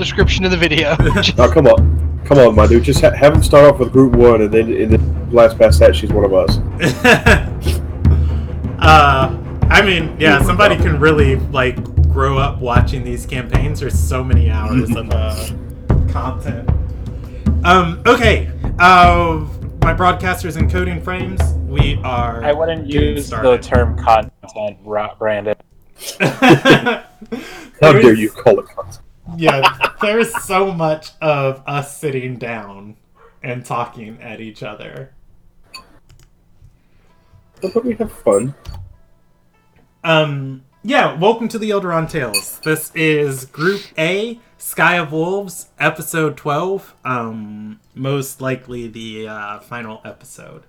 description of the video. Oh, come on, my dude. Just have them start off with Group 1, and then blast past that, she's one of us. I mean, yeah, somebody can really like grow up watching these campaigns. There's so many hours of content. Okay. My broadcasters and coding frames. We are. I wouldn't use the term content, Brandon. How dare you call it content? Yeah, there's so much of us sitting down and talking at each other. But we have fun. Yeah, welcome to the Ilderon Tales. This is Group A, Sky of Wolves, Episode 12. Most likely the final episode.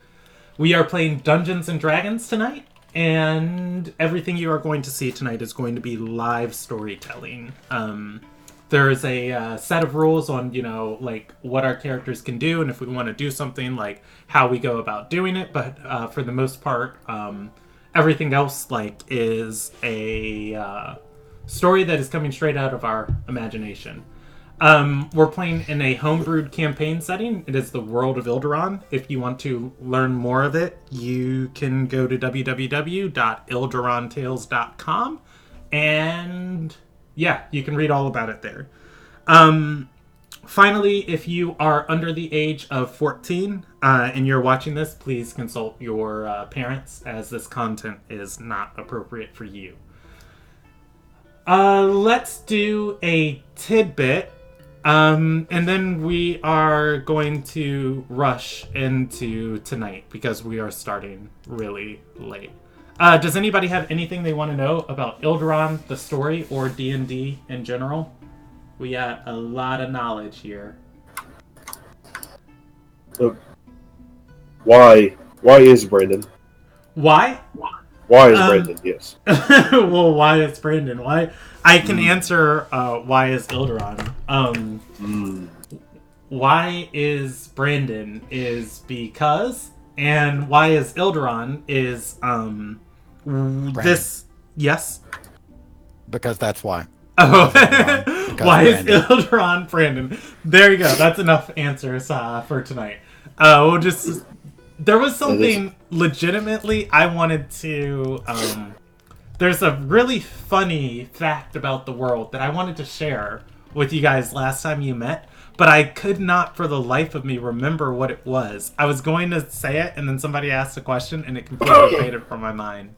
We are playing Dungeons and Dragons tonight, and everything you are going to see tonight is going to be live storytelling. There's a set of rules on, like what our characters can do, and if we want to do something, like how we go about doing it. But for the most part, everything else is a story that is coming straight out of our imagination. We're playing in a homebrewed campaign setting. It is the world of Ilderon. If you want to learn more of it, you can go to www.ilderontales.com, and yeah, you can read all about it there. Finally, if you are under the age of 14 and you're watching this, please consult your parents, as this content is not appropriate for you. Let's do a tidbit, and then we are going to rush into tonight because we are starting really late. Does anybody have anything they want to know about Ilderon, the story, or D&D in general? We got a lot of knowledge here. Why is Brandon? Why? Why is Brandon? Yes. Well, why is Brandon? Why? I can answer. Why is Ilderon? Why is Brandon is because, and why is Ilderon is this? Yes. Because that's why. Oh, why Brandon. is Ilderon Brandon? There you go. That's enough answers for tonight. We'll just. There was something legitimately I wanted to. There's a really funny fact about the world that I wanted to share with you guys last time you met, but I could not for the life of me remember what it was. I was going to say it, and then somebody asked a question, and it completely faded from my mind.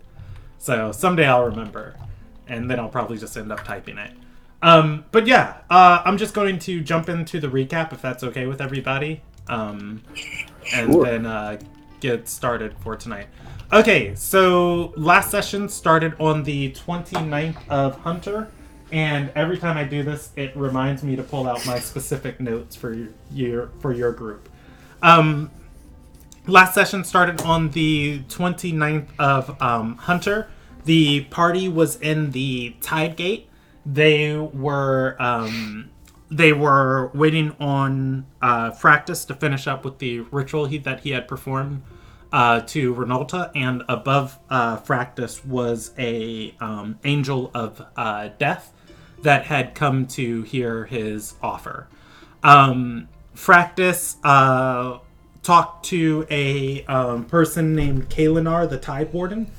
So someday I'll remember, and then I'll probably just end up typing it. But yeah, I'm just going to jump into the recap if that's okay with everybody. And then get started for tonight. Okay, so last session started on the 29th of Hunter, and every time I do this, it reminds me to pull out my specific notes for your group. Last session started on the 29th of Hunter. The party was in the Tide Gate. They were waiting on Fractus to finish up with the ritual that he had performed to Renalta, and above Fractus was a angel of death that had come to hear his offer. Fractus talked to a person named Kalinar, the Tide Warden,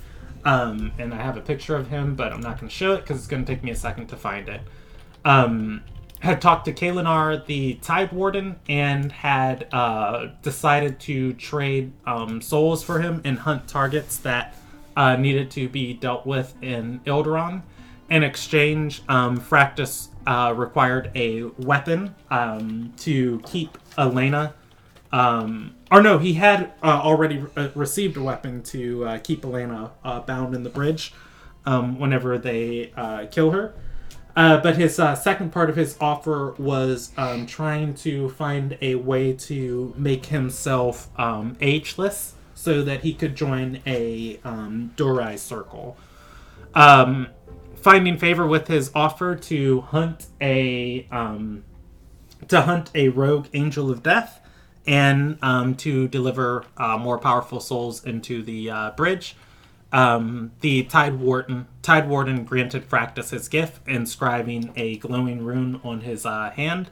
and I have a picture of him, but I'm not going to show it because it's going to take me a second to find it. Had talked to Kalinar, the Tide Warden, and had decided to trade souls for him and hunt targets that needed to be dealt with in Ilderon. In exchange, Fractus required a weapon to keep Elena. He had already received a weapon to keep Elena bound in the bridge whenever they kill her. But his second part of his offer was trying to find a way to make himself ageless so that he could join a Dorai circle. Finding favor with his offer to hunt a rogue angel of death and to deliver more powerful souls into the bridge. The Tide Warden granted Fractus his gift, inscribing a glowing rune on his hand,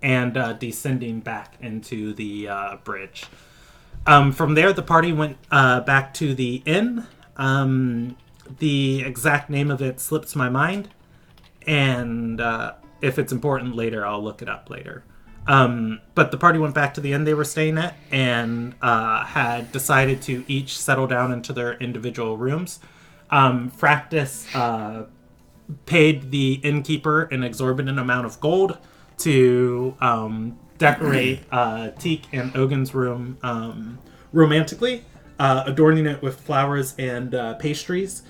and descending back into the bridge. From there, the party went back to the inn. The exact name of it slips my mind, and if it's important later, I'll look it up later. But the party went back to the inn they were staying at and had decided to each settle down into their individual rooms. Fractus paid the innkeeper an exorbitant amount of gold to decorate Teak and Ogin's room romantically, adorning it with flowers and pastries.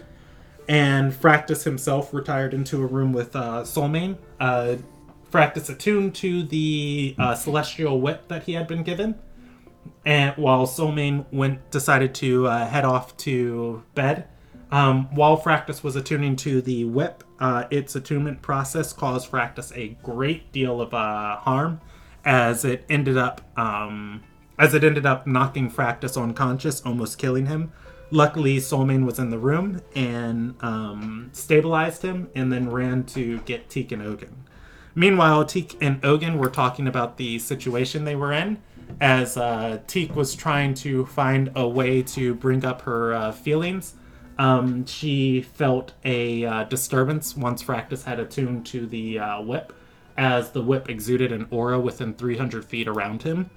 And Fractus himself retired into a room with Soulmane. Fractus attuned to the celestial whip that he had been given, and while Soulmane decided to head off to bed. While Fractus was attuning to the whip, its attunement process caused Fractus a great deal of harm, as it ended up knocking Fractus unconscious, almost killing him. Luckily, Soulmane was in the room and stabilized him, and then ran to get Teak and Ogin. Meanwhile, Teak and Ogin were talking about the situation they were in, as Teak was trying to find a way to bring up her feelings. She felt a disturbance once Fractus had attuned to the whip, as the whip exuded an aura within 300 feet around him.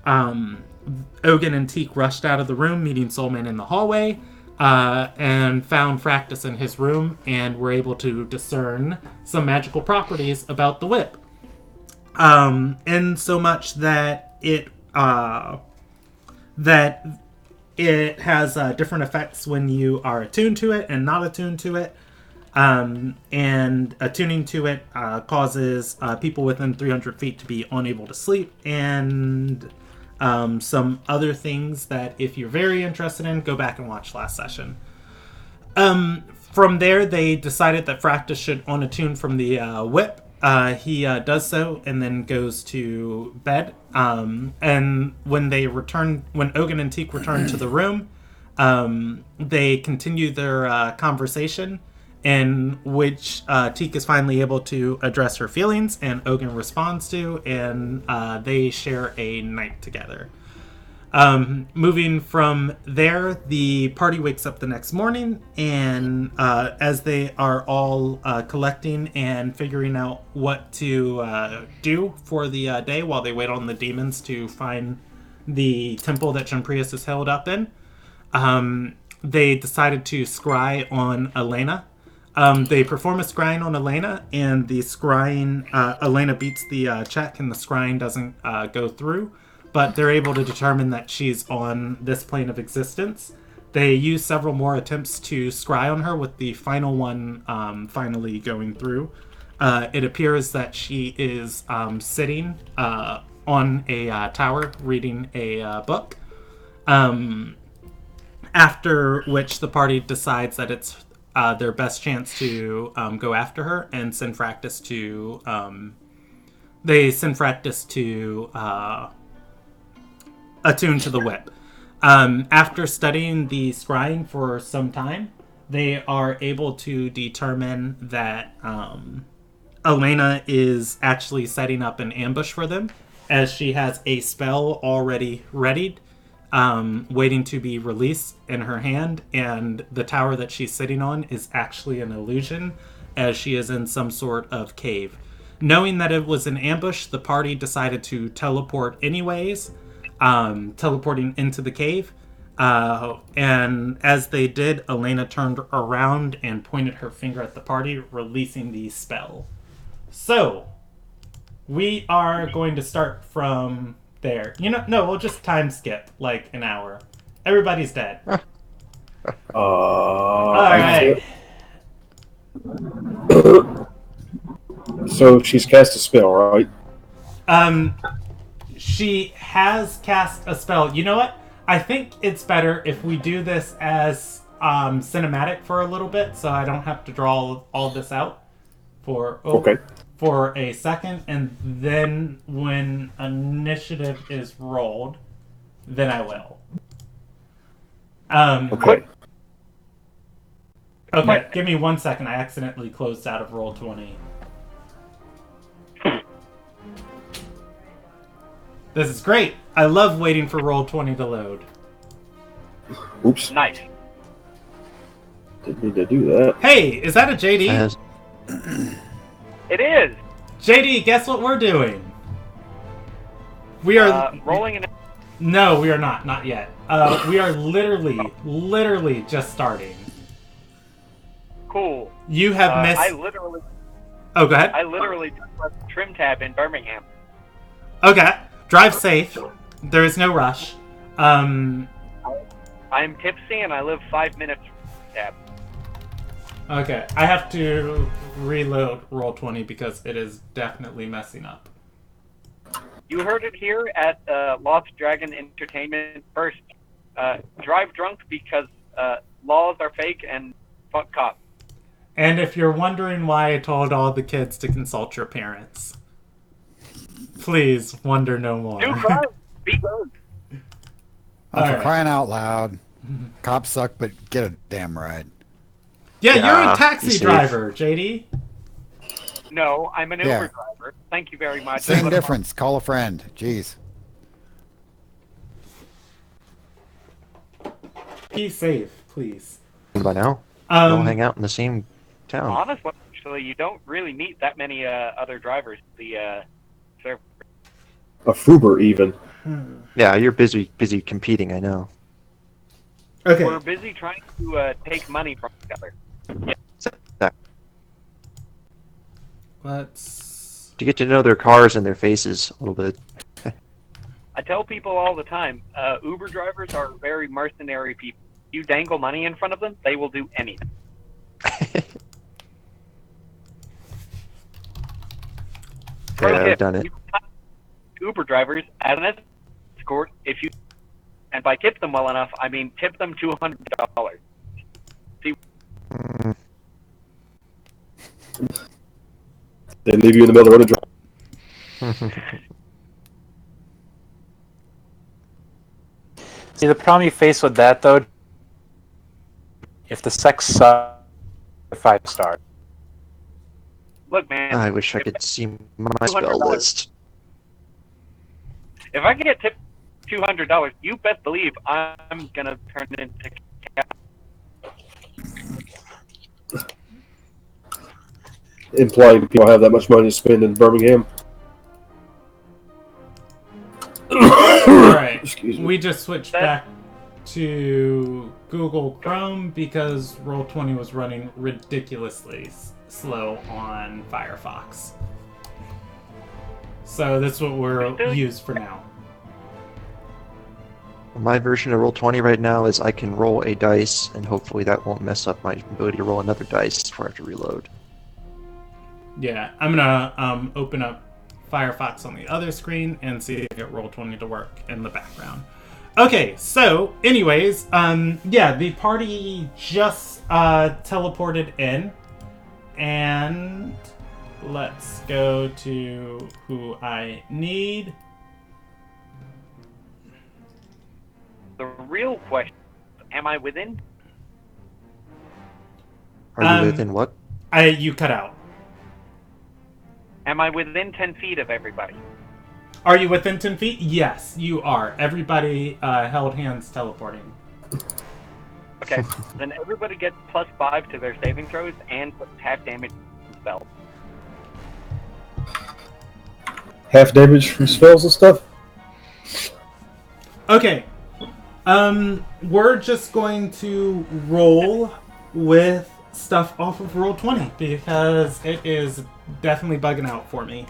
Ogin and Teak rushed out of the room, meeting Soulmane in the hallway, and found Fractus in his room, and were able to discern some magical properties about the whip. In so much that it has different effects when you are attuned to it and not attuned to it. And attuning to it causes people within 300 feet to be unable to sleep, and some other things that, if you're very interested in, go back and watch last session. From there, they decided that Fractus should unattune from the whip. He does so and then goes to bed. And when Ogin and Teak return to the room, they continue their conversation, in which Teak is finally able to address her feelings, and Ogin responds to, and they share a night together. Moving from there, the party wakes up the next morning, and as they are all collecting and figuring out what to do for the day while they wait on the demons to find the temple that Jumprius is held up in, they decided to scry on Elena. They perform a scrying on Elena, and the scrying, Elena beats the check, and the scrying doesn't go through, but they're able to determine that she's on this plane of existence. They use several more attempts to scry on her, with the final one finally going through. It appears that she is sitting on a tower reading a book, after which the party decides that it's their best chance to go after her and send Fractus to... they send Fractus to attune to the whip. After studying the scrying for some time, they are able to determine that Elena is actually setting up an ambush for them, as she has a spell already readied, waiting to be released in her hand, and the tower that she's sitting on is actually an illusion, as she is in some sort of cave. Knowing that it was an ambush, the party decided to teleport anyways, teleporting into the cave. And as they did, Elena turned around and pointed her finger at the party, releasing the spell. So, we are going to start from there. No, we'll just time skip, like, an hour. Everybody's dead. Alright. So she's cast a spell, right? She has cast a spell. You know what? I think it's better if we do this as cinematic for a little bit, so I don't have to draw all this out for a second, and then when initiative is rolled, then I will. Okay. Okay, give me 1 second. I accidentally closed out of Roll20. This is great. I love waiting for Roll20 to load. Oops. Nice. Didn't need to do that. Hey, is that a JD? It is. JD, guess what we're doing? We are Rolling in. No, we are not. Not yet. We are literally just starting. Cool. You have missed. Oh, go ahead. I literally just left the trim tab in Birmingham. Okay. Drive safe. There is no rush. I'm tipsy and I live 5 minutes from the tab. Okay. I have to reload Roll20 because it is definitely messing up. You heard it here at Lost Dragon Entertainment first. Drive drunk because laws are fake and fuck cops. And if you're wondering why I told all the kids to consult your parents, please wonder no more. Do crime. Be good. For crying out loud. Cops suck, but get a damn ride. Yeah, you're a taxi driver, JD. No, I'm an Uber driver. Thank you very much. Same difference. Call a friend. Jeez. Be safe, please. By now, don't hang out in the same town. Honestly, actually, you don't really meet that many other drivers. The server. A Fuber, even. Yeah, you're busy competing. I know. Okay. We're busy trying to take money from each other. Let's. To get to know their cars and their faces a little bit. I tell people all the time, Uber drivers are very mercenary people. You dangle money in front of them, they will do anything. Yeah, I've done it. Uber drivers as an escort, if you, and by tip them well enough, I mean tip them $200. See. They leave you in the middle of the road. See, the problem you face with that, though, if the sex sucks, 5 star. Look, man. I wish I could see my spell list. If I can get tipped $200, you best believe I'm gonna turn it into cash. Implying people have that much money to spend in Birmingham. Alright, Excuse me. we just switched back to Google Chrome because Roll20 was running ridiculously slow on Firefox. So that's what we're used for now. My version of Roll20 right now is I can roll a dice, and hopefully that won't mess up my ability to roll another dice before I have to reload. Yeah, I'm gonna open up Firefox on the other screen and see if I get Roll20 to work in the background. Okay, so anyways, yeah, the party just teleported in, and let's go to who I need. The real question, am I within? Are you within what? You cut out. Am I within 10 feet of everybody? Are you within 10 feet? Yes, you are. Everybody held hands teleporting. Okay, then everybody gets +5 to their saving throws and half damage from spells. Half damage from spells and stuff? Okay. We're just going to roll with stuff off of Roll20 because it is definitely bugging out for me.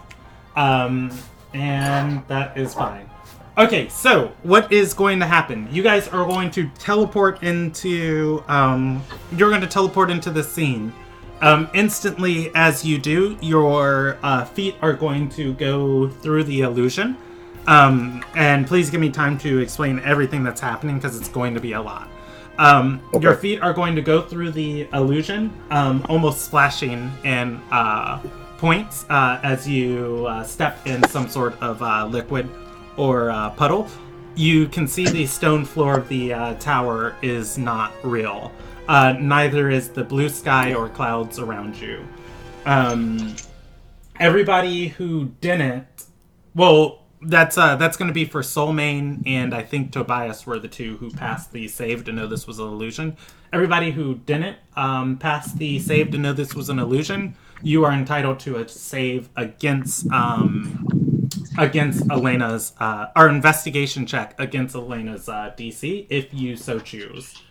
And that is fine. Okay, so what is going to happen? You guys are going to teleport into you're going to teleport into the scene. Instantly as you do, your feet are going to go through the illusion. And please give me time to explain everything that's happening because it's going to be a lot. Okay. Your feet are going to go through the illusion, almost splashing in points as you step in some sort of liquid or puddle. you can see the stone floor of the tower is not real. Neither is the blue sky or clouds around you. Everybody who didn't, well, that's going to be for Soulmane, and I think Tobias were the two who passed the save to know this was an illusion. Everybody who didn't pass the save to know this was an illusion, you are entitled to a save against Elena's, our investigation check against Elena's DC, if you so choose.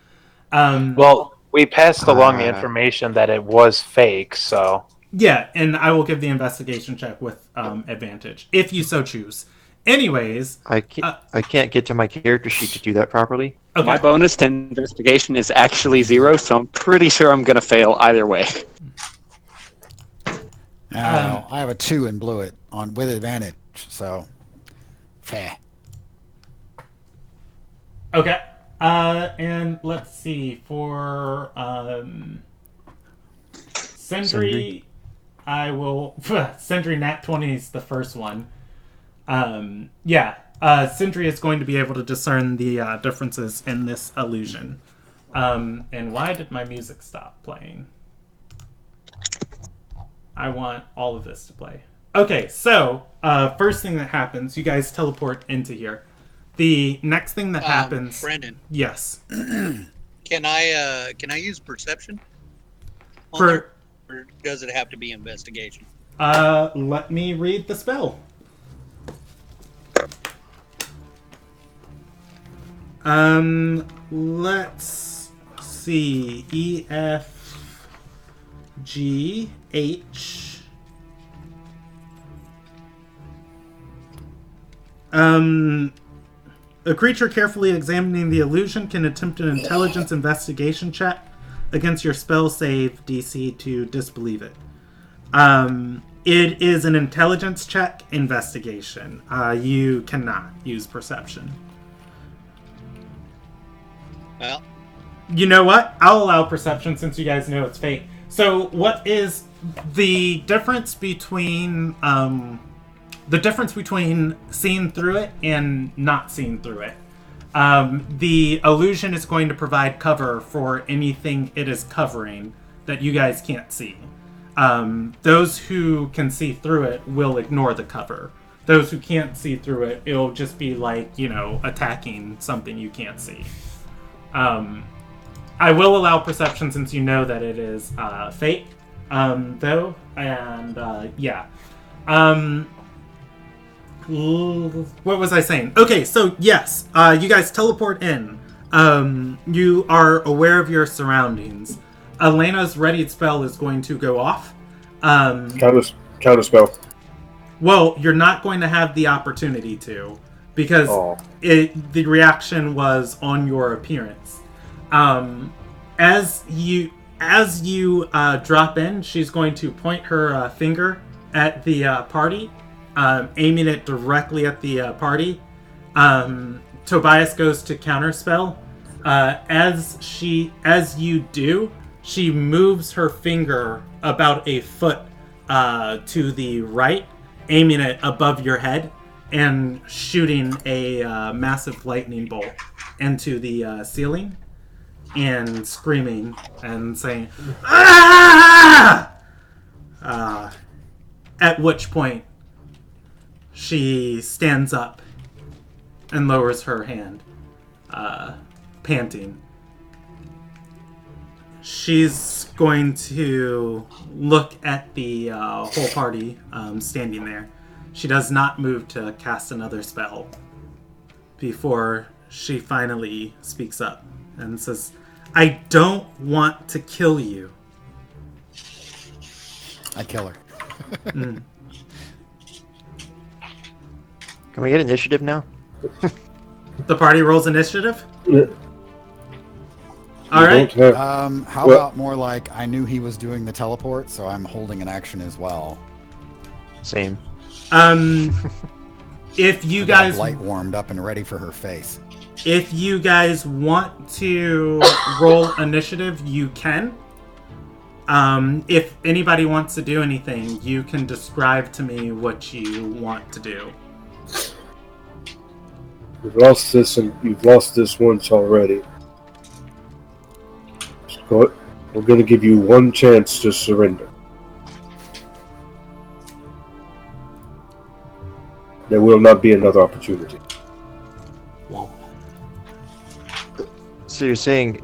Well, we passed along the information that it was fake, so... Yeah, and I will give the investigation check with advantage, if you so choose. Anyways... I can't get to my character sheet to do that properly. Okay. My bonus to investigation is actually 0, so I'm pretty sure I'm going to fail either way. I have a 2 and blew it on with advantage, so... Fair. Okay. And let's see, for Sindri, I will... Sindri Nat 20 is the first one. Sindri is going to be able to discern the differences in this illusion. And why did my music stop playing? I want all of this to play. Okay, so, first thing that happens, you guys teleport into here. The next thing that happens... Brandon. Yes. Can I use perception? Or does it have to be investigation? Let me read the spell. Let's see. E, F, G, H. A creature carefully examining the illusion can attempt an intelligence investigation check against your spell save DC to disbelieve it. It is an intelligence check investigation. You cannot use perception. Well, you know what? I'll allow perception since you guys know it's fake. So, what is the difference between seeing through it and not seeing through it? The illusion is going to provide cover for anything it is covering that you guys can't see. Those who can see through it will ignore the cover. Those who can't see through it, it'll just be like, attacking something you can't see. I will allow perception since you know that it is fake, though, and what was I saying? Okay, so yes, you guys teleport in. You are aware of your surroundings. Elena's readied spell is going to go off. Counter spell. Well, you're not going to have the opportunity to, because the reaction was on your appearance. As you drop in, she's going to point her finger at the party, aiming it directly at the party. Tobias goes to counterspell. As you do, she moves her finger about a foot to the right, aiming it above your head and shooting a massive lightning bolt into the ceiling and screaming and saying, "Ah!" At which point she stands up and lowers her hand, panting. She's going to look at the whole party standing there. She does not move to cast another spell before she finally speaks up and says, "I don't want to kill you." I kill her. Can we get initiative now? The party rolls initiative? Yeah. All right. How about more like I knew he was doing the teleport, so I'm holding an action as well. Same. If you I got guys light warmed up and ready for her face. If you guys want to roll initiative, you can. If anybody wants to do anything, you can describe to me what you want to do. You've lost this, and you've lost this once already. So we're going to give you one chance to surrender. There will not be another opportunity. So you're saying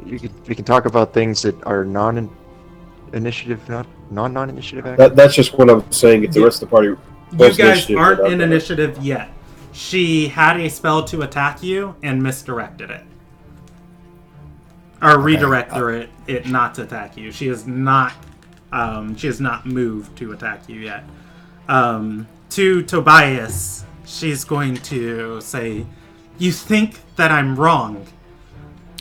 we can talk about things that are non-initiative, not non-initiative action? That's just what I'm saying. If the rest of the party, You guys aren't in initiative yet. She had a spell to attack you and misdirected it. Or redirected it not to attack you. She has not moved to attack you yet. To Tobias, she's going to say, "You think that I'm wrong."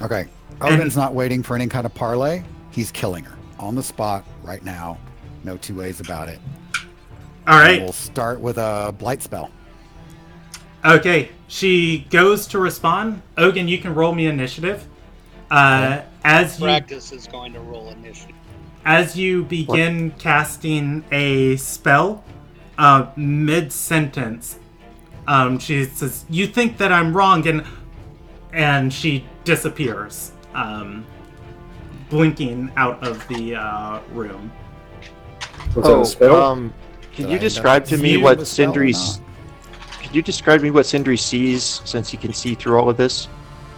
Okay. Odin's not waiting for any kind of parlay. He's killing her on the spot right now. No two ways about it. All right. And we'll start with a blight spell. Okay. She goes to respond. Ogun, you can roll me initiative. As you Practice is going to roll initiative. As you begin casting a spell, mid-sentence, she says, "You think that I'm wrong," and she disappears, blinking out of the room. Was that a spell? Can you describe to me what Sindri's? Can you describe to me what Sindri sees, since he can see through all of this?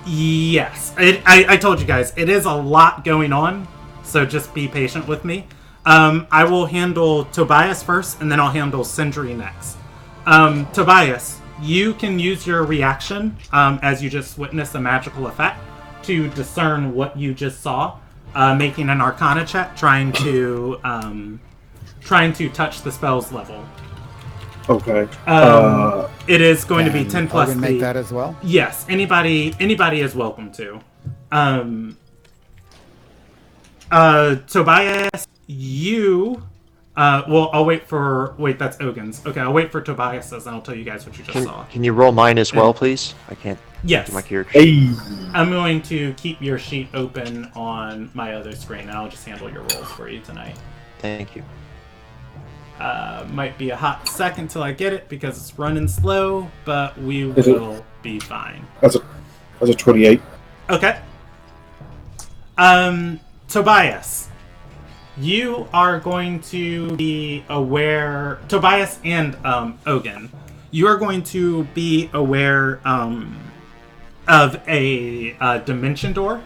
Yes, I told you guys, it is a lot going on, so just be patient with me. I will handle Tobias first, and then I'll handle Sindri next. Tobias, you can use your reaction, as you just witnessed a magical effect, to discern what you just saw, making an Arcana check, trying to touch the spell's level. Okay. It is going to be 10 plus. Can make that as well? Yes, anybody is welcome to. Tobias, you. I'll wait that's Ogun's. Okay, I'll wait for Tobias's, and I'll tell you guys what you just saw. Can you roll mine as well, please? I can't. Yes. Do my character. Hey. I'm going to keep your sheet open on my other screen, and I'll just handle your rolls for you tonight. Thank you. Might be a hot second till I get it because it's running slow, but we will be fine. That's a 28. Okay. Tobias, you are going to be aware. Tobias and Ogun, you are going to be aware of a dimension door.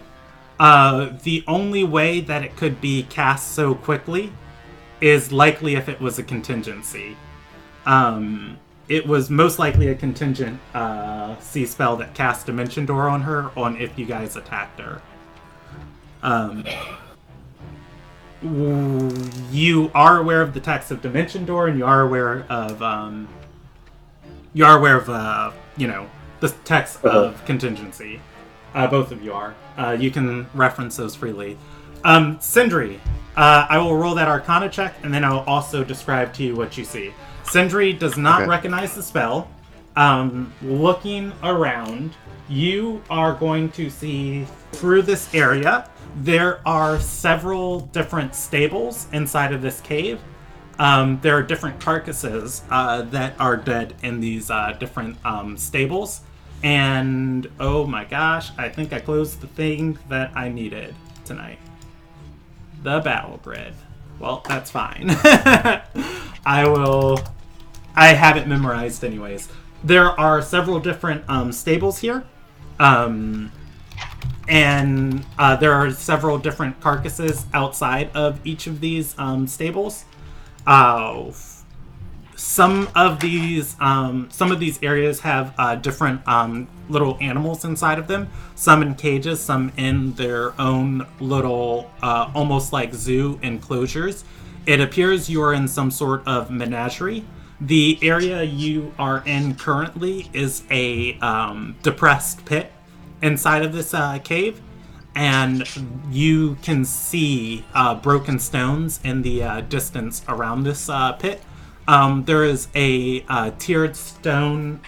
The only way that it could be cast so quickly is likely if it was a contingency. It was most likely a contingency spell that cast Dimension Door on her if you guys attacked her. You are aware of the text of Dimension Door, and you are aware of the text of contingency. Both of you are. You can reference those freely. Sindri, I will roll that Arcana check, and then I will also describe to you what you see. Sindri does not recognize the spell. Looking around, you are going to see through this area, there are several different stables inside of this cave. There are different carcasses that are dead in these different stables. And, oh my gosh, I think I closed the thing that I needed tonight. The battle grid. Well, that's fine. I have it memorized anyways. There are several different stables here. And there are several different carcasses outside of each of these stables. Some of these areas have different little animals inside of them. Some in cages, some in their own little, almost like zoo enclosures. It appears you're in some sort of menagerie. The area you are in currently is a depressed pit inside of this cave, and you can see broken stones in the distance around this pit. There is a tiered stone.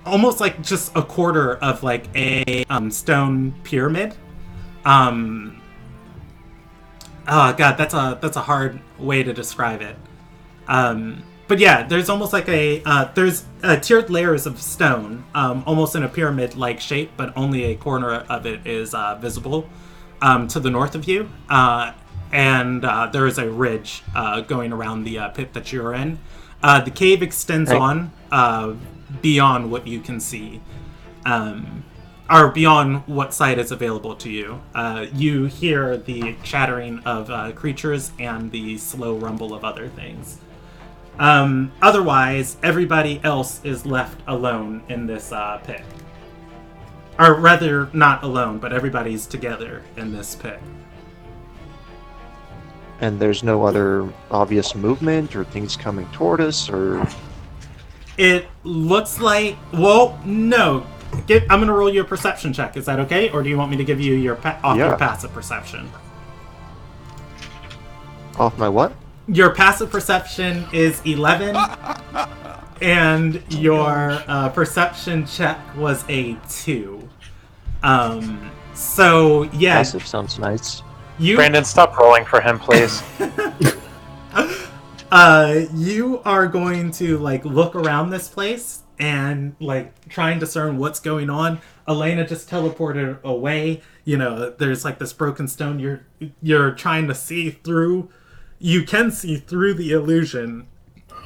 Almost like just a quarter of like a stone pyramid. Oh god, that's a hard way to describe it. But yeah, there's almost like there's tiered layers of stone, almost in a pyramid-like shape, but only a corner of it is visible to the north of you. And there is a ridge going around the pit that you're in. The cave extends on beyond what you can see, or beyond what sight is available to you. You hear the chattering of creatures and the slow rumble of other things. Otherwise, everybody else is left alone in this pit. Or rather, not alone, but everybody's together in this pit. And there's no other obvious movement or things coming toward us, or... It looks like... Well, no. I'm going to roll you a perception check. Is that okay? Or do you want me to give you your your passive perception? Off my what? Your passive perception is 11, and your perception check was a 2. So, yeah. Passive sounds nice. Brandon, stop rolling for him, please. You are going to, like, look around this place and, like, try and discern what's going on. Elena just teleported away. You know, there's, like, this broken stone. You're trying to see through... You can see through the illusion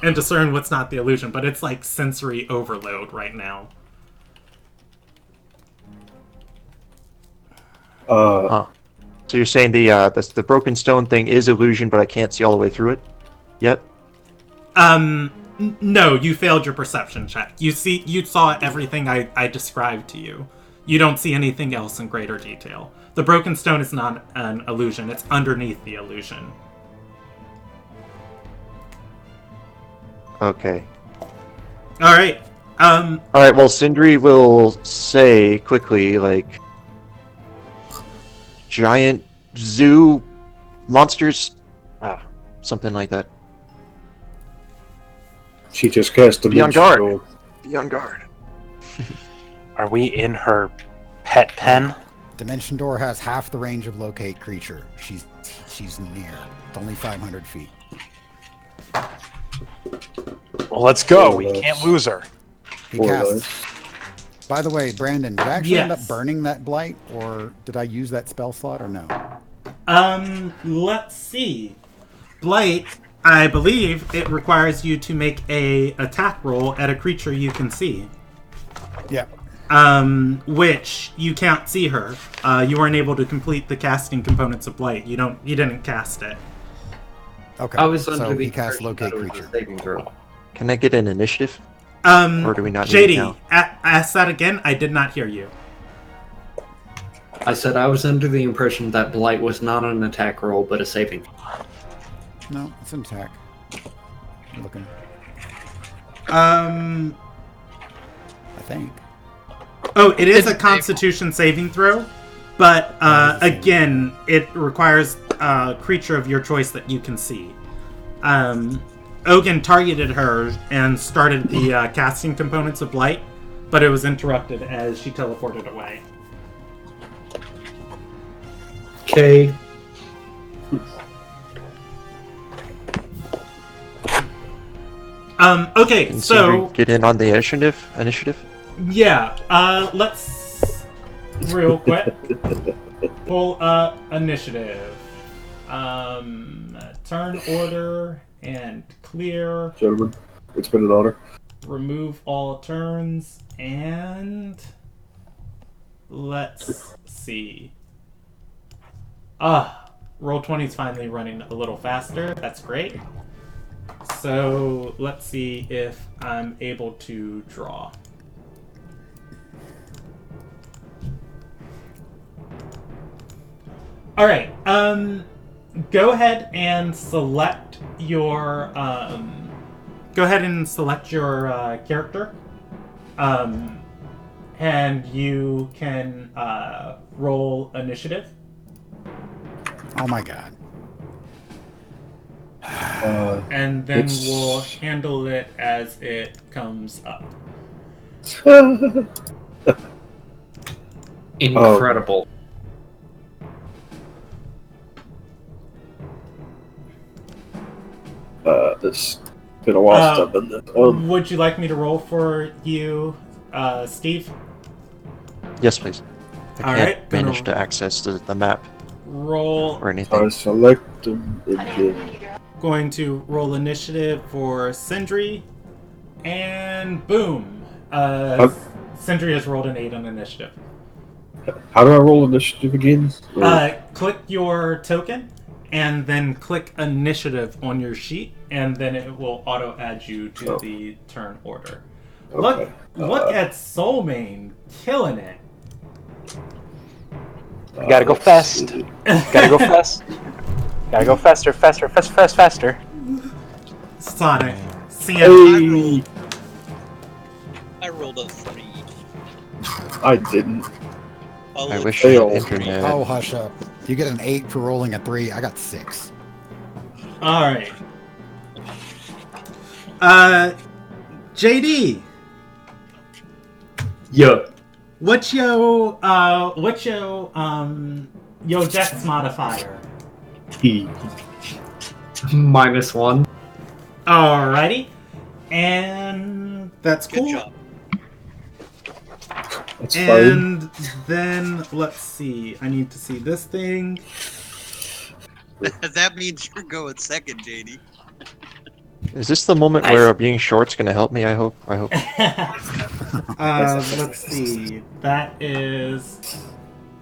and discern what's not the illusion, but it's like sensory overload right now. So you're saying the broken stone thing is illusion, but I can't see all the way through it yet? No, you failed your perception check. You saw everything I described to you. You don't see anything else in greater detail. The broken stone is not an illusion. It's underneath the illusion. Okay. Alright. Alright, well, Sindri will say quickly, like... Giant zoo monsters? Something like that. She just cast the Be on guard. Be on guard. Are we in her pet pen? Dimension door has half the range of locate creature. She's near. It's only 500 feet. Well, let's go. We can't lose her. He casts. By the way, Brandon, did I actually end up burning that blight, or did I use that spell slot, or no? Let's see. Blight, I believe it requires you to make a attack roll at a creature you can see. Yeah. Which you can't see her. You weren't able to complete the casting components of Blight. You didn't cast it. Okay. I was under so the he cast impression locate that it was a creature. saving throw. Can I get an initiative? Or do we not need it now? JD, ask that again. I did not hear you. I said I was under the impression that Blight was not an attack roll, but a saving. No, it's an attack. I'm looking. I think. Oh, it is a Constitution saving throw, but again, it requires a creature of your choice that you can see. Ogun targeted her and started the casting components of Blight, but it was interrupted as she teleported away. Okay. Okay, Can so... Sindri get in on the initiative? Yeah, let's... Real quick. Pull up initiative. Turn order and clear. Gentlemen, it's been an honor. Remove all turns and... Let's see. Roll20 is finally running a little faster. That's great. So let's see if I'm able to draw. All right. Go ahead and select your character. And you can roll initiative. Oh my god. And then we'll handle it as it comes up. Incredible. been a while since I've done that. Would you like me to roll for you, Steve? Yes, please. I All can't right, manage to access the map Roll. or anything. I select them again. Going to roll initiative for Sindri, and boom. Sindri has rolled an 8 on initiative. How do I roll initiative again? Click your token, and then click initiative on your sheet, and then it will auto add you to the turn order. Okay. Look at Soulmane killing it. Gotta go fast. Gotta go fast. Gotta go faster, faster, faster. Sonic. Hey! I rolled a 3. I didn't. I wish I had internet. Oh, hush up. You get an 8 for rolling a 3. I got 6. Alright. JD. Yo. What's your dex modifier? -1. Alrighty. And that's cool. Good job. That's And then let's see. I need to see this thing. That means you're going second, JD. Is this the moment where being short's gonna help me? I hope. Let's see. That is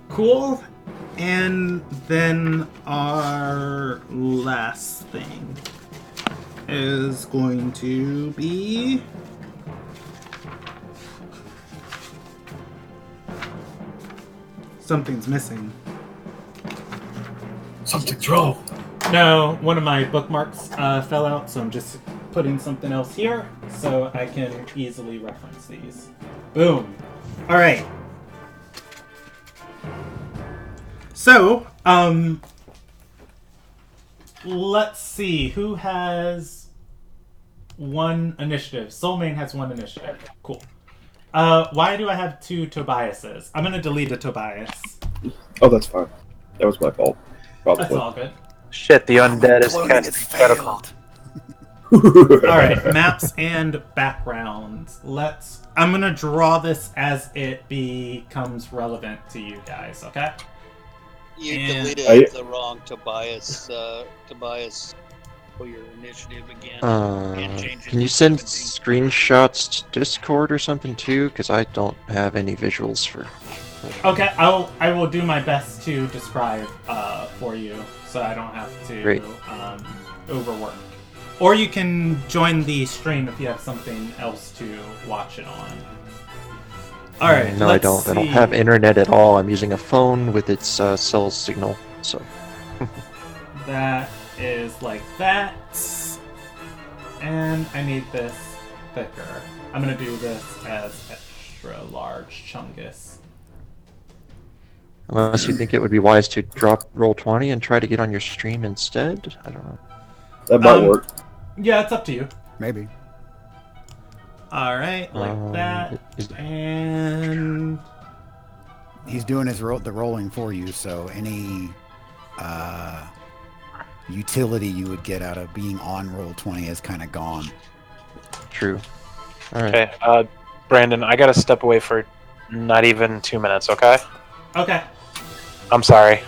cool. And then our last thing is going to be something's missing. Something's wrong. No, one of my bookmarks fell out, so I'm just putting something else here so I can easily reference these. Boom. All right. So, let's see who has 1 initiative. Soulmane has 1 initiative. Cool. Why do I have 2 Tobiases? I'm gonna delete a Tobias. Oh, that's fine. That was my fault. Probably. That's all good. Shit, the undead is casting Protocol. Alright, maps and backgrounds. I'm gonna draw this as it becomes relevant to you guys, okay? You deleted the wrong Tobias for your initiative again. And changed it Can you to send 17. screenshots to Discord or something too? Because I don't have any visuals for. Okay, I will do my best to describe for you, so I don't have to overwork. Or you can join the stream if you have something else to watch it on. All right. No, I don't. I don't have internet at all. I'm using a phone with its cell signal. So. That is like that, and I need this thicker. I'm gonna do this as extra large chungus. Unless you think it would be wise to drop Roll20 and try to get on your stream instead? I don't know. That might work. Yeah, it's up to you. Maybe. Alright, like that. And he's doing the rolling for you, so any utility you would get out of being on Roll20 is kind of gone. True. Alright. Okay, Brandon, I gotta step away for not even 2 minutes, okay? Okay. I'm sorry.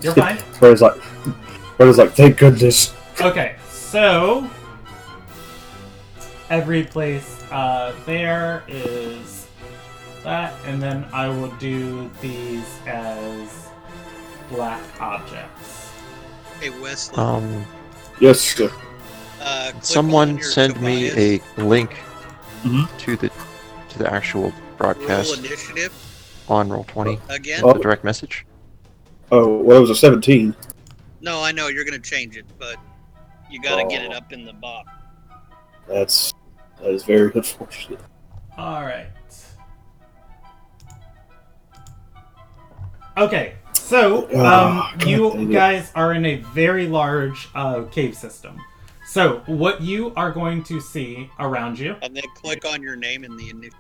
You're fine. Brandon's like, thank goodness. Okay, so every place there is that, and then I will do these as black objects. Hey, Wesley. Yes, sir. Someone send me a link Mm-hmm. to the actual broadcast Roll initiative on Roll20. again. The direct message. Oh, well, it was a 17. No, I know you're gonna change it, but you gotta get it up in the box. That is very unfortunate. Alright. Okay, so you guys are in a very large cave system. So what you are going to see around you, And then click on your name in the initiative.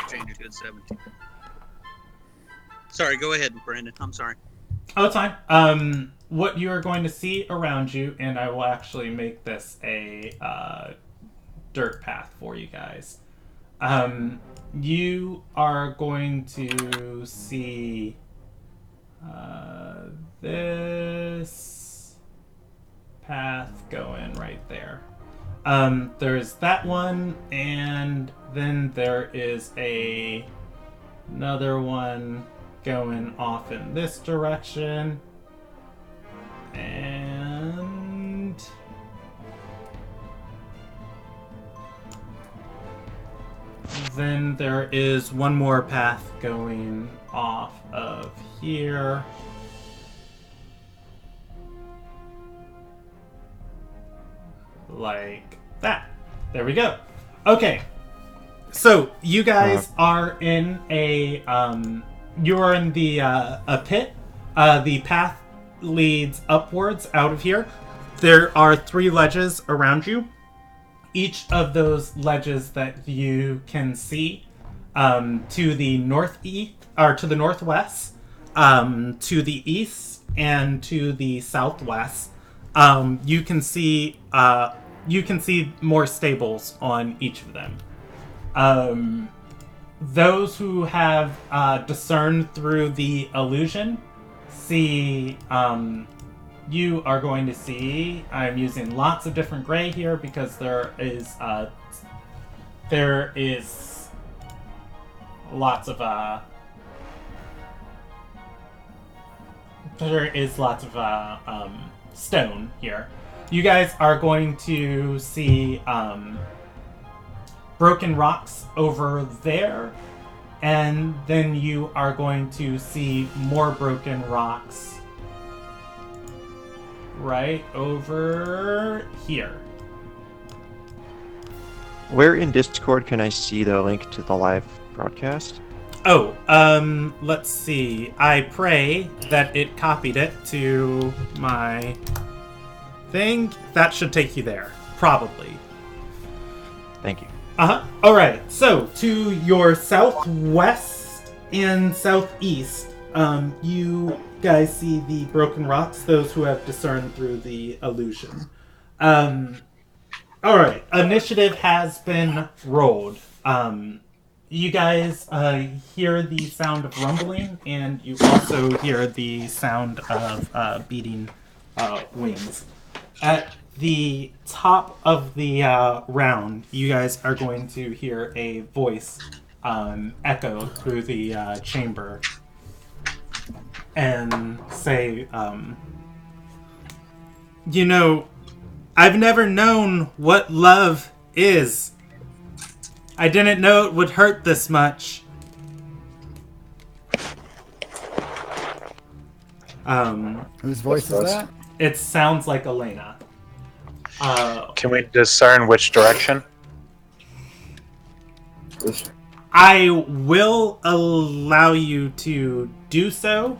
Change it to 17. Sorry, go ahead, Brandon. I'm sorry. oh, it's fine. what you are going to see around you, and I will actually make this a dirt path for you guys. You are going to see this path going right there. There's that one, and then there is another one going off in this direction. And then there is one more path going off of here. Like that. There we go. Okay. So you guys are in a you are in the a pit. The path leads upwards out of here. There are 3 ledges around you. Each of those ledges that you can see to the northeast or to the northwest, to the east, and to the southwest, you can see more stables on each of them. Those who have discerned through the illusion see, you are going to see, I'm using lots of different gray here because there is lots of stone here. You guys are going to see broken rocks over there, and then you are going to see more broken rocks right over here. Where in Discord can I see the link to the live broadcast? Oh, let's see. I pray that it copied it to my thing. That should take you there, probably. Thank you. Alright, so to your southwest and southeast, you guys see the broken rocks, those who have discerned through the illusion. Alright, initiative has been rolled. You guys hear the sound of rumbling, and you also hear the sound of beating wings. At the top of the round, you guys are going to hear a voice echo through the chamber and say, you know, I've never known what love is. I didn't know it would hurt this much. Whose voice is that? It sounds like Elena. Can we discern which direction? I will allow you to do so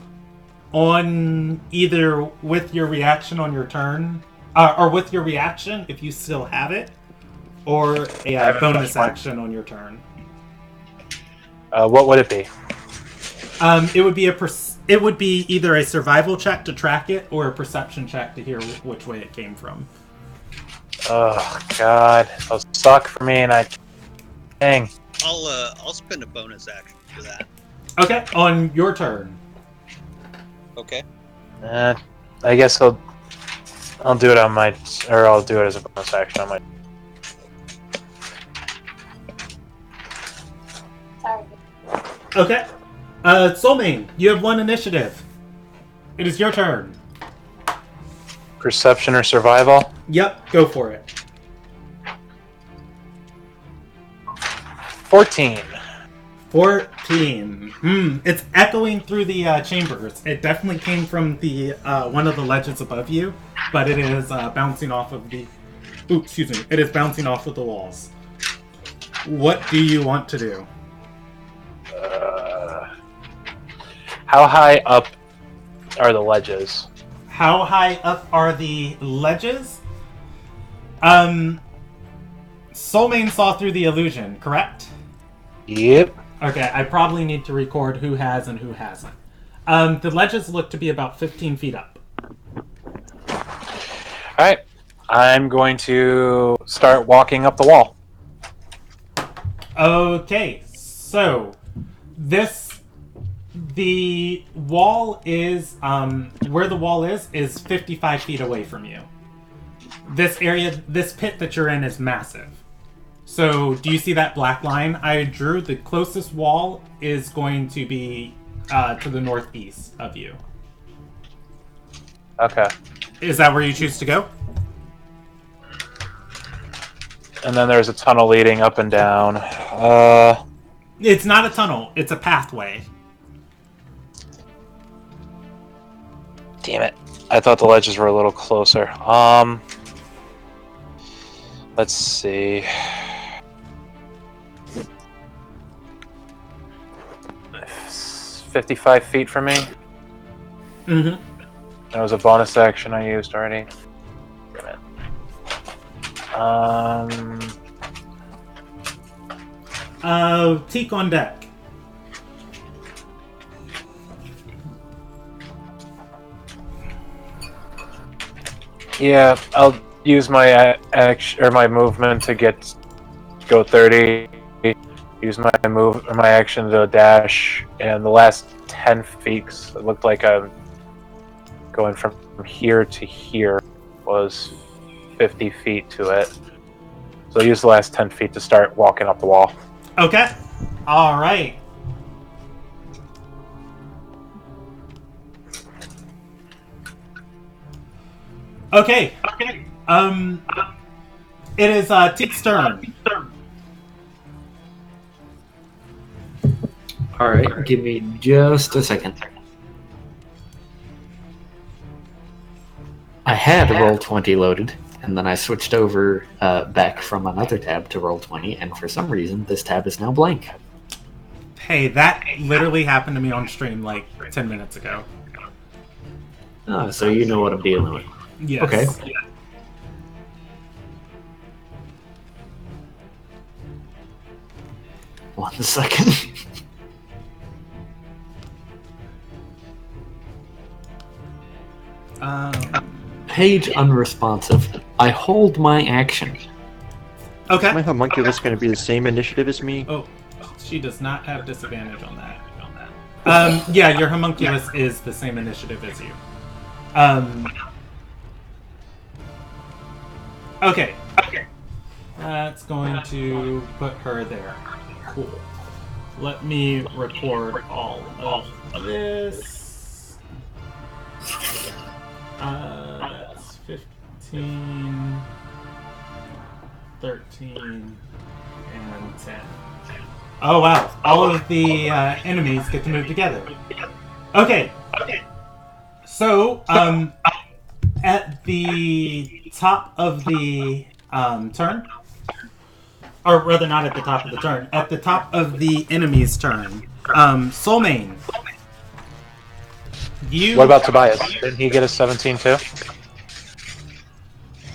on either with your reaction on your turn, or with your reaction if you still have it, or a bonus action on your turn. What would it be? It would be either a survival check to track it or a perception check to hear which way it came from. Oh God, those suck for me, and I. Dang. I'll spend a bonus action for that. Okay, on your turn. Okay. I guess I'll do it on my, or I'll do it as a bonus action on my. Sorry. Okay. Soulmane, you have 1 initiative. It is your turn. Perception or survival? Yep, go for it. 14. 14. It's echoing through the chambers. It definitely came from the one of the ledges above you, but it is bouncing off of the. Oops, excuse me. It is bouncing off of the walls. What do you want to do? How high up are the ledges? How high up are the ledges? Soulmane saw through the illusion, correct? Yep. Okay, I probably need to record who has and who hasn't. The ledges look to be about 15 feet up. Alright. I'm going to start walking up the wall. Okay, so the wall is where the wall is 55 feet away from you. This pit that you're in is massive. So do you see that black line I drew? The closest wall is going to be to the northeast of you. Okay. Is that where you choose to go? And then there's a tunnel leading up and down. It's not a tunnel. It's a pathway. Damn it. I thought the ledges were a little closer. Let's see. 55 feet from me. Mm-hmm. That was a bonus action I used already. Damn it. Teak on deck. Yeah, I'll use my action or my movement to go 30. Use my action to dash, and the last 10 feet. It looked like I'm going from here to here was 50 feet to it. So I'll use the last 10 feet to start walking up the wall. Okay. All right. Okay. It is Teak's turn. Alright, give me just a second. I had Roll20 loaded, and then I switched over back from another tab to Roll20, and for some reason, this tab is now blank. Hey, that literally happened to me on stream like 10 minutes ago. Oh, so you know what I'm dealing with. Yes. Okay. One second. Page unresponsive. I hold my action. Okay. Is my homunculus going to be the same initiative as me? Oh, she does not have disadvantage on that. Yeah, your homunculus is the same initiative as you. Okay. That's going to put her there. Cool. Let me record all of this. That's 15, 13, and 10. Oh wow, all of the enemies get to move together. Okay. So, at the top of the turn, or rather not at the top of the turn, at the top of the enemy's turn, Soulmane. What about Tobias? Didn't he get a 17 too?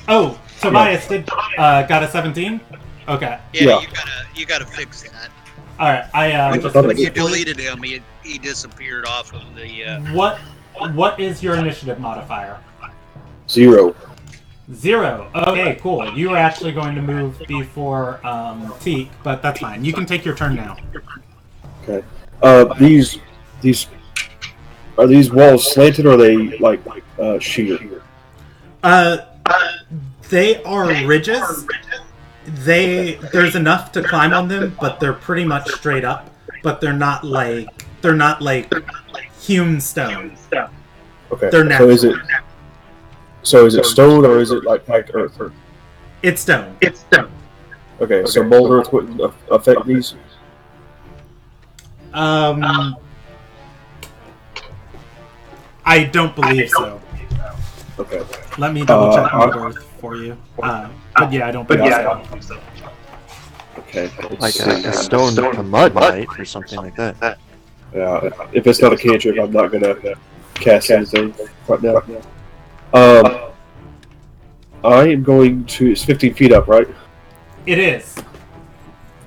Oh, Tobias got a 17? Okay. Yeah, you gotta fix that. Alright, When you deleted him, he disappeared off of the. What is your initiative modifier? 0. 0. Okay, cool. You were actually going to move before Teak, but that's fine. You can take your turn now. Okay. These are these walls slanted or are they like sheer? They are ridges. There's enough to climb on them, but they're pretty much straight up. But they're not like hewn stone. Okay. They're natural. So is it stone or is it like packed earth? It's stone. Okay, so mold earth wouldn't affect these? I don't believe so. Okay. Let me double check mold earth for you. But yeah, I don't believe so. Okay. Like a stone to mud might or something like that. Yeah, if it's not a cantrip, I'm not gonna cast anything right now. I am going to. It's 15 feet up, right? It is.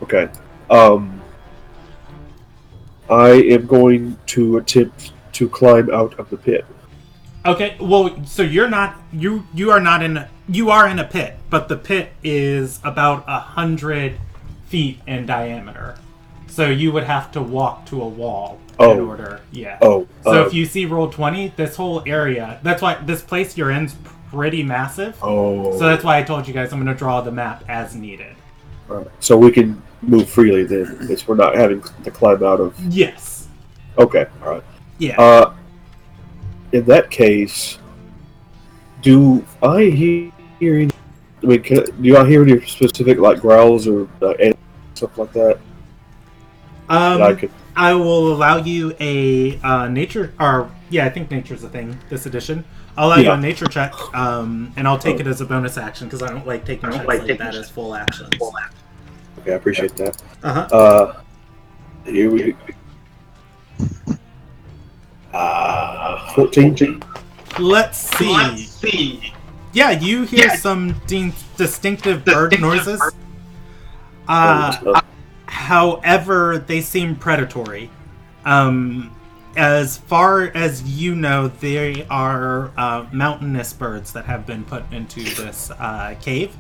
Okay. I am going to attempt to climb out of the pit. Okay, well, so you are in a pit, but the pit is about 100 feet in diameter. So you would have to walk to a wall in order. Yeah. So if you see Roll20, this whole area, that's why this place you're in's pretty massive. So that's why I told you guys I'm going to draw the map as needed. All right. So we can move freely then, since we're not having to climb out of. Yes. Okay. All right. Yeah. In that case, do I hear any? I mean, do I hear any specific like growls or stuff like that? I will allow you a nature, or yeah, I think nature's a thing this edition. I'll allow you a nature check, and I'll take it as a bonus action because I don't like taking checks like that as full actions. Okay, I appreciate that. Here we go. 14. Let's see. Yeah, you hear some distinctive bird noises. However, they seem predatory. As far as you know, they are mountainous birds that have been put into this cave.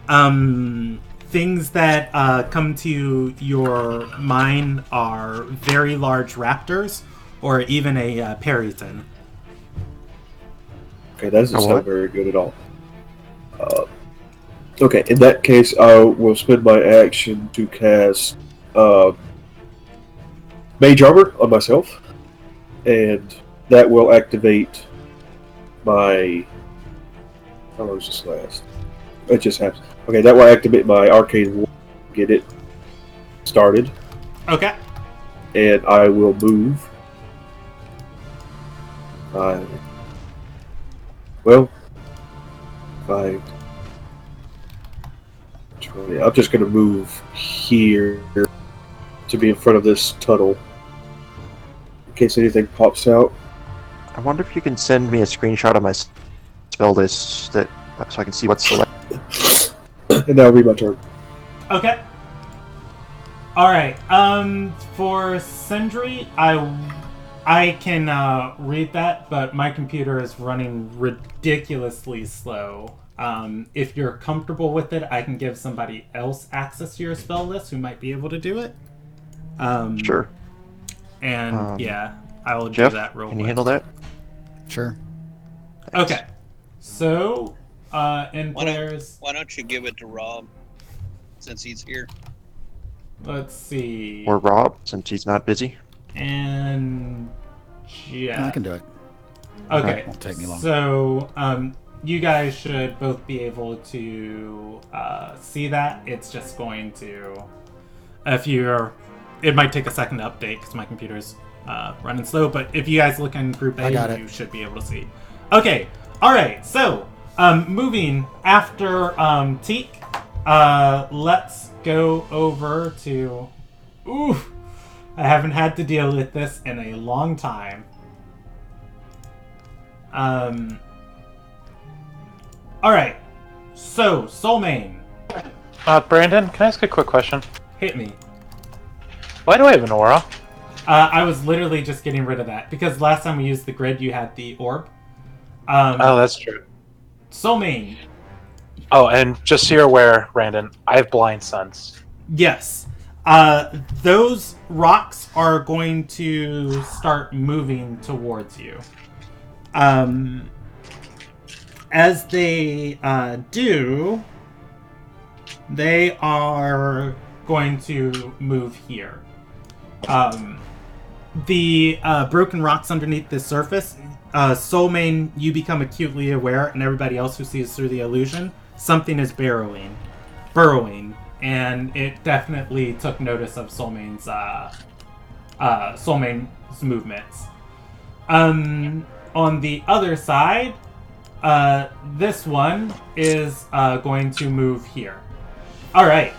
Things that come to your mind are very large raptors or even a peryton. Okay, that doesn't sound very good at all. Okay, in that case, I will spend my action to cast Mage Armor on myself, and that will activate my. How long does this last? It just happens. Okay, that will activate my Arcane Ward, get it started. Okay. And I will move. I'm just going to move here to be in front of this tunnel in case anything pops out. I wonder if you can send me a screenshot of my spell list so I can see what's selected. And that'll be my turn. Okay. Alright, for Sindri, I can read that, but my computer is running ridiculously slow. If you're comfortable with it, I can give somebody else access to your spell list who might be able to do it. Sure. And yeah, I will Jeff, do that real quick. Can you handle that? Sure. Okay. So, in players... Why don't you give it to Rob, since he's here? Let's see. Or Rob, since he's not busy. And... yeah. I can do it. Okay. It won't take me long. So, you guys should both be able to see that. It's just going to... It might take a second to update because my computer's running slow, but if you guys look in Group A, you should be able to see. Okay. Alright, so, moving after Teak, let's go over to... Ooh! I haven't had to deal with this in a long time. Alright, so, Soulmane. Brandon, can I ask a quick question? Hit me. Why do I have an aura? I was literally just getting rid of that, because last time we used the grid, you had the orb. Oh, that's true. Soulmane. Oh, and just so you're aware, Brandon, I have blind sense. Yes. Those rocks are going to start moving towards you. As they do, they are going to move here. The broken rocks underneath the surface, Soulmane, you become acutely aware, and everybody else who sees through the illusion, something is burrowing, and it definitely took notice of Soulmane's movements. On the other side, this one is going to move here. Alright,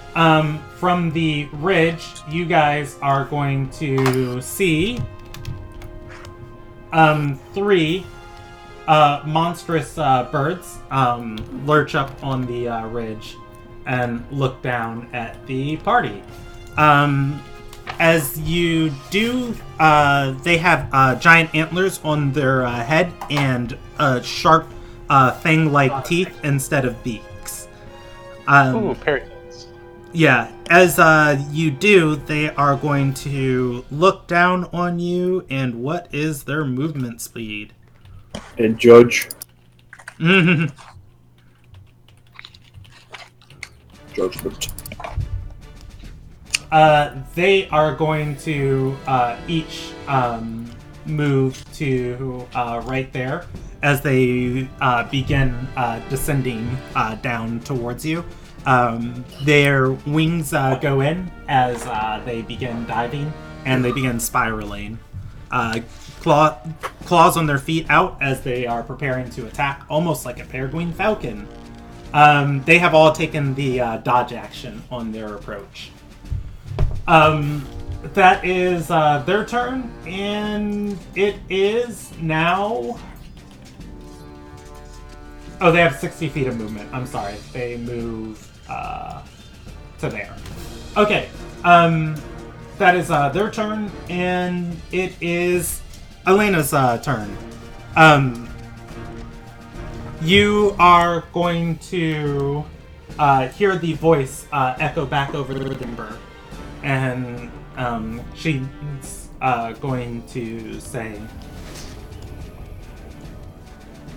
from the ridge, you guys are going to see 3 monstrous birds lurch up on the ridge and look down at the party. as you do, they have giant antlers on their head and sharp fang-like teeth instead of beaks. Ooh, parrots. Yeah, as you do, they are going to look down on you, and what is their movement speed? And judge. Judgment. They are going to each move to right there as they begin descending down towards you. Their wings go in as they begin diving, and they begin spiraling. Claws on their feet out as they are preparing to attack, almost like a peregrine falcon. They have all taken the dodge action on their approach. That is their turn, and it is now... Oh, they have 60 feet of movement. I'm sorry. They move to there. Okay. That is their turn, and it is Elena's turn. You are going to hear the voice echo back over the timber, and she's going to say,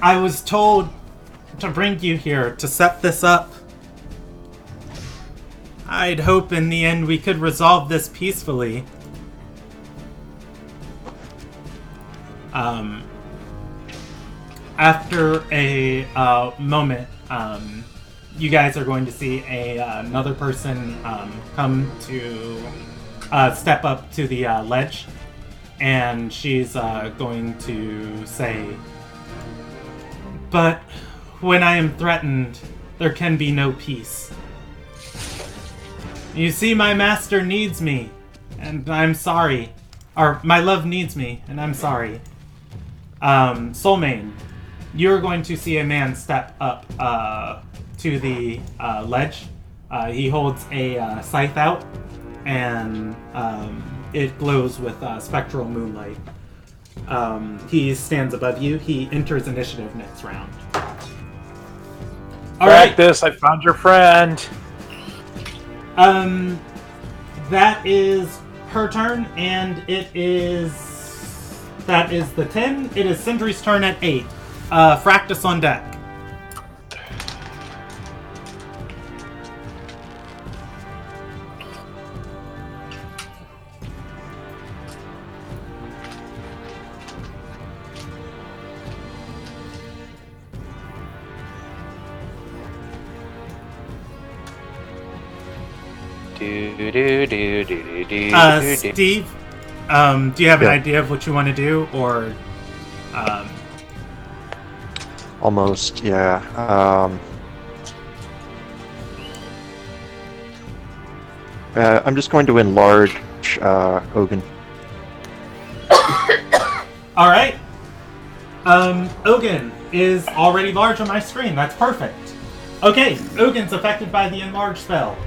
I was told to bring you here to set this up. I'd hope in the end we could resolve this peacefully. After a moment, you guys are going to see another person come to step up to the ledge, and she's going to say, but when I am threatened, there can be no peace. You see, my master needs me, and I'm sorry. Or, my love needs me, and I'm sorry. Soulmane, you're going to see a man step up to the ledge. He holds a scythe out, and it glows with spectral moonlight. He stands above you. He enters initiative next round. Practice, I found your friend. That is her turn, and that is the 10. It is Sindri's turn at 8. Fractus on deck. Steve, do you have an idea of what you want to do, or? Almost, yeah. I'm just going to enlarge Ogun. All right. Ogun is already large on my screen. That's perfect. Okay, Ogun's affected by the enlarge spell.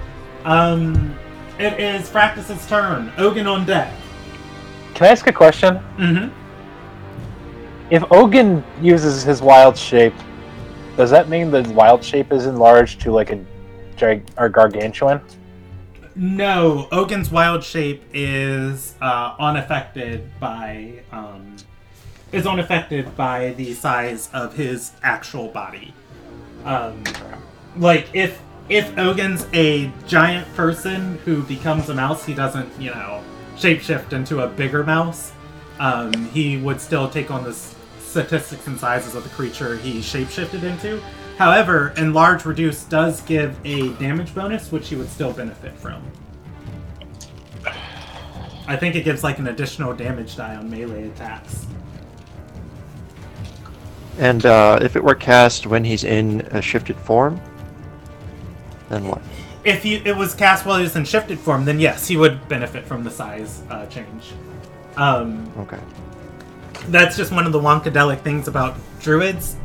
It is Fractus's turn. Ogun on deck. Can I ask a question? Mm-hmm. If Ogun uses his wild shape, does that mean the wild shape is enlarged to like a gargantuan? No, Ogun's wild shape is unaffected by the size of his actual body. Like if Ogun's a giant person who becomes a mouse, he doesn't, shapeshift into a bigger mouse. He would still take on the statistics and sizes of the creature he shapeshifted into. However, Enlarge Reduce does give a damage bonus, which he would still benefit from. I think it gives like an additional damage die on melee attacks. And if it were cast when he's in a shifted form, then what? If it was cast while he was in shifted form, then yes, he would benefit from the size change. Okay. That's just one of the wonkadelic things about druids.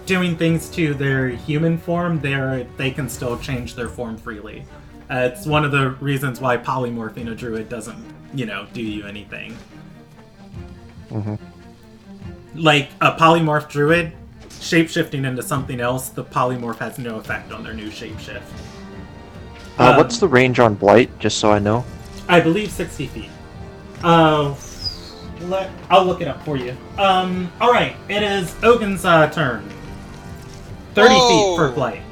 Doing things to their human form, they can still change their form freely. It's one of the reasons why polymorphing a druid doesn't, do you anything. Mm-hmm. Like, a polymorph druid, shapeshifting into something else, the polymorph has no effect on their new shapeshift. What's the range on Blight, just so I know? I believe 60 feet. I'll look it up for you. Alright, it is Ogun's turn. 30 feet for Blight.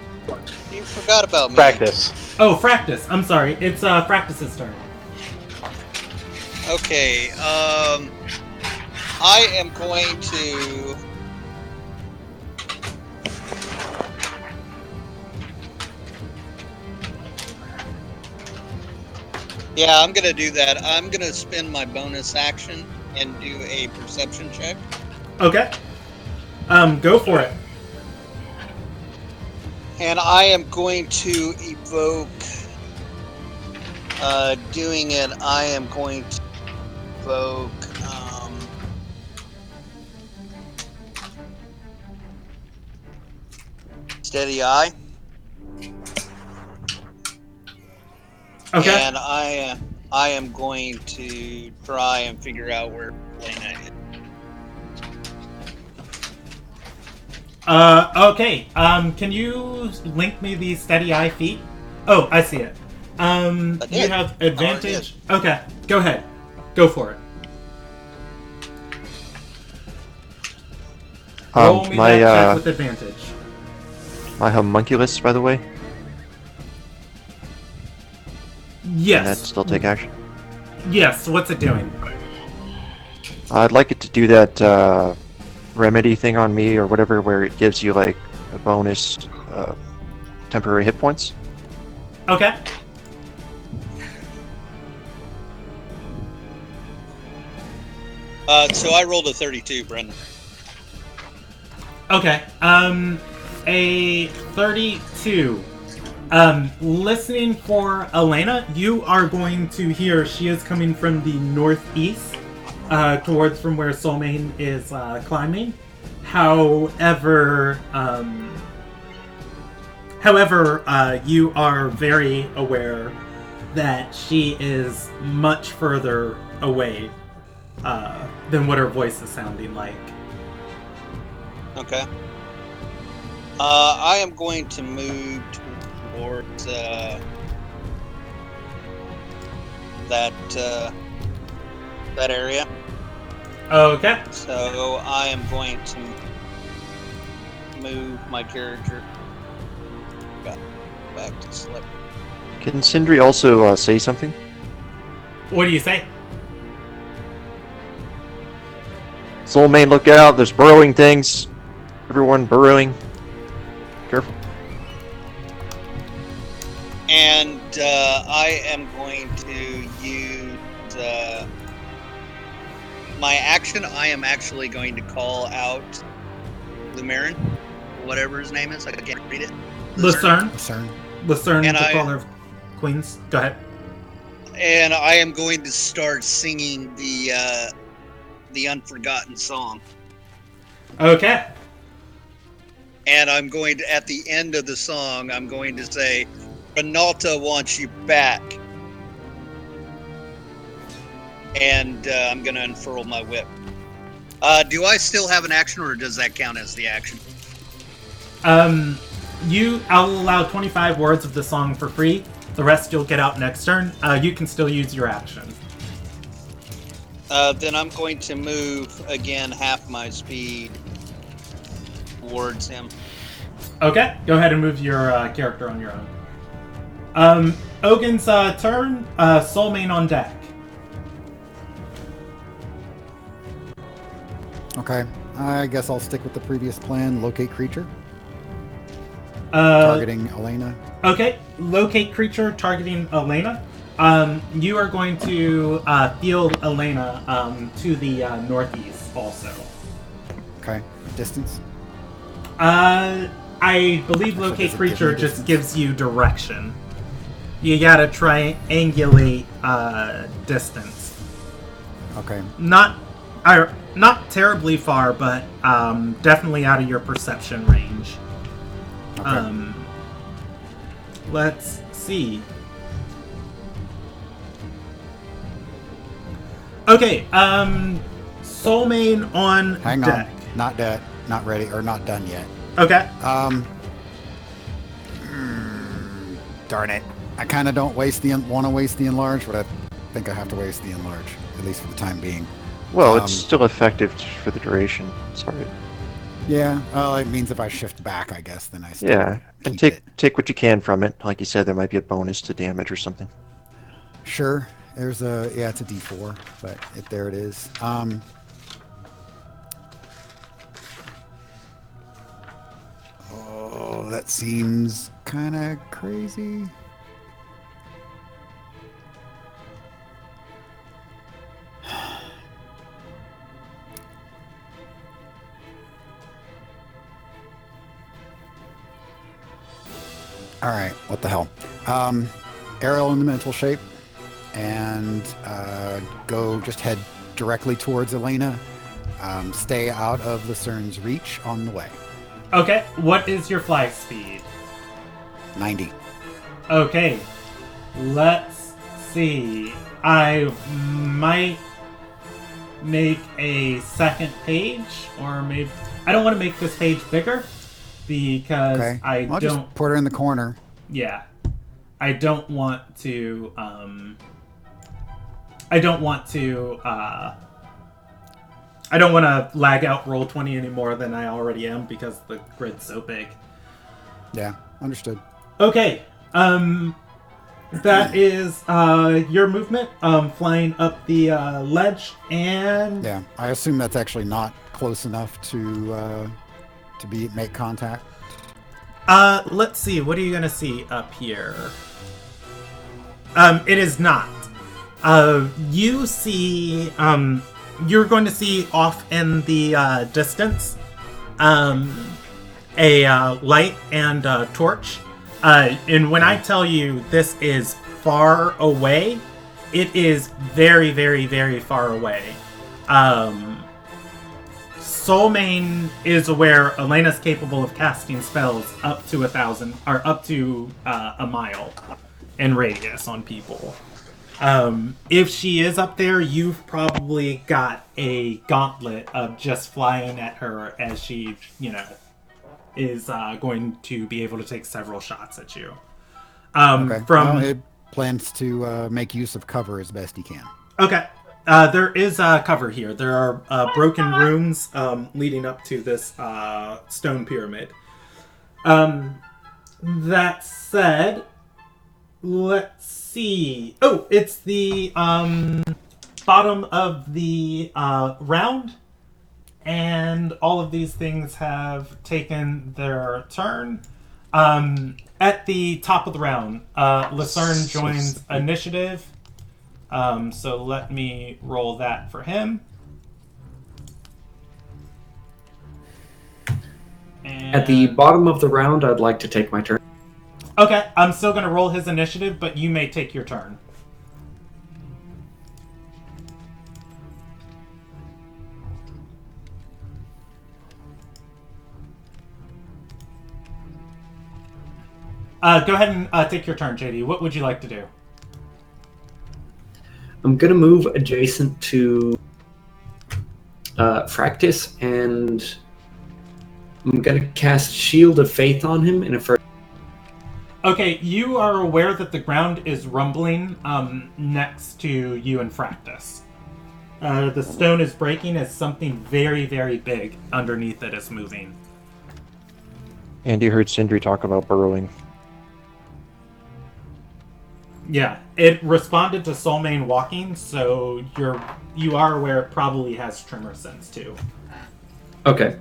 You forgot about me. Practice. Oh, Fractus. I'm sorry. It's Fractus's turn. Okay, I am going to... Yeah, I'm going to do that. I'm going to spend my bonus action and do a perception check. Okay. Go for it. And I am going to evoke... doing it, I am going to evoke... Steady Eye. Okay. And I am going to try and figure out where Elena is. Okay. Can you link me the Steady Eye feat? Oh, I see it. You have advantage. Okay, go ahead. Go for it. Roll me that check with advantage. My homunculus, by the way. Yes. Can that still take action? Yes. What's it doing? I'd like it to do that remedy thing on me or whatever, where it gives you like a bonus temporary hit points. Okay. So I rolled a 32, Brendan. Okay. A 32. Listening for Elena, you are going to hear she is coming from the northeast, towards from where Soulmane is climbing. However, you are very aware that she is much further away than what her voice is sounding like. Okay. I am going to move towards that area. Okay. So I am going to move my character back to select. Can Sindri also say something? What do you say? Soulmane, look out! There's burrowing things. Everyone burrowing. Careful. And I am going to use my action. I am actually going to call out Lumarin, whatever his name is. I can't read it. Lucerne, And the caller of Queens. Go ahead. And I am going to start singing the Unforgotten song. Okay. And I'm going to, at the end of the song, I'm going to say, Renalta wants you back. And I'm going to unfurl my whip. Do I still have an action, or does that count as the action? I'll allow 25 words of the song for free. The rest you'll get out next turn. You can still use your action. Then I'm going to move again half my speed towards him. Okay, go ahead and move your character on your own. Ogun's turn. Soulmane on deck. Okay, I guess I'll stick with the previous plan. Locate creature. Targeting Elena. Okay, locate creature targeting Elena. You are going to field Elena to the northeast also. Okay, distance. I believe locate creature just gives you direction. You gotta triangulate distance. Okay. Not terribly far, but definitely out of your perception range. Okay. Let's see. Okay, Soulmane on Hang deck. on. Not dead. Not ready. Or not done yet. Okay. Darn it. I kind of don't want to waste the enlarge, but I think I have to waste the enlarge, at least for the time being. Well, it's still effective for the duration. Sorry. Yeah. Well, it means if I shift back, I guess, then I still and keep it. take what you can from it. Like you said, there might be a bonus to damage or something. Sure. There's it's a D4, but there it is. Oh, that seems kind of crazy. All right, what the hell? Ariel in the mental shape, and just head directly towards Elena. Stay out of Lucern's reach on the way. Okay, what is your fly speed? 90. Okay, let's see. I might make a second page, or maybe I don't want to make this page bigger because I don't. Just put her in the corner. Yeah, I don't want to. I don't want to lag out Roll20 any more than I already am because the grid's so big. Yeah, understood. Okay, that is your movement, flying up the ledge, and I assume that's actually not close enough to make contact. Let's see. What are you gonna see up here? It is not. You see. You're going to see off in the distance, a light and a torch. And when I tell you this is far away, it is very, very, very far away. Soulmane is aware Elena's capable of casting spells up to 1,000, or up to a mile in radius on people. If she is up there, you've probably got a gauntlet of just flying at her as she, is going to be able to take several shots at you. It plans to make use of cover as best he can. Okay. There is cover here. There are broken rooms leading up to this stone pyramid. That said, let's see. Oh, it's the bottom of the round, and all of these things have taken their turn. At the top of the round, Lucerne joins initiative. So let me roll that for him. And At the bottom of the round, I'd like to take my turn. Okay, I'm still going to roll his initiative, but you may take your turn. Go ahead and take your turn, JD. What would you like to do? I'm going to move adjacent to Fractus, and I'm going to cast Shield of Faith on him in a first. Okay, you are aware that the ground is rumbling next to you and Fractus. The stone is breaking as something very, very big underneath it is moving. And you heard Sindri talk about burrowing. Yeah, it responded to Soulmane walking, so you are aware it probably has tremor sense too. Okay.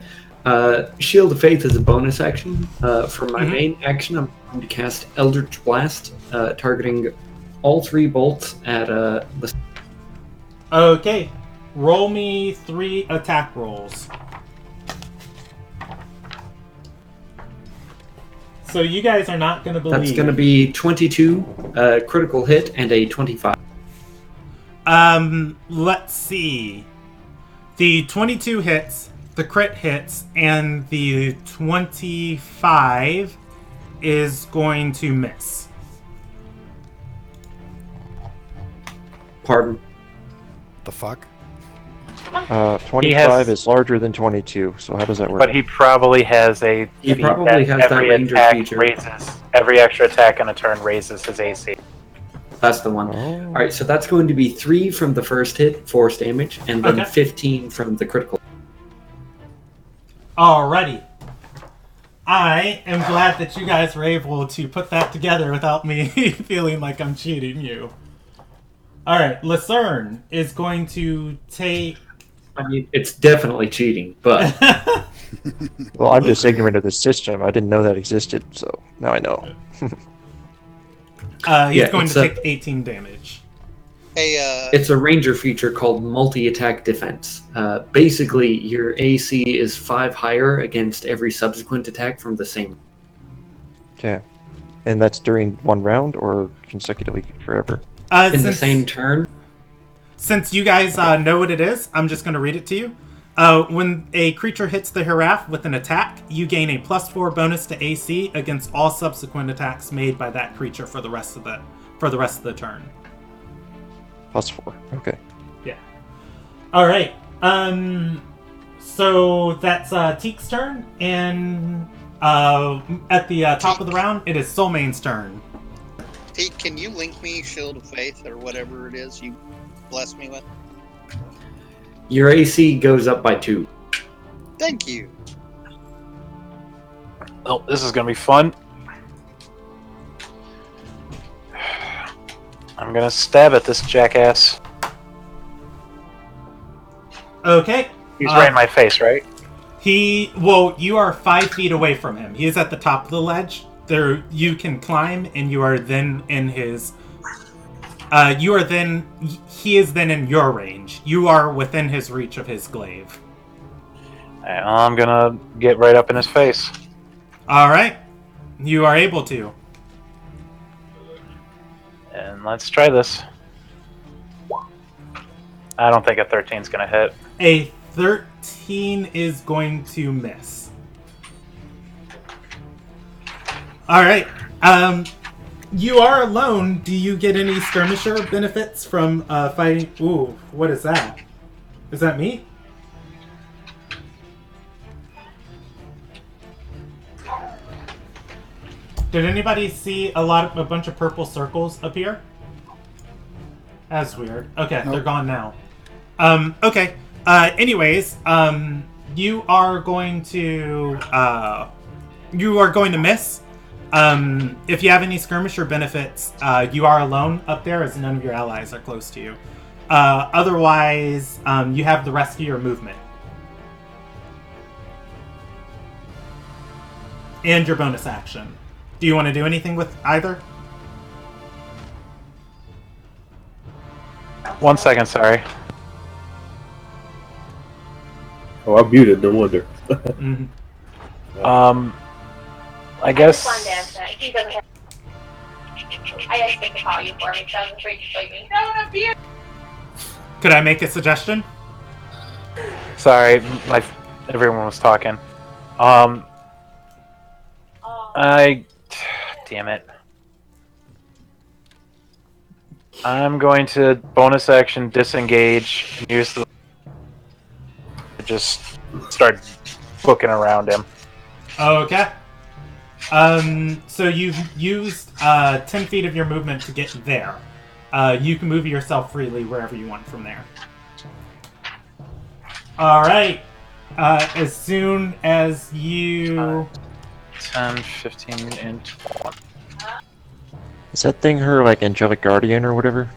Shield of Faith is a bonus action. For my main action, I'm going to cast Eldritch Blast, targeting all 3 bolts at Okay, roll me 3 attack rolls. So you guys are not going to believe. That's going to be 22, critical hit, and a 25. Let's see. The 22 hits, the crit hits, and the 25 is going to miss. Pardon? The fuck? 25 is larger than 22, so how does that work? But he probably has a He feat probably has that every ranger attack feature. raises every extra attack on a turn raises his AC. That's the one. Oh. All right, so that's going to be 3 from the first hit, force damage, and then Okay. 15 from the critical. Alrighty. I am glad that you guys were able to put that together without me feeling like I'm cheating you. Alright, Lucerne is going to take... I mean, it's definitely cheating, but Well, I'm just ignorant of the system. I didn't know that existed, so now I know. He's going it's to take 18 damage. Hey, it's a ranger feature called multi-attack defense. Basically, your AC is 5 higher against every subsequent attack from the same. Okay. And that's during one round or consecutively forever? In the same turn. Since you guys know what it is, I'm just going to read it to you. When a creature hits the Hierarch with an attack, you gain a +4 bonus to AC against all subsequent attacks made by that creature for the rest of the turn. +4. Okay. Yeah. All right. So that's Teek's turn, and at the top of the round, it is Soulmane's turn. Pete, can you link me Shield of Faith or whatever it is you bless me with? Your AC goes up by 2. Thank you. Oh, this is gonna be fun. I'm gonna stab at this jackass. Okay. He's right in my face, right? You are 5 feet away from him. He is at the top of the ledge. There, you can climb, and you are then in his. He is then in your range. You are within his reach of his glaive. I'm gonna get right up in his face. All right, you are able to. And let's try this. I don't think a 13 is gonna hit. A 13 is going to miss. All right. You are alone. Do you get any skirmisher benefits from fighting? Ooh, what is that? Is that me? Did anybody see a bunch of purple circles appear? That's weird. Okay, They're gone now. Okay. Anyways, you are going to miss. If you have any skirmisher benefits, you are alone up there, as none of your allies are close to you. Otherwise, you have the rest of your movement and your bonus action. Do you want to do anything with either? 1 second, sorry. Oh, I'm muted, no wonder. Mm-hmm. I guess. He doesn't have... I asked him to call you for me, so I was afraid to sleep me. No, not beer! Could I make a suggestion? Sorry, everyone was talking. Damn it. I'm going to bonus action disengage and use the. Just start booking around him. Okay. So you've used 10 feet of your movement to get there. You can move yourself freely wherever you want from there. Alright. As soon as you... 10, 15, and 20. Is that thing her, like, angelic guardian or whatever?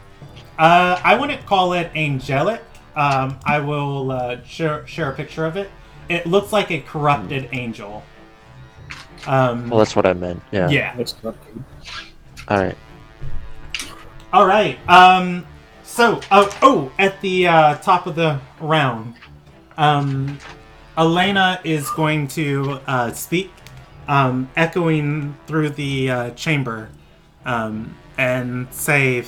I wouldn't call it angelic. I will share a picture of it. It looks like a corrupted angel. Well, that's what I meant. Yeah. Yeah. That's not good. All right. So, at the top of the round, Elena is going to speak, echoing through the chamber, and say,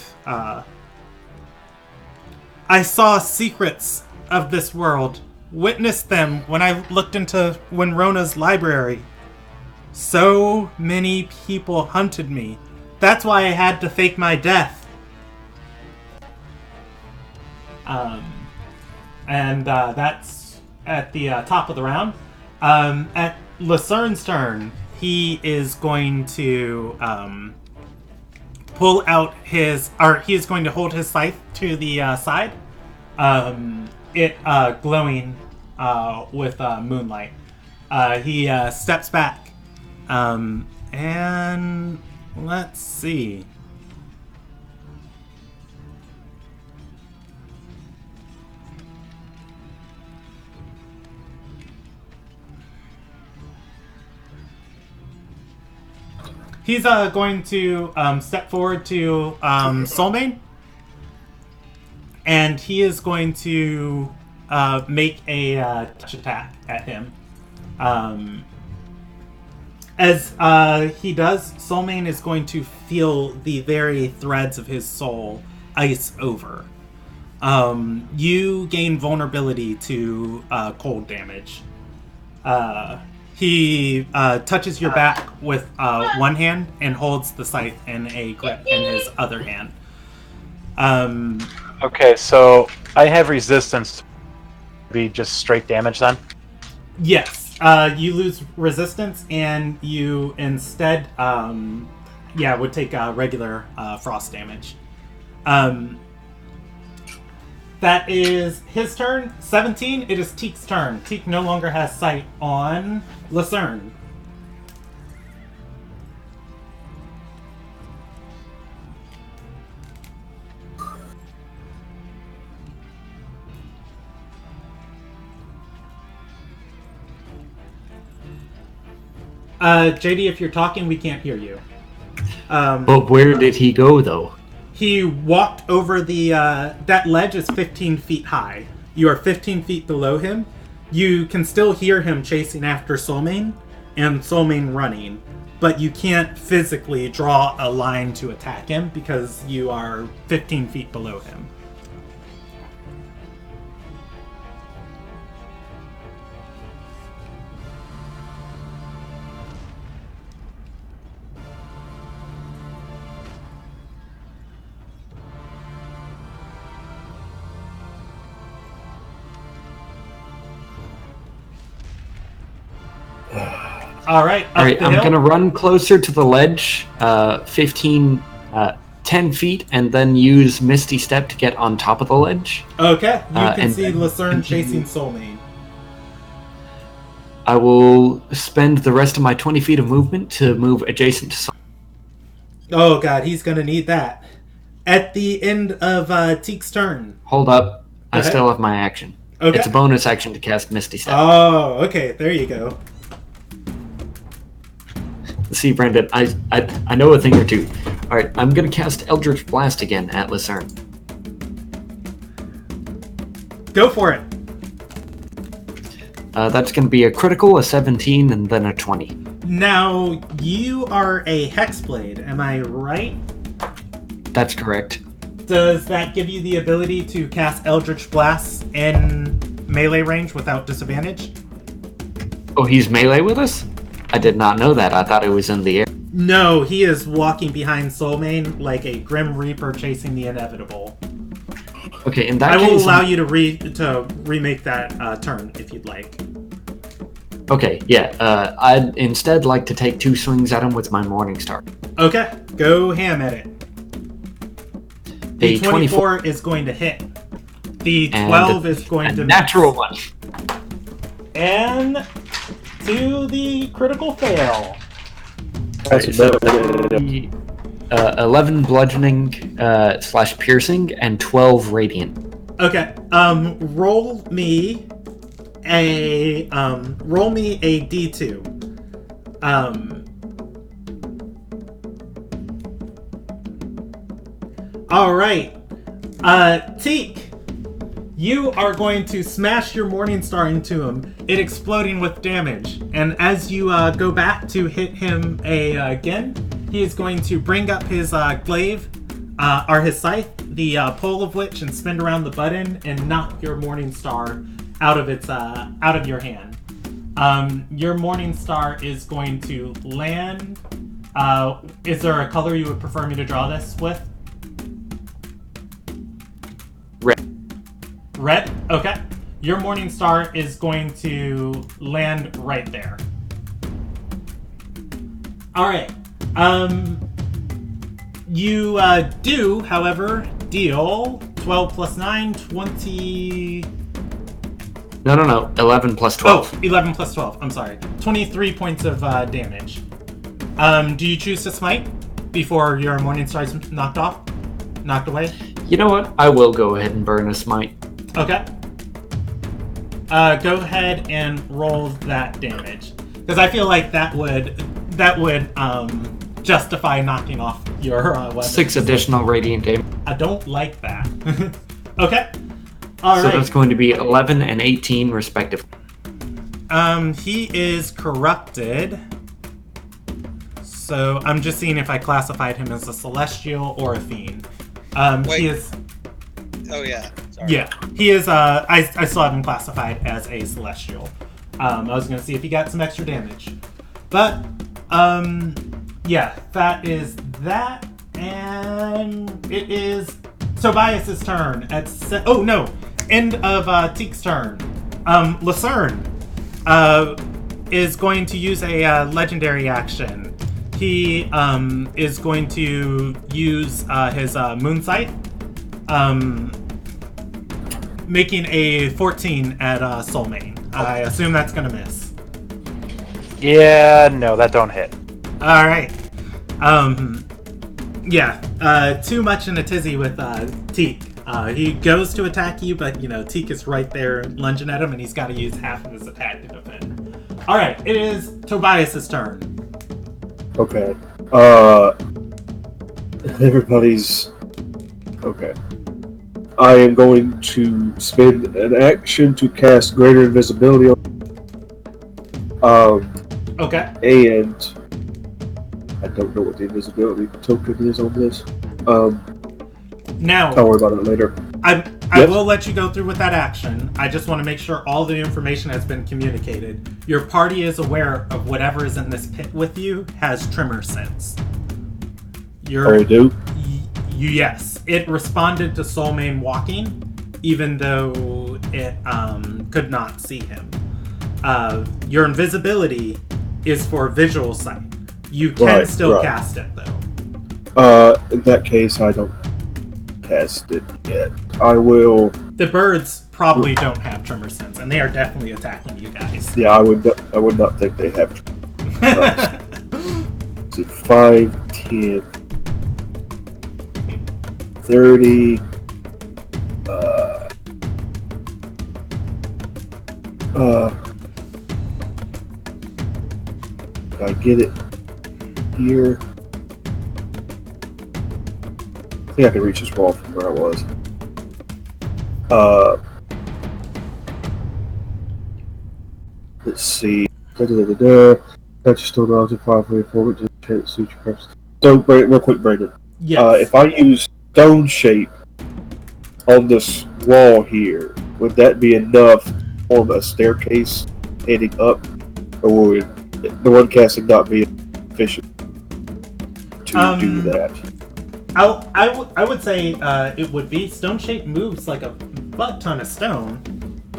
I saw secrets of this world, witnessed them when I looked into Winrona's library. So many people hunted me. That's why I had to fake my death. And that's at the top of the round. At Lucern's turn, he is going to pull out his... Or he is going to hold his scythe to the side. It glowing with moonlight. He steps back. And let's see. He's going to step forward to Soulmane. And he is going to make a touch attack at him. As he does, Soulmane is going to feel the very threads of his soul ice over. You gain vulnerability to cold damage. He touches your back with one hand and holds the scythe in a grip in his other hand. Okay, so I have resistance to be just straight damage then? Yes. You lose resistance and you instead would take regular frost damage. That is his turn. 17, it is Teek's turn. Teek no longer has sight on Lucerne. JD, if you're talking, we can't hear you. But where did he go, though? He walked over the... that ledge is 15 feet high. You are 15 feet below him. You can still hear him chasing after Soulmane, and Soulmane running, but you can't physically draw a line to attack him because you are 15 feet below him. All right, I'm going to run closer to the ledge, 10 feet, and then use Misty Step to get on top of the ledge. Okay, you can see Lucerne chasing Soulmane. I will spend the rest of my 20 feet of movement to move adjacent to Soulmane. Oh god, he's going to need that. At the end of Teek's turn. Hold up. I still have my action. Okay. It's a bonus action to cast Misty Step. Oh, okay, there you go. See, Brandon, I know a thing or two. Alright, I'm going to cast Eldritch Blast again at Lucerne. Go for it. That's going to be a critical, a 17, and then a 20. Now, you are a Hexblade, am I right? That's correct. Does that give you the ability to cast Eldritch Blast in melee range without disadvantage? Oh, he's melee with us? I did not know that. I thought it was in the air. No, he is walking behind Soulmane like a Grim Reaper chasing the inevitable. Okay, in that case... I will allow you to remake that turn if you'd like. Okay, yeah. I'd instead like to take 2 swings at him with my Morning Star. Okay, go ham at it. The 24 is going to hit. The 12 is going to miss. Natural one. And to the critical fail. Right, so 11 bludgeoning / piercing and 12 radiant. Okay. Roll me a D2. All right. Teek, you are going to smash your Morning Star into him, it exploding with damage. And as you go back to hit him again, he is going to bring up his glaive, or his scythe, the pole of which, and spin around the button and knock your Morning Star out of your hand. Your Morning Star is going to land. Is there a color you would prefer me to draw this with? Red. Red? Okay. your Morning Star is going to land right there. Alright. You do, however, deal 12 plus 9, 20... No. 11 plus 12. Oh, 11 plus 12. I'm sorry. 23 points of damage. Do you choose to smite before your Morning Star is knocked away? You know what? I will go ahead and burn a smite. Okay. Go ahead and roll that damage, because I feel like that would justify knocking off your weapon. 6 additional radiant damage. I don't like that. Okay. All right. So that's going to be 11 and 18 respectively. He is corrupted. So I'm just seeing if I classified him as a celestial or a fiend. Wait. He is. Oh yeah. Sorry. Yeah, he is. I still have him classified as a celestial. I was gonna see if he got some extra damage, but yeah, that is that, and it is Tobias's turn. Oh no, end of Teek's turn. Lucerne is going to use a legendary action. He is going to use his Moonsight. Making a 14 at Soulmane. I assume that's gonna miss. Yeah, no, that don't hit. Alright. Yeah, too much in a tizzy with Teek. He goes to attack you, but Teek is right there lunging at him, and he's got to use half of his attack to defend. Alright, it is Tobias's turn. Okay. Everybody's... Okay. I am going to spend an action to cast Greater Invisibility on... Okay. And... I don't know what the invisibility token is on this. Now... I'll worry about it later. I will let you go through with that action. I just want to make sure all the information has been communicated. Your party is aware of whatever is in this pit with you has tremor sense. Oh, we do? Yes. It responded to Soulmane walking, even though it could not see him. Your invisibility is for visual sight. You can still cast it, though. In that case, I don't cast it yet. I will... The birds probably don't have tremor sense, and they are definitely attacking you guys. Yeah, I would not think they have. 5, 10, 30. I get it here. I think I can reach this wall from where I was. Let's see. Touch stone object 5 for forward to suit your purpose. So, real quick, Brandon. Yes. If I use stone shape on this wall here, would that be enough to form a staircase heading up, or would the one casting not be efficient to do that? I would say it would be. Stone shape moves like a butt ton of stone.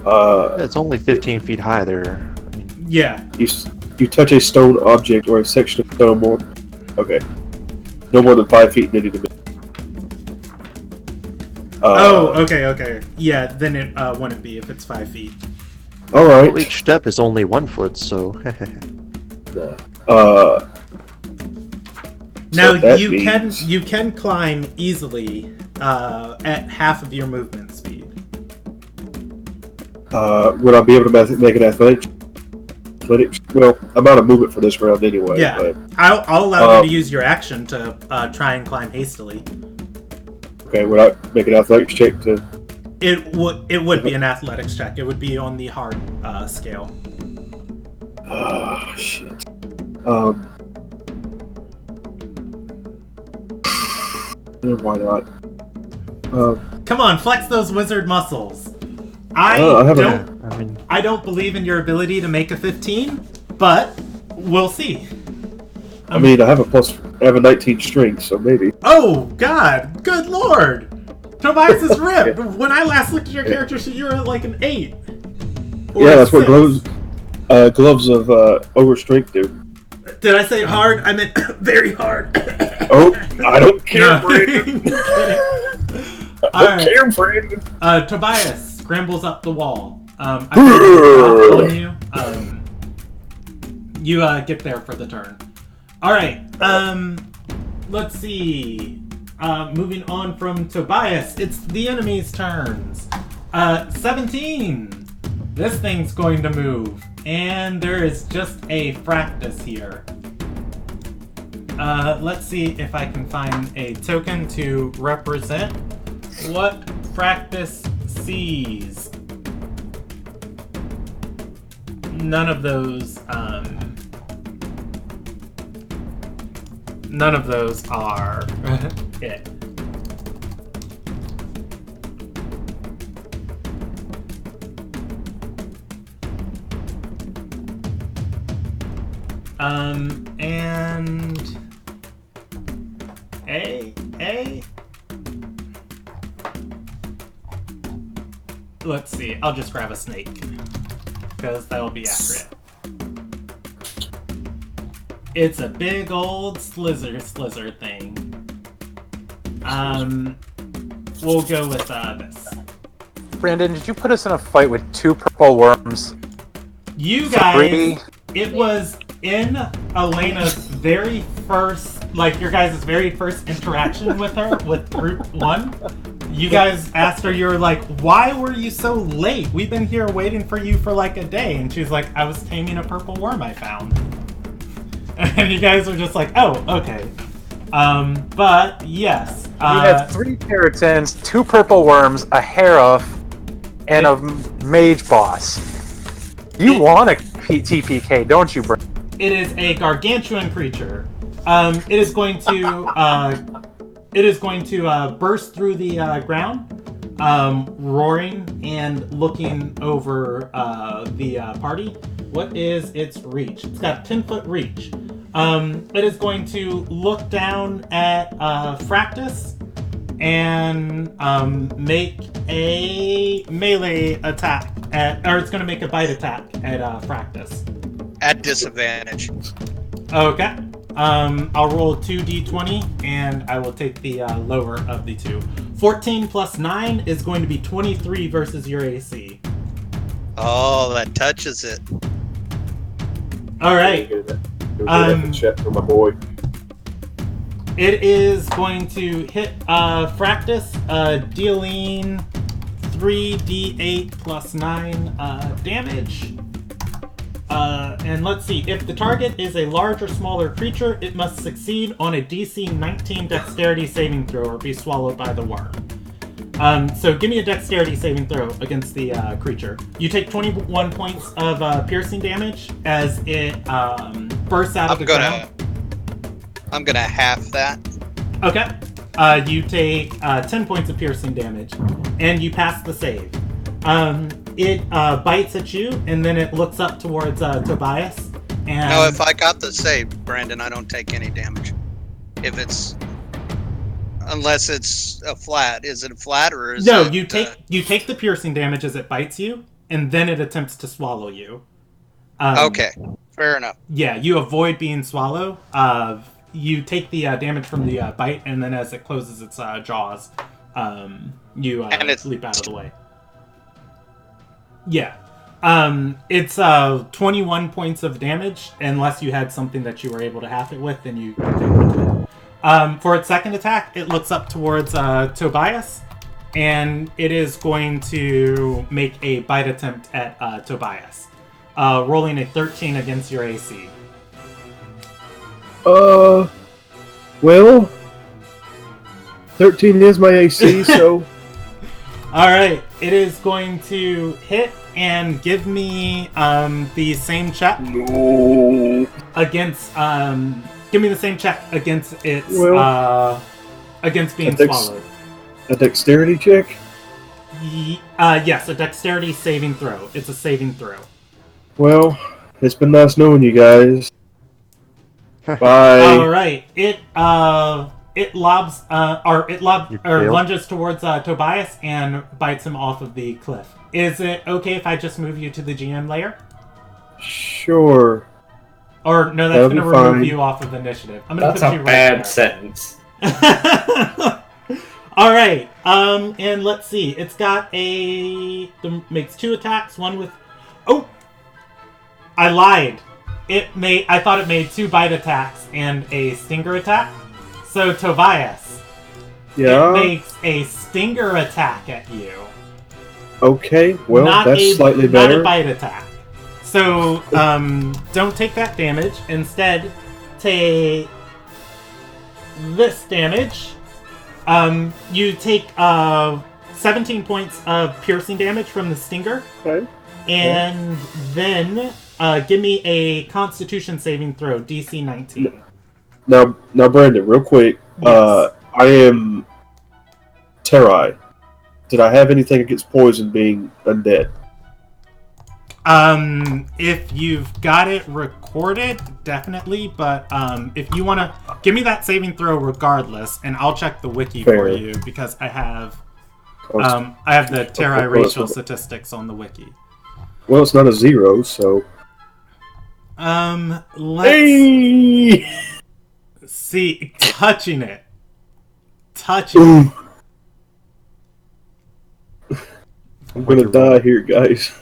It's only 15 feet high there. Yeah. You touch a stone object or a section of stone more. Okay. No more than 5 feet in any dimension. Okay. Yeah, then it wouldn't be if it's 5 feet. Alright. Well, each step is only 1 foot, so... Now you can climb easily at half of your movement speed. Would I be able to make an athletics? Well, I'm out of movement for this round anyway. Yeah, but, I'll allow you to use your action to try and climb hastily. Okay, would I make an athletics check to? It would be an athletics check. It would be on the hard scale. Oh shit. Why not? Come on, flex those wizard muscles. I don't believe in your ability to make a 15, but we'll see. I mean, I have a 19 strength, so maybe. Oh God, good lord! Tobias is ripped. When I last looked at your character sheet, you were at like an 8. Yeah, that's what gloves of overstrength do. Did I say hard? I meant very hard. Oh, I don't care, No. Brandon. I don't care, Brandon. Tobias scrambles up the wall. I on you. You get there for the turn. All right. Let's see. Moving on from Tobias, it's the enemy's turns. 17. This thing's going to move, and there is just a Fractus here. Let's see if I can find a token to represent what Fractus sees. None of those are it. And let's see, I'll just grab a snake because that'll be accurate. It's a big old slizzer thing. We'll go with this. Brandon, did you put us in a fight with 2 purple worms? You guys, it was in Elena's very first, your guys' very first interaction with her, with Group 1. You guys asked her, you were like, why were you so late? We've been here waiting for you for a day. And she was like, I was taming a purple worm I found. And you guys were just like, oh, okay. But yes. You have 3 Puritans, 2 purple worms, a Harif, and a mage boss. You want a TPK, don't you, bro? It is a gargantuan creature. It is going to burst through the ground, roaring and looking over the party. What is its reach? It's got 10-foot reach. It is going to look down at Fractus and make a melee attack or it's going to make a bite attack at Fractus. At disadvantage. Okay. I'll roll 2d20 and I will take the lower of the 2. 14 plus 9 is going to be 23 versus your AC. Oh, that touches it. All right. Check for my boy. It is going to hit Fractus, dealing 3d8 plus 9 damage. And let's see, if the target is a large or smaller creature, it must succeed on a DC 19 dexterity saving throw or be swallowed by the worm. So give me a dexterity saving throw against the creature. You take 21 points of piercing damage as it bursts out of the ground. I'm gonna half that. Okay. You take 10 points of piercing damage, and you pass the save. It bites at you, and then it looks up towards Tobias. And No, if I got the save, Brandon, I don't take any damage. Unless it's a flat. Is it a flat or is no? it? You take the piercing damage as it bites you, and then it attempts to swallow you. Okay, fair enough. Yeah, you avoid being swallowed. You take the damage from the bite, and then as it closes its jaws, you leap out of the way. Yeah. It's 21 points of damage, unless you had something that you were able to half it with, then you take it. For its second attack, it looks up towards Tobias, and it is going to make a bite attempt at Tobias, rolling a 13 against your AC. Well, 13 is my AC, so... Alright, it is going to hit and give me the same check. No. Against, give me the same check against its, against being swallowed. A dexterity check? Yes, a dexterity saving throw. It's a saving throw. Well, it's been nice knowing you guys. Bye. Alright, it lunges towards Tobias and bites him off of the cliff. Is it okay if I just move you to the GM layer? Sure. Or no, that's going to remove you off of initiative. I'm going to put you right there. That's a bad sentence. All right. And let's see. It's got makes 2 attacks. One with. Oh, I lied. I thought it made 2 bite attacks and a stinger attack. So Tobias. Yeah. It makes a stinger attack at you. Okay. Well, that's slightly better. Not a bite attack. So, don't take that damage. Instead, take this damage. You take 17 points of piercing damage from the stinger. Okay. And then give me a Constitution saving throw, DC 19. Now, Brandon, real quick. Yes. I am Terrai. Did I have anything against poison being undead? If you've got it recorded, definitely. But if you want to give me that saving throw regardless, and I'll check the wiki for you because I have the Terrai racial statistics on the wiki. Well, it's not a 0, so. Let's see. Touching it. I'm gonna die here, guys.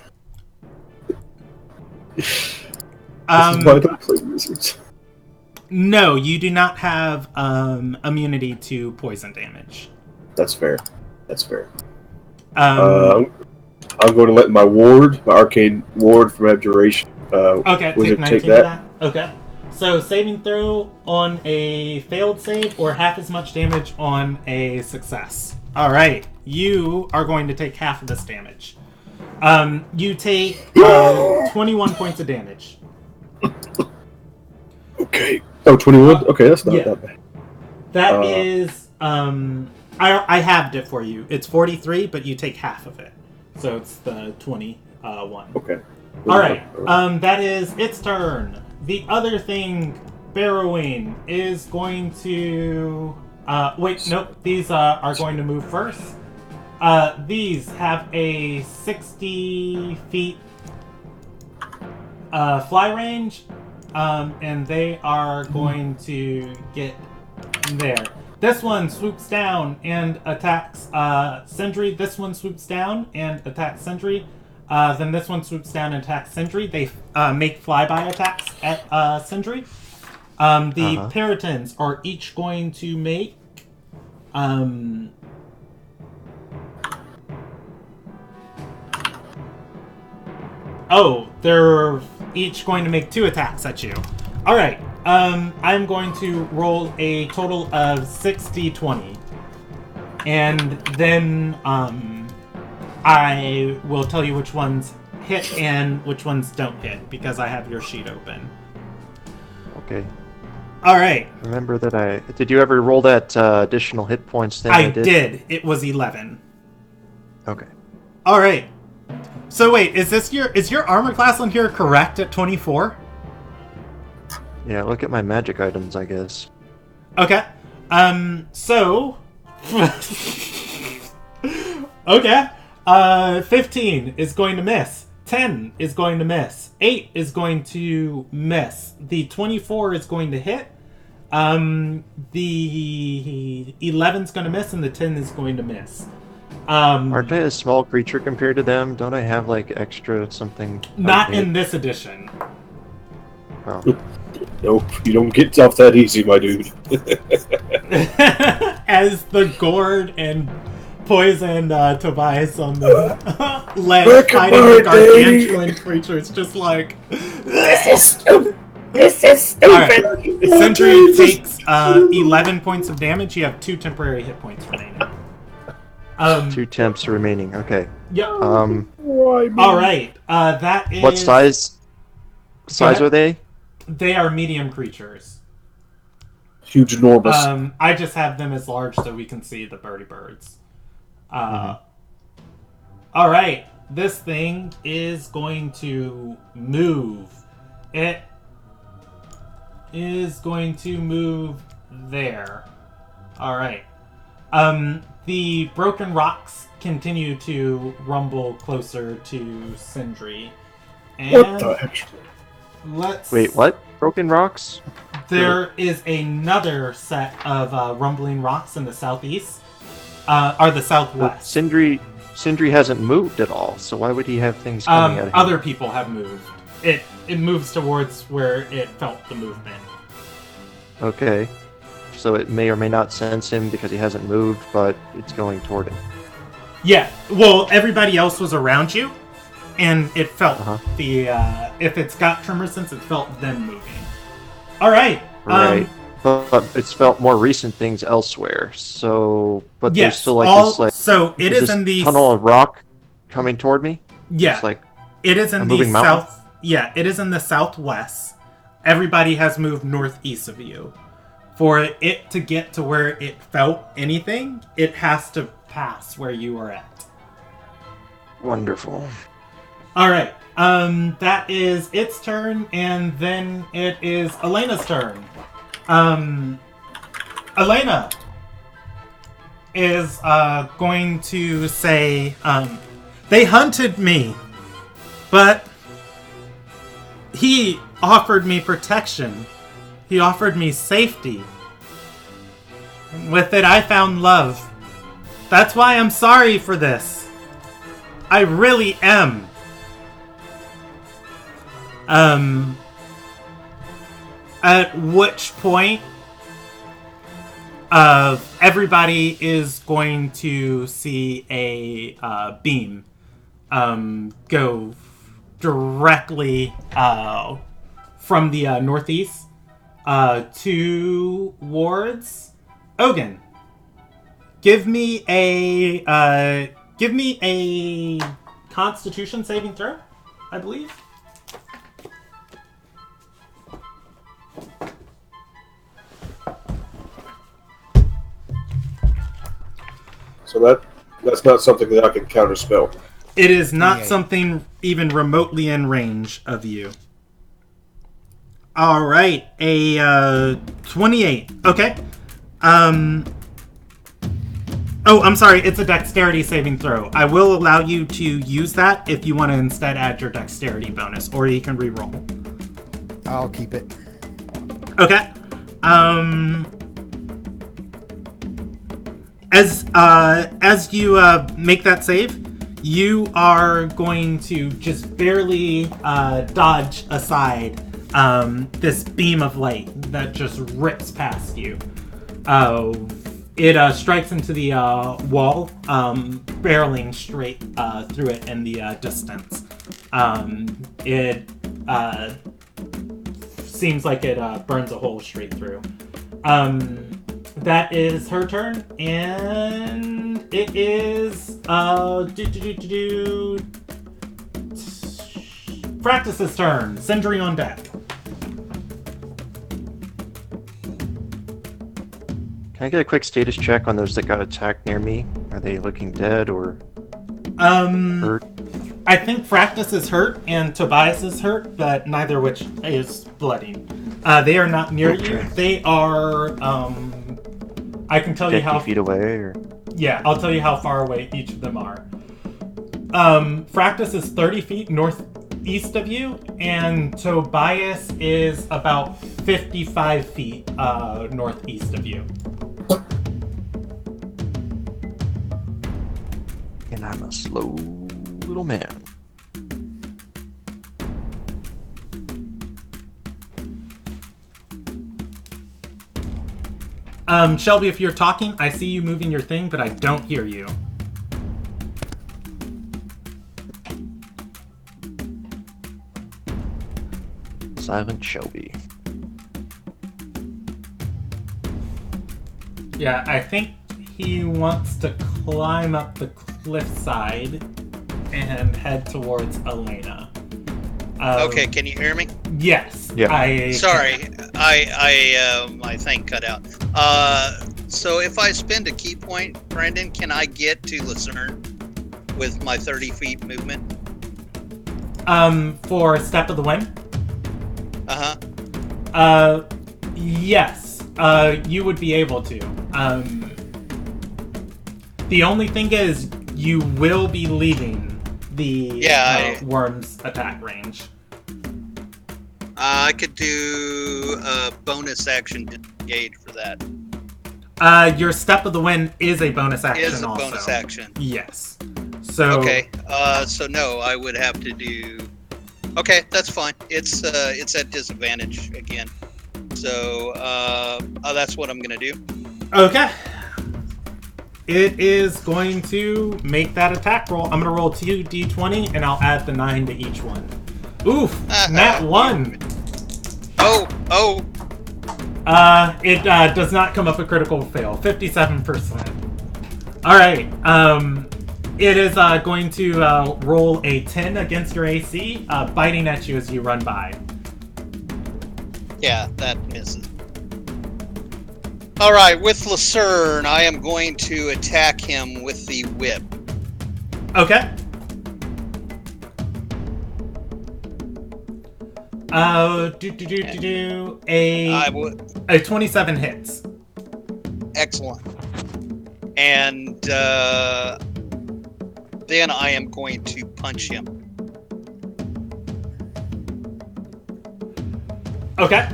This is why I don't play wizards. No, you do not have immunity to poison damage. That's fair. I'm going to let my arcane ward from abjuration. Okay, take 19 of that. Okay. So saving throw on a failed save or half as much damage on a success. All right, you are going to take half of this damage. You take 21 points of damage. Okay. Oh, 21? Okay, that's not that bad. That is... I halved it for you. It's 43, but you take half of it. So it's the 21. Okay. Alright, that is its turn. The other thing, Barrowing, is going to... wait, nope. These are going to move first. These have a 60 feet fly range, and they are going to get there. This one swoops down and attacks Sentry. This one swoops down and attacks Sentry. Then this one swoops down and attacks Sentry. They make flyby attacks at Sentry. The Peritons are each going to make... they're each going to make 2 attacks at you. Alright, I'm going to roll a total of 60-20. And then, I will tell you which ones hit and which ones don't hit, because I have your sheet open. Okay. Alright. Remember that did you ever roll that additional hit points thing? I did. It was 11. Okay. Alright. So wait, is your armor class on here correct at 24? Yeah, look at my magic items, I guess. Okay. So okay. 15 is going to miss. 10 is going to miss. 8 is going to miss. The 24 is going to hit. The 11's going to miss, and the 10 is going to miss. Aren't I a small creature compared to them? Don't I have, like, extra something? Not in this edition. Oh. Nope, you don't get off that easy, my dude. As the gourd and poison Tobias on the leg fighting the gargantuan creature, it's just like... This is stupid! This is stupid! Right. Sentry takes 11 points of damage. You have 2 temporary hit points remaining. 2 temps remaining. Okay. Yep. Why me? All right. That is. What size are they? They are medium creatures. Huge, enormous. I just have them as large so we can see the birdie birds. All right. This thing is going to move. It is going to move there. All right. The broken rocks continue to rumble closer to Sindri. And What the heck? Wait, what? Broken rocks? There is another set of rumbling rocks in the southeast, or the southwest. Sindri hasn't moved at all, so why would he have things coming at him? Other people have moved. It moves towards where it felt the movement. Okay. So it may or may not sense him because he hasn't moved, but it's going toward him. Yeah, well, everybody else was around you, and it felt if it's got tremor sense, it felt them moving. All right. Right. But it's felt more recent things elsewhere. So, but yes, there's still like this, like, so it is in the tunnel of rock coming toward me. Yeah, it's like it is in the south. Yeah, it is in the southwest. Everybody has moved northeast of you. For it to get to where it felt anything, it has to pass where you are at. Wonderful. All right. That is its turn, and then it is Elena's turn. Elena is going to say, they hunted me, but he offered me protection. He offered me safety. With it, I found love. That's why I'm sorry for this. I really am. At which point, everybody is going to see a beam go directly from the northeast towards Ogun. Give me a Constitution saving throw, I believe. So that's not something that I can counterspell. It is not something even remotely in range of you. All right, a 28. Okay. Oh, I'm sorry. It's a dexterity saving throw. I will allow you to use that if you want to instead add your dexterity bonus, or you can re-roll. I'll keep it. Okay. As you make that save, you are going to just barely dodge aside this beam of light that just rips past you. It strikes into the wall, barreling straight through it in the distance. It seems like it burns a hole straight through. That is her turn, and it is Practice's turn. Sindri on deck. Can I get a quick status check on those that got attacked near me? Are they looking dead or hurt? I think Fractus is hurt and Tobias is hurt, but neither which is bleeding. They are not near you. They are. I can tell you how 50 feet away. Or... Yeah, I'll tell you how far away each of them are. Fractus is 30 feet northeast of you, and Tobias is about 55 feet northeast of you. And I'm a slow little man. Shelby, if you're talking, I see you moving your thing, but I don't hear you. Silent Shelby. Yeah, I think he wants to climb up the cliffside and head towards Elena. Okay, can you hear me? Yes. Yeah. Sorry, my thing cut out. So if I spend a key point, Brandon, can I get to Lucerne with my 30 feet movement? For Step of the Wind? Uh-huh. Yes. You would be able to. The only thing is, you will be leaving the worm's attack range. I could do a bonus action disengage for that. Your Step of the Wind is a bonus action Is a also. bonus action. Yes. So Okay. So no, I would have to do. Okay, that's fine. It's at disadvantage again. So that's what I'm gonna do. Okay. It is going to make that attack roll. I'm going to roll 2d20, and I'll add the 9 to each one. Oof! Nat 1! Oh! It does not come up a critical fail. 57%. Alright. It is going to roll a 10 against your AC, biting at you as you run by. Yeah, that misses. Alright, with Lucerne, I am going to attack him with the whip. Okay. A 27 hits. Excellent. And then I am going to punch him. Okay.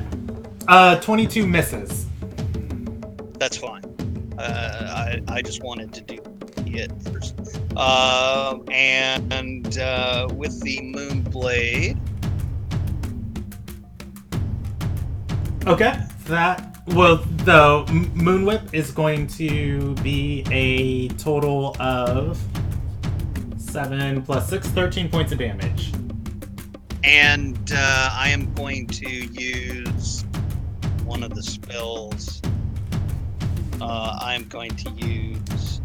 22 misses. That's fine. I just wanted to do it first. And with the Moonblade. Okay. The Moon Whip is going to be a total of 7 plus 6, 13 points of damage. And I am going to use one of the spells. I'm going to use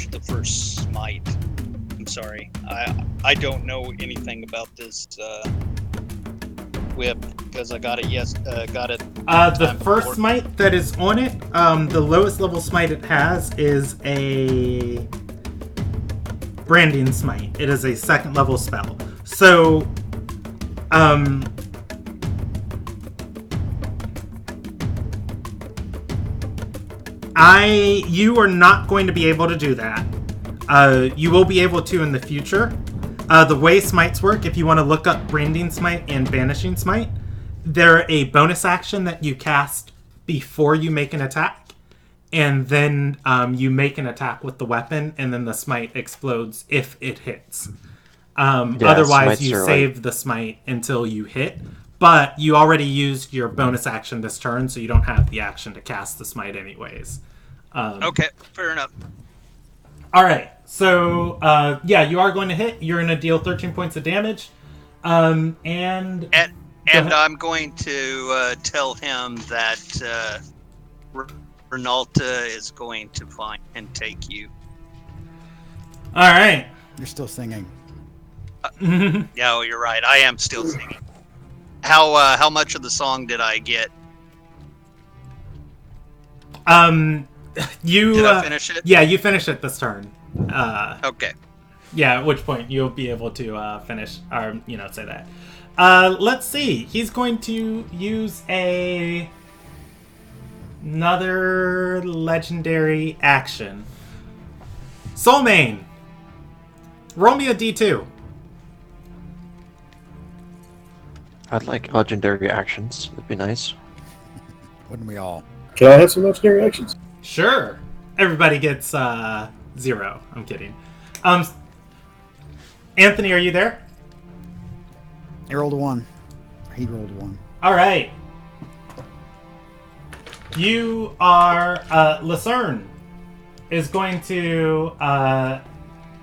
the first smite. I'm sorry. I don't know anything about this whip because I got it. Got it. The first smite that is on it, the lowest level smite it has is a branding smite. It is a 2nd level spell. So, you are not going to be able to do that. You will be able to in the future. The way smites work, if you want to look up branding smite and vanishing smite, they're a bonus action that you cast before you make an attack, and then you make an attack with the weapon, and then the smite explodes if it hits. Otherwise, you save the smite until you hit, but you already used your bonus action this turn, so you don't have the action to cast the smite anyways. Okay, fair enough. All right, so you are going to hit. You're going to deal 13 points of damage, and I'm going to tell him that Renalta is going to find and take you. All right. You're still singing. Yeah, you're right. I am still singing. How much of the song did I get? Did I finish it? Yeah, you finish it this turn. Okay. Yeah, at which point you'll be able to finish, or say that. Let's see. He's going to use another legendary action. Soulmane, roll me a d2. I'd like legendary actions. That'd be nice. Wouldn't we all? Can I have some legendary actions? Sure. Everybody gets 0. I'm kidding. Anthony, are you there? I rolled a 1. He rolled a 1. All right. You are Lucerne is going to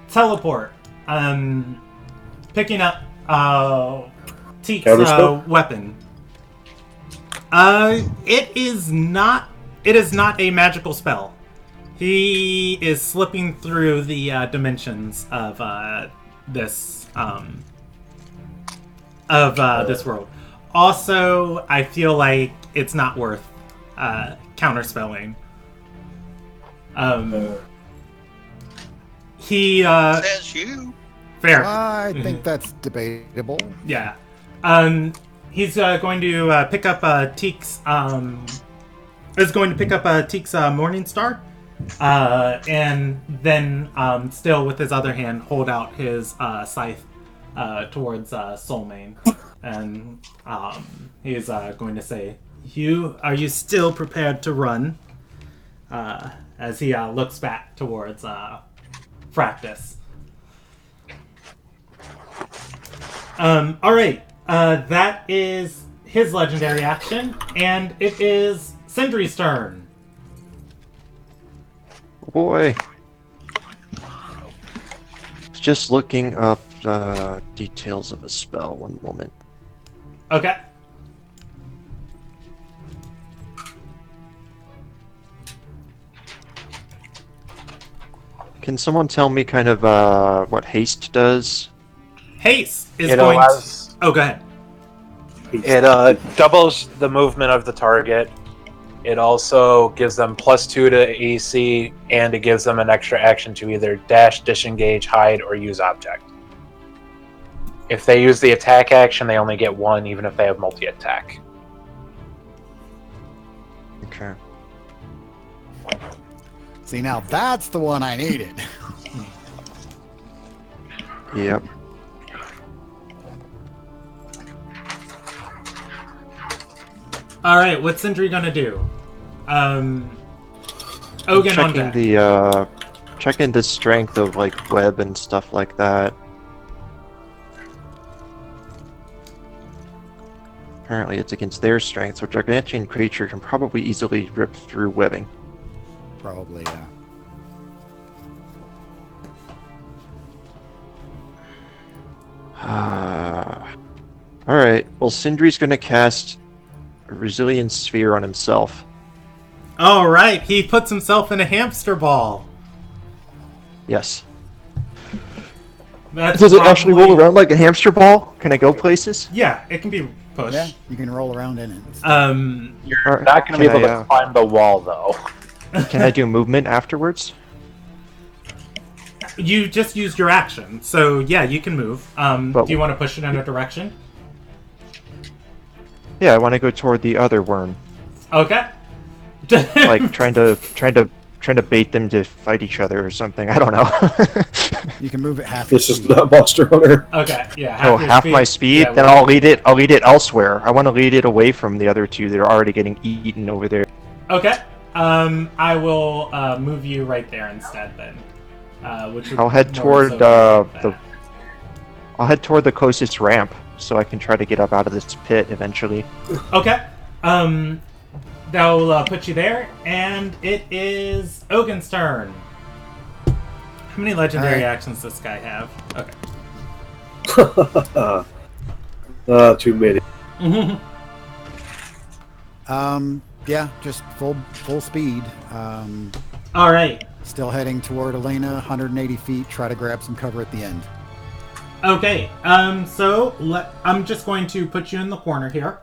teleport, picking up Teek's weapon. It is not a magical spell. He is slipping through the dimensions of this world. Also, I feel like it's not worth counterspelling. He says you. Fair. I think that's debatable. Yeah. He's going to pick up Teek's. Is going to pick up Teek's Morning Star, And then, still with his other hand, hold out his scythe towards Soulmane. And he's going to say, Are you still prepared to run? As he looks back towards Fractus. Alright, that is his legendary action, and it is Sindri's turn. Boy. Just looking up details of a spell. One moment. Okay. Can someone tell me kind of what haste does? Haste is It going allows- to... Oh, go ahead. It doubles the movement of the target. It also gives them +2 to AC, and it gives them an extra action to either dash, disengage, hide, or use object. If they use the attack action, they only get 1, even if they have multi-attack. Okay. See, now that's the one I needed. Yep. Alright, what's Sindri gonna do? Ogun on deck. Checking the strength of like web and stuff like that. Apparently it's against their strength, so a gargantuan creature can probably easily rip through webbing. Probably, yeah. Alright, well Sindri's gonna cast a Resilience Sphere on himself. Alright, he puts himself in a hamster ball. Yes. That's Does it actually probably- roll around like a hamster ball? Can I go places? Yeah, it can be pushed. Yeah, you can roll around in it. You're not going to be able to climb the wall, though. Can I do movement afterwards? You just used your action, so yeah, you can move. Do But- you want to push it in a direction? Yeah, I want to go toward the other worm. Okay. Like trying to bait them to fight each other or something. I don't know. You can move it half. This your is speed. not Monster Hunter. Okay, yeah. Oh, your half my speed? Yeah, Then well- I'll lead it elsewhere. I want to lead it away from the other two that are already getting eaten over there. Okay. I will move you right there instead then. Which would I'll head more toward so like that. I'll head toward the closest ramp so I can try to get up out of this pit eventually. Okay. That'll put you there, and it is Ogun's turn. How many legendary actions does this guy have? Okay. Too many. Yeah, just full speed. All right. Still heading toward Elena, 180 feet. Try to grab some cover at the end. Okay. So I'm just going to put you in the corner here.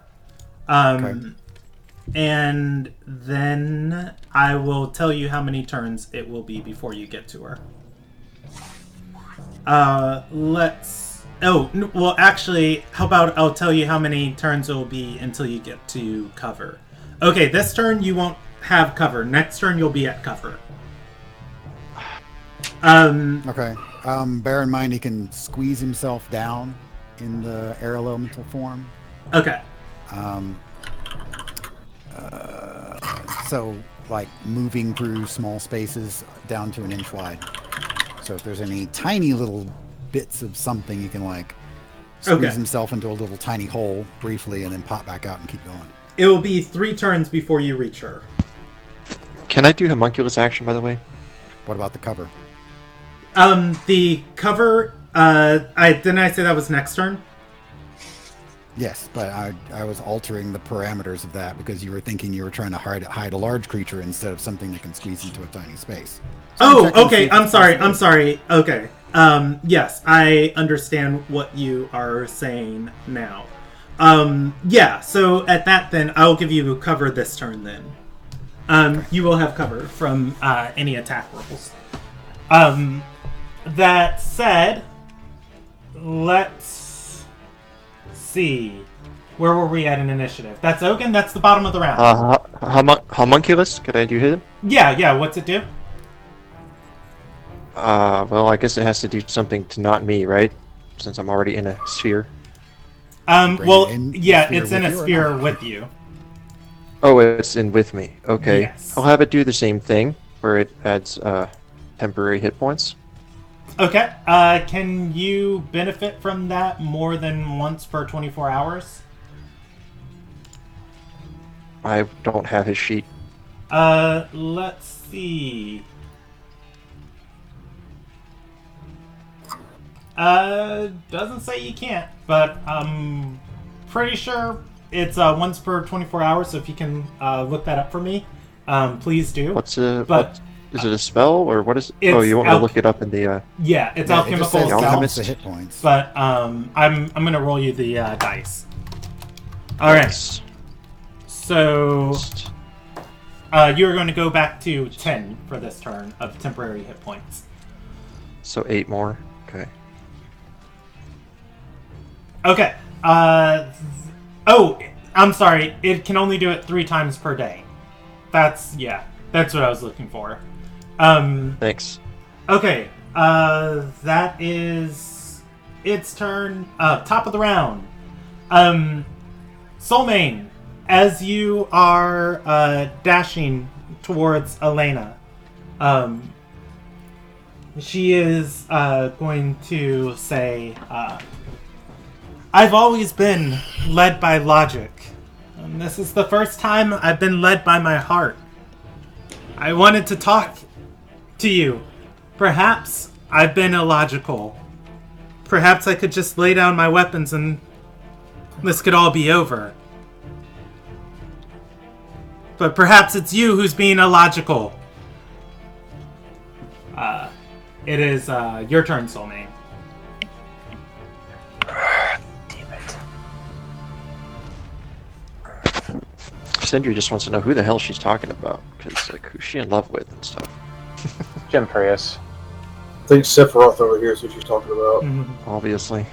And then I will tell you how many turns it will be before you get to her. Well, actually, how about I'll tell you how many turns it will be until you get to cover. Okay, this turn you won't have cover. Next turn you'll be at cover. Okay. Bear in mind he can squeeze himself down in the air elemental form. Okay. So, like, moving through small spaces down to an inch wide. So if there's any tiny little bits of something, you can, like, squeeze himself into a little tiny hole briefly and then pop back out and keep going. It will be 3 turns before you reach her. Can I do homunculus action, by the way? What about the cover? The cover, didn't I say that was next turn? Yes, but I was altering the parameters of that because you were thinking you were trying to hide a large creature instead of something that can squeeze into a tiny space. So okay, I'm sorry. Okay. Yes, I understand what you are saying now. Yeah, so at that then, I'll give you cover this turn then. You will have cover from any attack rolls. That said, let's see. Where were we at in initiative? That's Ogun, that's the bottom of the round. Homunculus, could I do him? Yeah, what's it do? Well, I guess it has to do something to not me, right? Since I'm already in a sphere. Well, in the yeah, sphere it's in with a you or sphere not? with you. Oh, it's in with me. Okay. Yes. I'll have it do the same thing, where it adds temporary hit points. Okay. Can you benefit from that more than once per 24 hours? I don't have his sheet. Let's see. Doesn't say you can't, but I'm pretty sure it's once per 24 hours, so if you can look that up for me, please do. What's a... But is it a spell, or what is it? it's Oh, you want me to look it up in the... Yeah, it's Yeah, it just alchemical says spell. alchemist the hit points. But I'm gonna roll you the dice. All right. So you're going to go back to 10 for this turn of temporary hit points. So 8 more. Okay. Okay. Oh, I'm sorry. It can only do it 3 times per day. That's what I was looking for. Thanks. Okay. That is its turn. Top of the round. Soulmane, as you are dashing towards Elena, she is going to say, I've always been led by logic. And this is the first time I've been led by my heart. I wanted to talk to you. Perhaps I've been illogical. Perhaps I could just lay down my weapons and this could all be over. But perhaps it's you who's being illogical. It is your turn, Soulmane. Sindri just wants to know who the hell she's talking about, because like, who's she in love with and stuff. Jim Prius. I think Sephiroth over here is what she's talking about. Obviously.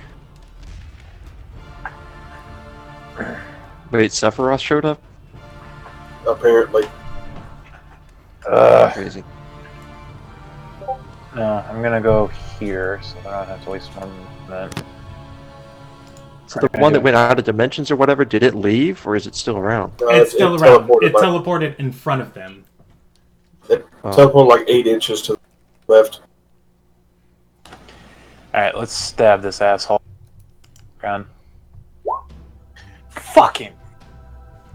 Wait, Sephiroth showed up? Apparently. Crazy. I'm gonna go here, so I don't have to waste 1 minute. So the one that went out of dimensions or whatever, did it leave, or is it still around? It's still around. It teleported in front of them. It teleported like 8 inches to the left. Alright, let's stab this asshole. Run. Fuck him.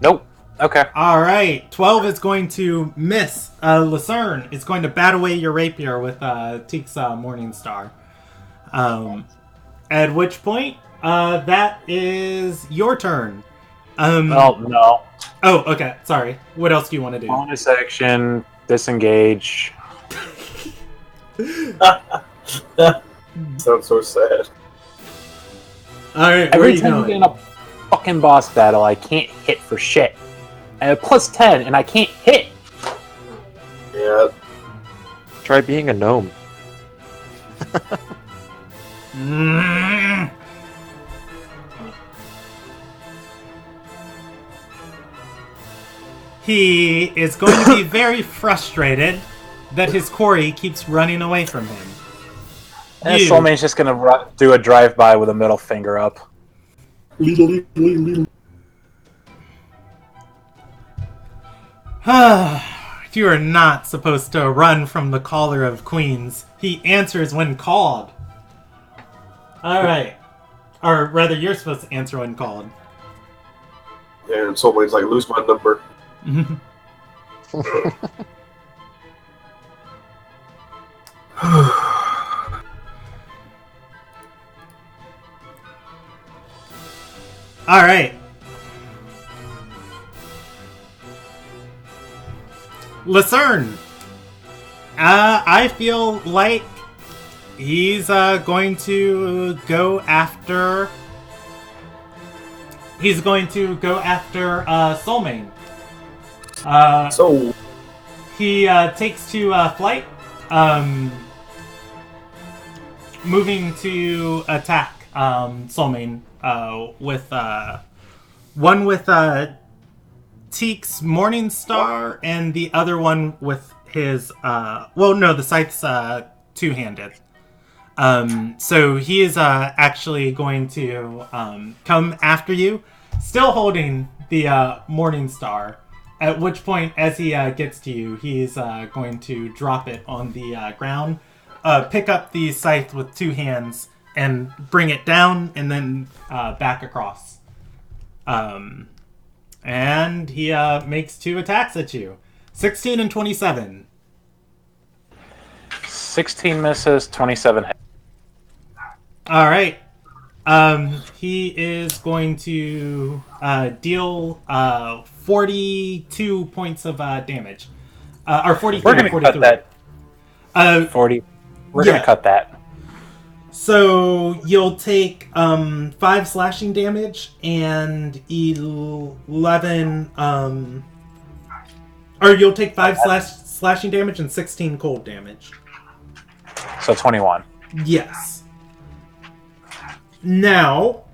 Nope. Okay. Alright. 12 is going to miss. Lucerne is going to bat away your rapier with Teek's Morning Star. At which point, that is your turn. Well, no. Oh, okay. Sorry. What else do you want to do? Bonus action, disengage. Sounds so sad. Alright, where are Every you time going? we get in a fucking boss battle, I can't hit for shit. I have plus 10, and I can't hit. Yeah. Try being a gnome. He is going to be very frustrated that his quarry keeps running away from him. And Soulmane's just gonna do a drive-by with a middle finger up. You are not supposed to run from the caller of queens. He answers when called. Alright. Or rather, you're supposed to answer when called. And Soulmane's like, lose my number. Alright. Lucerne. I feel like he's going to go after... He's going to go after Soulmane. So he takes to flight, moving to attack Soulmane with one with Teek's Morning Star and the other one with his the scythe's two-handed. So he is actually going to come after you, still holding the Morning Star. At which point, as he gets to you, he's going to drop it on the ground, pick up the scythe with two hands, and bring it down, and then back across. And he makes 2 attacks at you. 16 and 27. 16 misses, 27 hits. All right. He is going to deal 42 points of damage. Or 43. We're going to cut that. 40. We're going to cut that. So you'll take 5 slashing damage and 11... or you'll take 5 slashing damage and 16 cold damage. So 21. Yes. Now,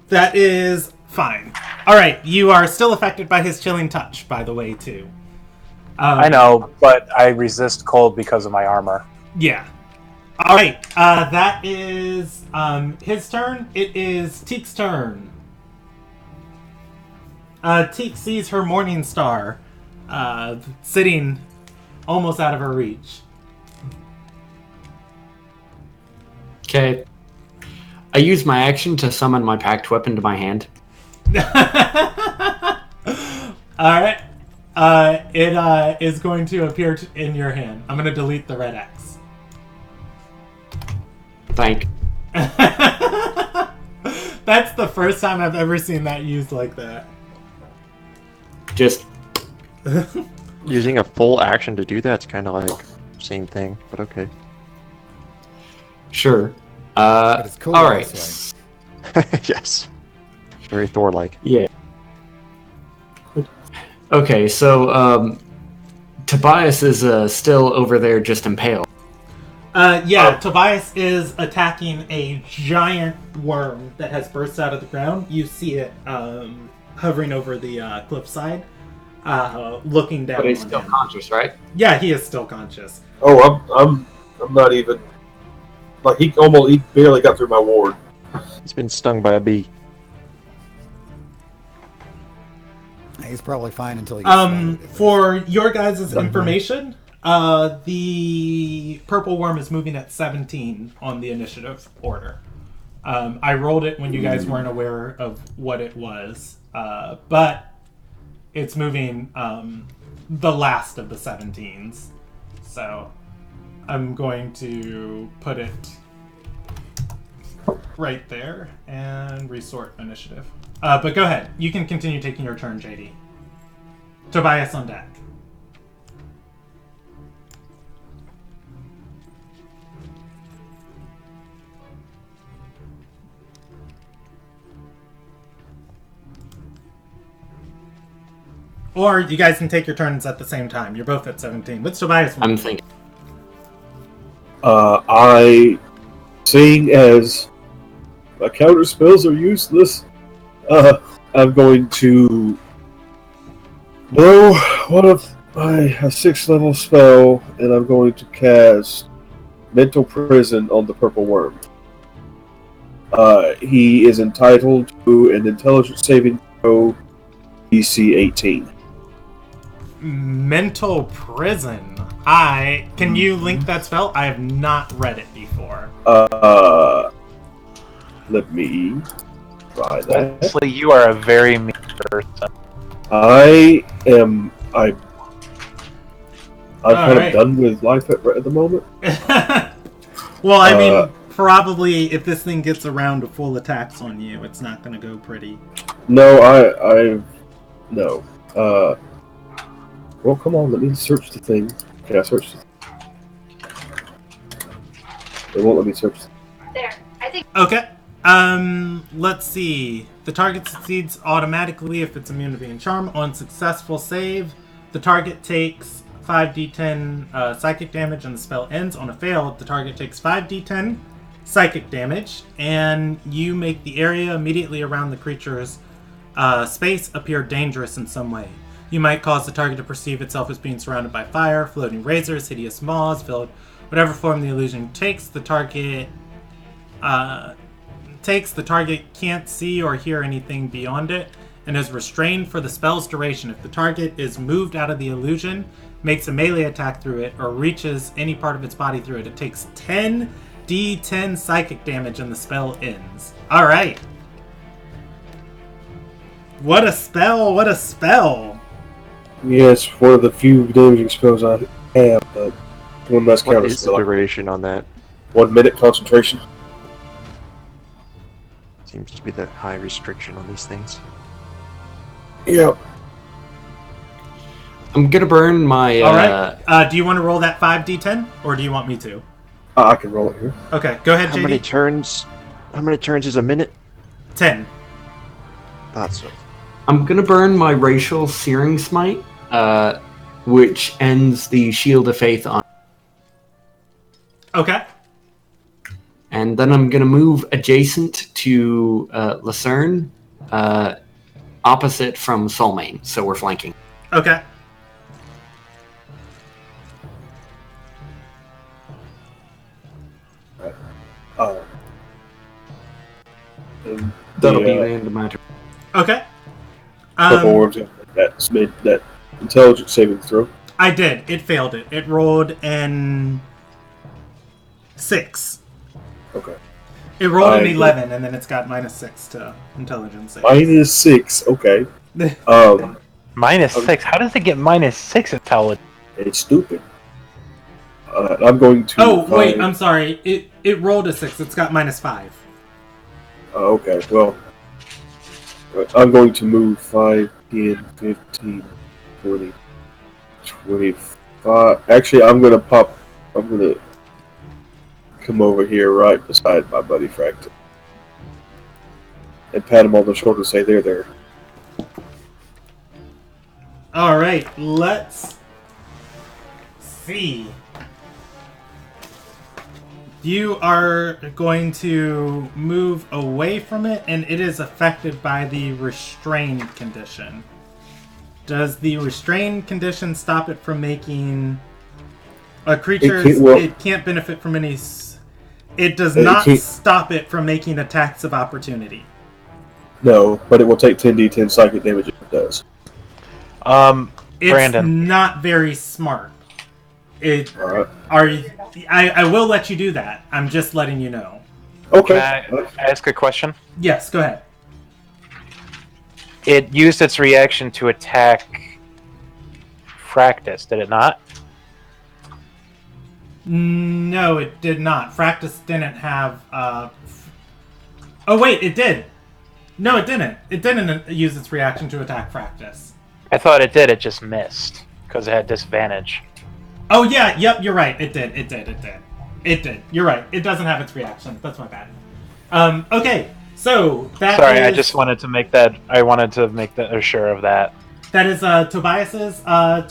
that is fine. Alright, you are still affected by his chilling touch, by the way, too. I know, but I resist cold because of my armor. Yeah. Alright, that is his turn. It is Teek's turn. Teek sees her Morning Star sitting almost out of her reach. Okay. I use my action to summon my packed weapon to my hand. Alright. It is going to appear in your hand. I'm going to delete the red X. Thank. That's the first time I've ever seen that used like that. Just... Using a full action to do that's kind of like same thing, but okay. Sure. But it's cool. All right. Yes. Very Thor-like. Yeah. Okay, so Tobias is still over there just impaled. Tobias is attacking a giant worm that has burst out of the ground. You see it hovering over the cliffside, looking down. But he's on still him. conscious, right? Yeah, he is still conscious. Oh, I'm not even. Like he barely got through my ward. He's been stung by a bee. He's probably fine until he gets for your guys' information, the purple worm is moving at 17 on the initiative order. I rolled it when you guys weren't aware of what it was, but it's moving the last of the 17s. So I'm going to put it right there and resort initiative. But go ahead. You can continue taking your turn, JD. Tobias on deck. Or you guys can take your turns at the same time. You're both at 17. What's Tobias want? I'm thinking. Seeing as my counter spells are useless, I'm going to blow one of my 6th level spell, and I'm going to cast Mental Prison on the purple worm. He is entitled to an intelligence saving throw DC 18. Mental Prison. Can you link that spell? I have not read it before. Let me try that. Honestly, you are a very mean person. I'm kind right. of done with life at the moment. Well, I mean, probably if this thing gets around to full attacks on you, it's not going to go pretty. No, no. Well, come on, let me search the thing. Can I search it? They won't let me search. There. I think. Okay. Let's see. The target succeeds automatically if it's immune to being charmed. On successful save, the target takes 5d10 psychic damage and the spell ends. On a fail, the target takes 5d10 psychic damage, and you make the area immediately around the creature's space appear dangerous in some way. You might cause the target to perceive itself as being surrounded by fire, floating razors, hideous maws, filled whatever form the illusion takes. The target can't see or hear anything beyond it, and is restrained for the spell's duration. If the target is moved out of the illusion, makes a melee attack through it, or reaches any part of its body through it, it takes 10d10 psychic damage and the spell ends. Alright. What a spell, what a spell! Yes, one of the few damaging spells I have, but one less What counter is the spell. duration on that? 1 minute concentration. Seems to be the high restriction on these things. Yeah. I'm gonna burn my. Alright. Do you want to roll that 5d10? Or do you want me to? I can roll it here. Okay, go ahead, How JD. many turns is a minute? 10. Thought so. I'm gonna burn my racial searing smite, which ends the shield of faith on. Okay. And then I'm gonna move adjacent to Lucerne, opposite from Soulmane, so we're flanking. Okay. That'll be the end of my turn. Okay. Purple worms. That intelligence saving throw. I did. It failed it. It rolled an 6. Okay. It rolled an 11, and then it's got -6 to intelligence. -6. Okay. -6. How does it get -6 intelligence? It's stupid. I'm going to. Oh wait, I'm sorry. It rolled a 6. It's got -5. Okay. Well, I'm going to move 5, 10, 15, 20, 25. Actually, I'm going to come over here right beside my buddy Fractal and pat him on the shoulder and say, there. Alright, let's see. You are going to move away from it, and it is affected by the restrained condition. Does the restrained condition stop it from making a creature? It can't benefit from any. It does not stop it from making attacks of opportunity. No, but it will take 10d10 psychic damage if it does. It's Brandon. not very smart. All right. I will let you do that. I'm just letting you know. Okay. Can I ask a question? Yes, go ahead. It used its reaction to attack Fractus, did it not? No, it did not. Fractus didn't have... Oh, wait, it did. No, it didn't. It didn't use its reaction to attack Fractus. I thought it did, it just missed, because it had disadvantage. Oh, yeah, yep, you're right. It did. You're right. It doesn't have its reaction. That's my bad. Okay, so that Sorry, is... I just wanted to make that... I wanted to make that sure of that. That is Tobias's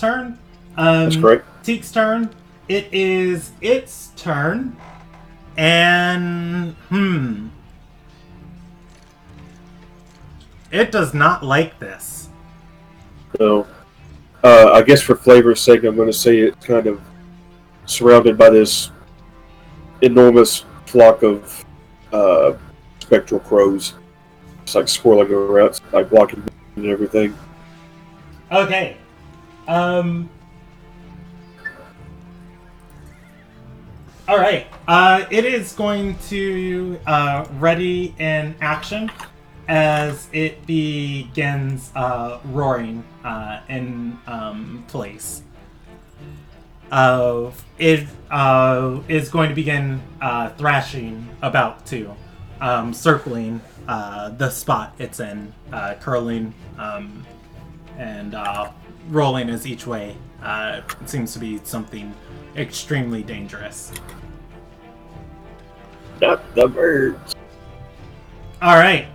turn. That's correct. Teek's turn. It is its turn. And... It does not like this. So, I guess for flavor's sake, I'm going to say it's kind of surrounded by this enormous flock of spectral crows. It's like swirling around, like blocking and everything. Okay. Alright. It is going to ready in action as it begins roaring in place. It is going to begin thrashing about too, circling the spot it's in, curling and rolling as each way. It seems to be something extremely dangerous. Not the birds. All right.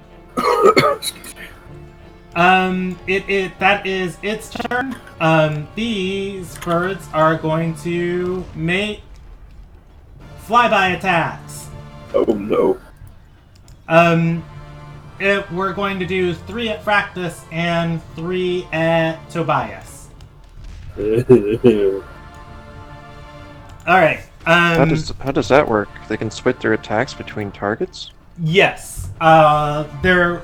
That is its turn. These birds are going to make flyby attacks. Oh no. we're going to do 3 at Fractus and 3 at Tobias. Alright. How does that work? They can split their attacks between targets? Yes. They're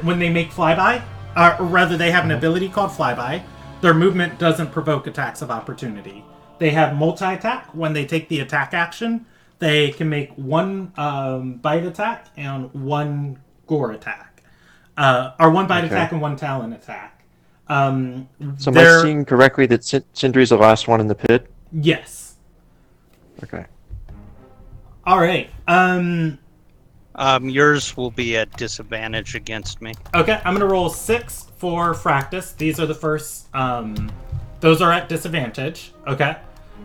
when they make flyby, or rather they have an ability called flyby, their movement doesn't provoke attacks of opportunity. They have multi-attack. When they take the attack action, they can make 1 bite attack and 1 gore attack. Or 1 bite attack and 1 talon attack. So am I seeing correctly that Sindri's the last one in the pit? Yes. Okay. Alright. Yours will be at disadvantage against me. Okay, I'm going to roll 6 for Fractus. These are the first... those are at disadvantage. Okay.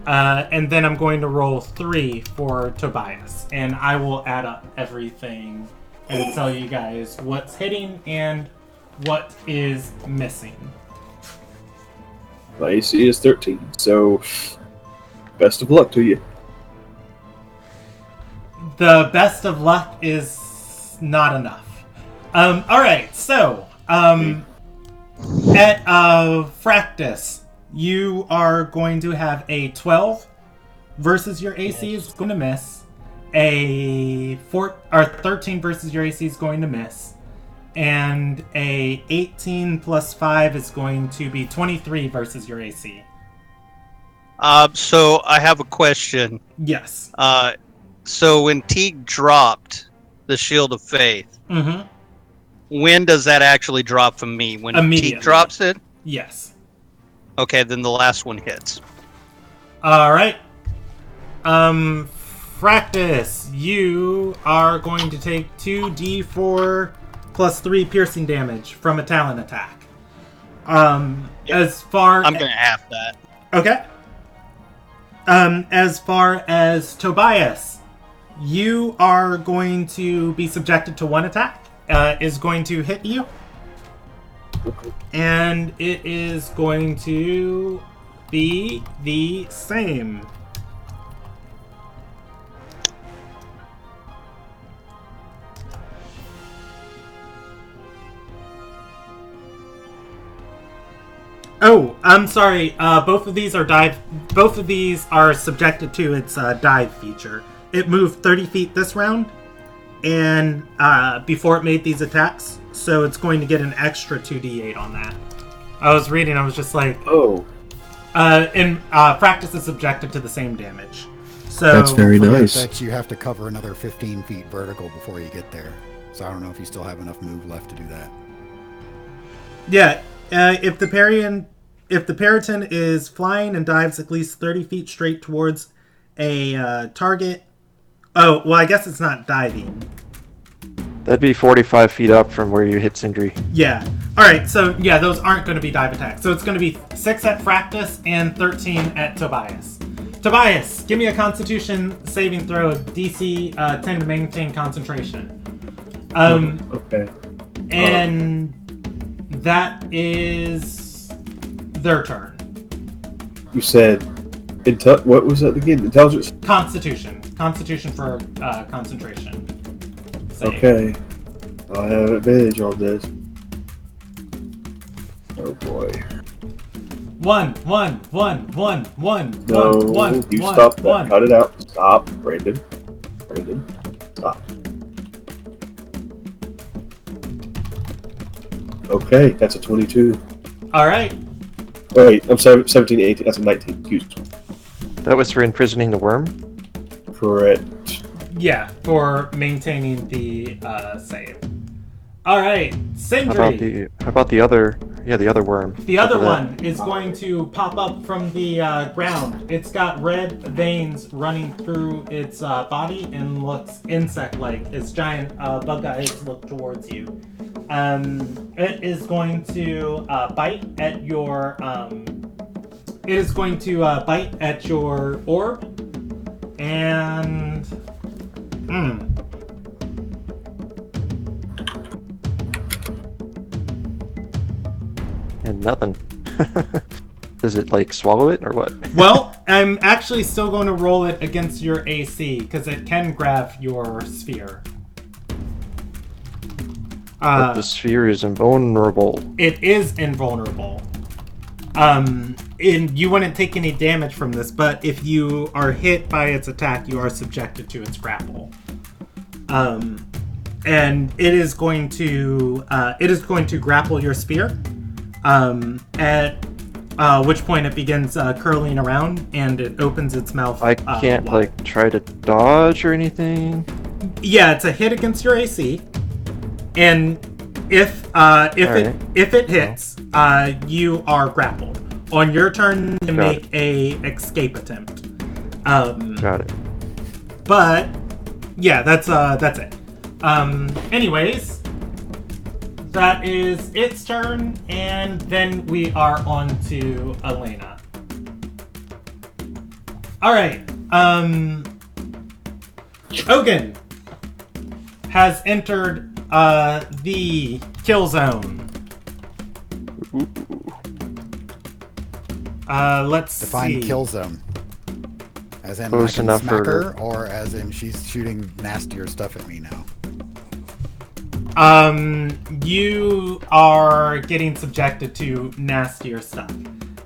And then I'm going to roll 3 for Tobias. And I will add up everything and tell you guys what's hitting and what is missing. My AC is 13, so best of luck to you. The best of luck is not enough. Alright, so, at Fractus, you are going to have a 12 versus your AC is going to miss. A 13 versus your AC is going to miss. And a 18 plus 5 is going to be 23 versus your AC. So I have a question. Yes. So when Teague dropped the Shield of Faith, when does that actually drop from me? When Teague drops it? Yes. Okay, then the last one hits. Alright. Fractus, you are going to take 2d4 plus 3 piercing damage from a talon attack. As far I'm gonna have that. Okay. As far as Tobias, you are going to be subjected to 1 attack. Is going to hit you. And it is going to be the same. Oh, I'm sorry. Both of these are subjected to its dive feature. It moved 30 feet this round, and before it made these attacks, so it's going to get an extra 2d8 on that. I was reading, I was just like, oh. And Fractus is subjected to the same damage. So that's very nice. That you have to cover another 15 feet vertical before you get there. So I don't know if you still have enough move left to do that. Yeah, if the Periton is flying and dives at least 30 feet straight towards a target. Oh, well, I guess it's not diving. That'd be 45 feet up from where you hit Sindri. Yeah. Alright, so yeah, those aren't going to be dive attacks. So it's going to be 6 at Fractus and 13 at Tobias. Tobias, give me a Constitution saving throw, DC 10 to maintain concentration. Okay. And that is their turn. You said, what was that again? Intelligence? Constitution. Constitution for concentration. Save. Okay. I have advantage on this. Oh boy. One. No, you stop that. Cut it out. Stop, Brandon. Stop. Okay, that's a 22. Alright. Wait, I'm 17, 18. That's a 19. Excuse me. That was for imprisoning the worm? Correct. Yeah, for maintaining the save. Alright, Sindri. How about the other worm? The other one is going to pop up from the ground. It's got red veins running through its body and looks insect-like. Its giant bug eyes look towards you. It is going to bite at your. It is going to bite at your orb, and. And nothing. Does it, like, swallow it, or what? Well, I'm actually still going to roll it against your AC, because it can grab your sphere. But the sphere is invulnerable. It is invulnerable. And you wouldn't take any damage from this, but if you are hit by its attack, you are subjected to its grapple. And it is going to grapple your sphere. At which point it begins curling around and it opens its mouth. I can't like try to dodge or anything. Yeah, it's a hit against your AC, and if it hits, you are grappled. On your turn, to make a escape attempt. Got it. But yeah, that's it. Anyways, that is its turn, and then we are on to Elena. All right. Ogun has entered the kill zone. Let's define see. kill zone. As in, Close I can enough smack for her, or as in she's shooting nastier stuff at me now. You are getting subjected to nastier stuff.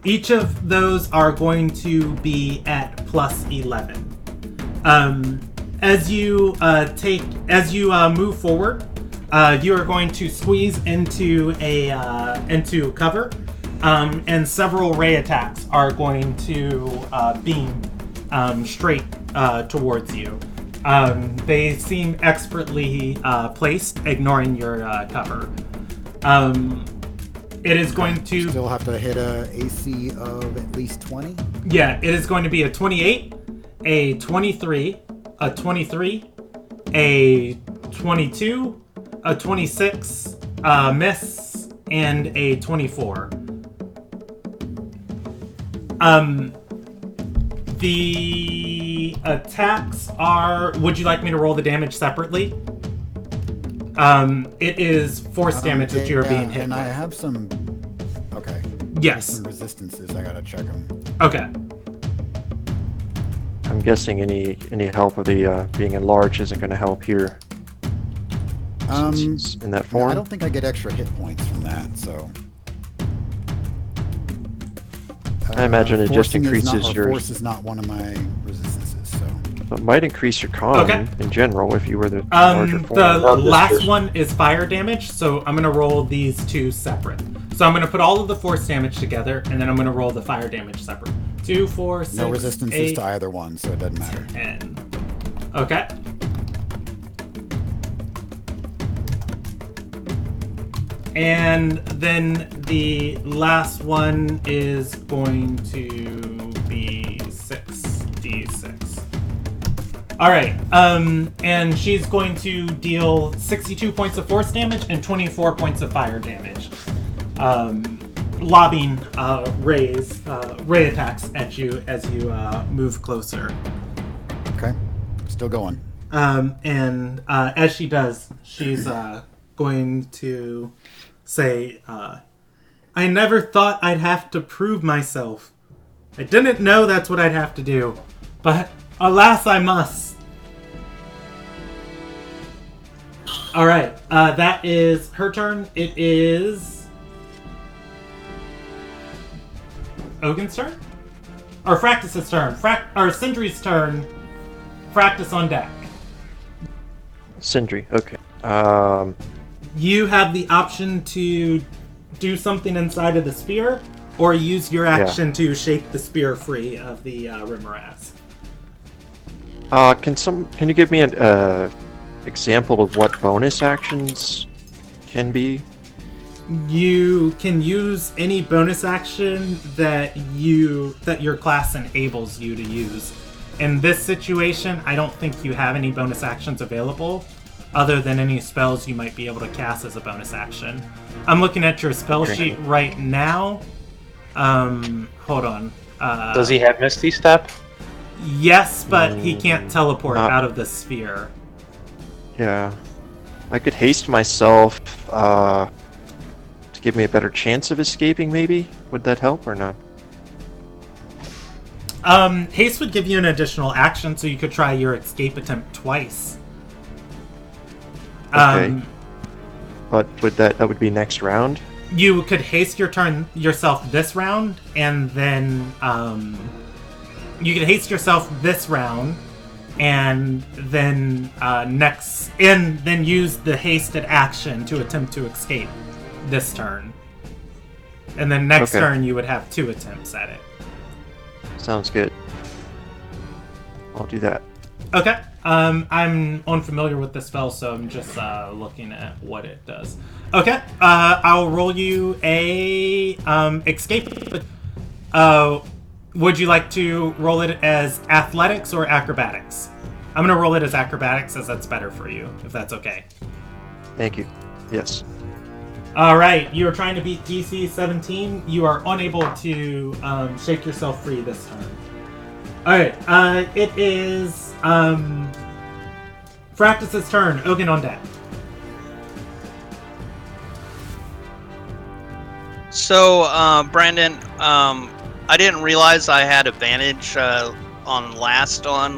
Each of those are going to be at plus 11. As you move forward, you are going to squeeze into cover, and several ray attacks are going to beam straight towards you. They seem expertly placed, ignoring your cover. It is going to still have to hit a AC of at least 20. Yeah, it is going to be a 28, a 23, a 23, a 22, a 26, miss, and a 24. The attacks are... Would you like me to roll the damage separately? It is force damage that you're being hit and with. I have some... Okay. Yes. Some resistances, I gotta check them. Okay. I'm guessing any help of the being enlarged isn't going to help here. Since it's in that form. I don't think I get extra hit points from that, so... I imagine it just forcing increases your... Force is not one of my resistances, so... It might increase your con in general if you were the larger form. The last one is fire damage, so I'm going to roll these two separate. So I'm going to put all of the force damage together, and then I'm going to roll the fire damage separate. 2, 4, 6, no resistances 8, to either one, so it doesn't matter. 10. Okay. And then the last one is going to be 6d6. All right. And she's going to deal 62 points of force damage and 24 points of fire damage, lobbing ray attacks at you as you move closer. Okay, still going. And as she does, she's going to say, I never thought I'd have to prove myself. I didn't know that's what I'd have to do, but alas, I must. All right, that is her turn. It is Ogun's turn? Or Fractus's turn. Or Sindri's turn. Fractus on deck. Sindri, okay. You have the option to do something inside of the spear, or use your action to shake the spear free of the Rimmeraz. Can you give me an example of what bonus actions can be? You can use any bonus action that your class enables you to use. In this situation, I don't think you have any bonus actions available, other than any spells you might be able to cast as a bonus action. I'm looking at your spell sheet right now. Hold on. Does he have Misty Step? Yes, but he can't teleport out of the sphere. Yeah. I could haste myself to give me a better chance of escaping, maybe? Would that help or not? Haste would give you an additional action, so you could try your escape attempt twice. Okay. But that would be next round? You could haste your turn yourself this round, and then you could haste yourself this round, and then then use the hasted action to attempt to escape this turn. And then next turn you would have 2 attempts at it. Sounds good. I'll do that. Okay. I'm unfamiliar with the spell, so I'm just looking at what it does. Okay. I'll roll you a escape. Would you like to roll it as athletics or acrobatics? I'm going to roll it as acrobatics, as that's better for you, if that's okay. Thank you. Yes. All right. You are trying to beat DC 17. You are unable to shake yourself free this time. All right. It is Fractus's turn. Ogun on deck. So, Brandon, I didn't realize I had advantage on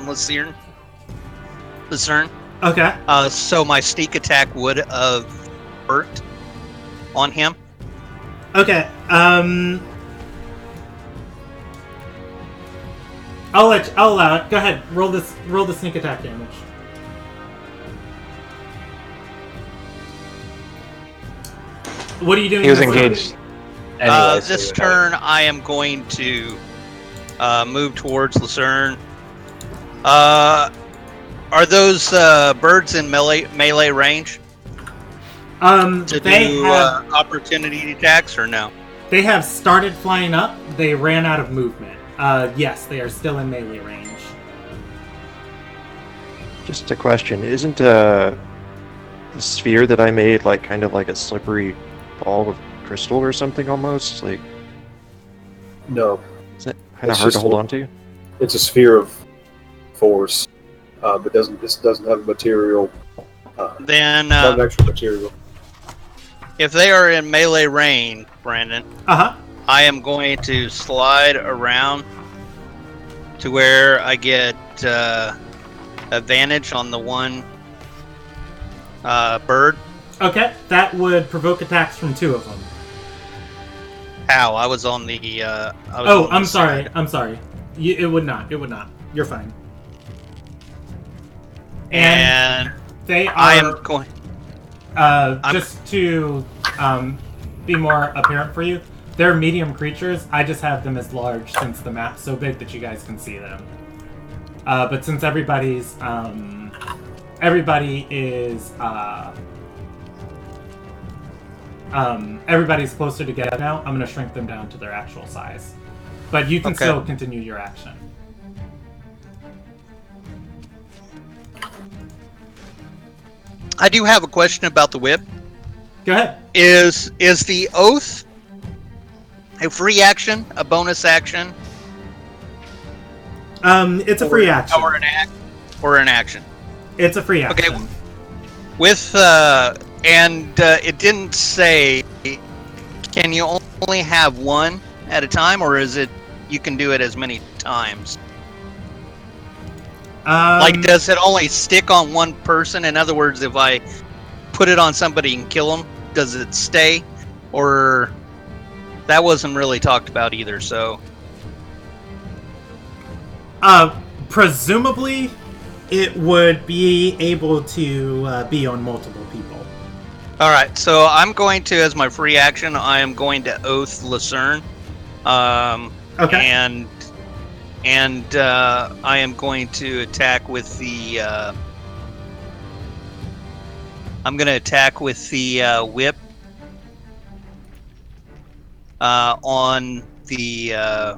Lucerne. Okay. So my sneak attack would have hurt on him. Okay. I'll allow it. Go ahead. Roll the sneak attack damage. What are you doing? He was engaged. Anyway, This turn, I am going to move towards Lucerne. Are those birds in melee range? To do opportunity attacks or no? They have started flying up. They ran out of movement. Yes, they are still in melee range. Just a question. Isn't the sphere that I made like kind of like a slippery ball of crystal or something almost? Like, No. is it kind of hard to hold on to? It's a sphere of force, but this doesn't have a material. Then, not an actual material. if they are in melee range, Brandon, I am going to slide around to where I get advantage on the one bird. Okay, that would provoke attacks from 2 of them. How? I was on the. I'm sorry. I'm sorry. It would not. It would not. You're fine. And they are. I am going. Just to be more apparent for you, they're medium creatures. I just have them as large since the map's so big that you guys can see them. But since everybody is everybody's closer together now, I'm going to shrink them down to their actual size. But you can still continue your action. I do have a question about the whip. Go ahead. Is the oath a free action, a bonus action? It's a free action. Or an action. It's a free action. Okay. With it didn't say. Can you only have one at a time, or is it you can do it as many times? Like, does it only stick on one person? In other words, if I put it on somebody and kill them, does it stay? Or that wasn't really talked about either. So, presumably, it would be able to be on multiple people. All right. So I'm going to, as my free action, I am going to oath Lucerne. Okay. And I am going to attack with the. I'm going to attack with the whip on the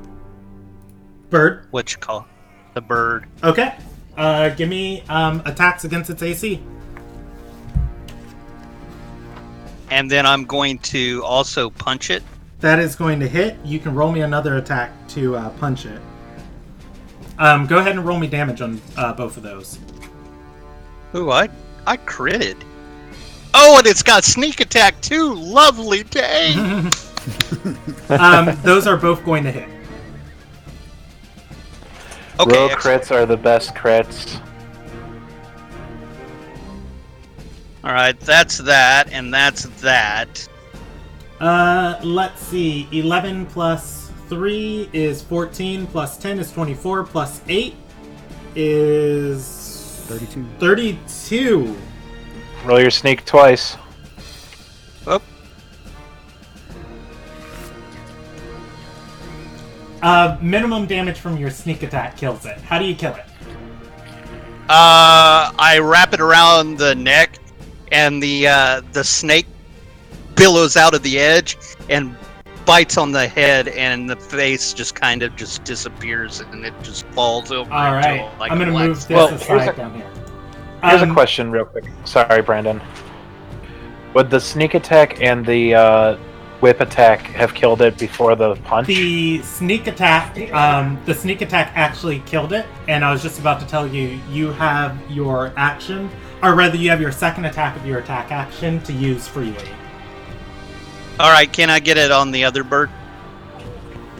bird. What you call the bird? Okay. Give me attacks against its AC. And then I'm going to also punch it. That is going to hit. You can roll me another attack to punch it. Go ahead and roll me damage on both of those. Ooh, I critted. Oh, and it's got sneak attack too. Lovely day. Those are both going to hit. Okay. Rogue crits are the best crits. All right, that's that, and that's that. Let's see. 11 plus 3 is 14, plus 10 is 24, plus 8 is... 32. 32. Roll your sneak twice. Oh. Minimum damage from your sneak attack kills it. How do you kill it? I wrap it around the neck, and the snake billows out of the edge and bites on the head, and the face just kind of just disappears, and it just falls over. All right, into, like, I'm going to black move spot. this aside down here. Here's a question real quick. Sorry, Brandon. Would the sneak attack and the whip attack have killed it before the punch? The sneak attack actually killed it, and I was just about to tell you, you have your action, or rather you have your second attack of your attack action to use freely. All right, can I get it on the other bird?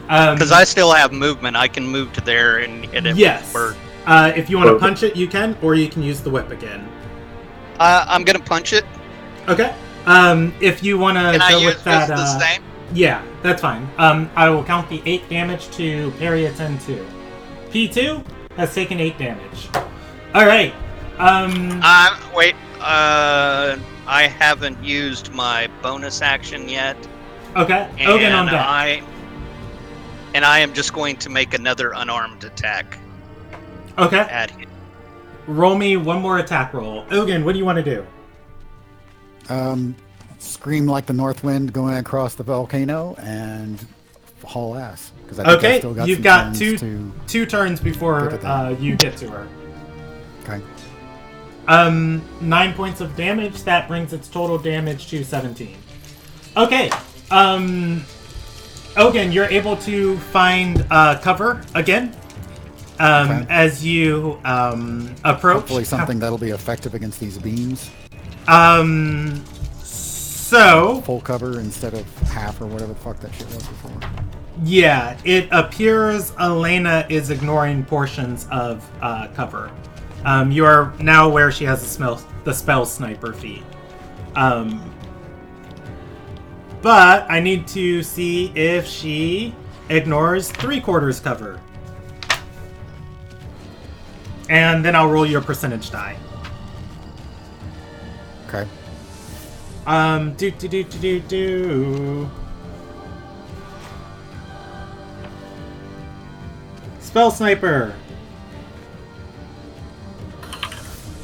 Because I still have movement. I can move to there and hit it yes. with the bird. If you want to punch it, you can, or you can use the whip again. I'm going to punch it. Okay. If you want to go with that... the same? Yeah, that's fine. I will count the 8 damage to parry its N2. P2 has taken 8 damage. Alright. Wait. I haven't used my bonus action yet. Okay. Ogun on deck. I am just going to make another unarmed attack. Okay. At him. Roll me one more attack roll. Ogun, what do you want to do? Scream like the north wind going across the volcano and haul ass. I think I still got you've some got turns two turns before you get to her. Okay. 9 points of damage. That brings its total damage to 17. Okay. Ogun, you're able to find cover again. As you approach. Hopefully something that'll be effective against these beams. So full cover instead of half or whatever the fuck that shit was before. Yeah, it appears Elena is ignoring portions of cover. You are now aware she has the spell sniper feat. But I need to see if she ignores 3/4 cover. And then I'll roll your percentage die. Okay. Spell sniper.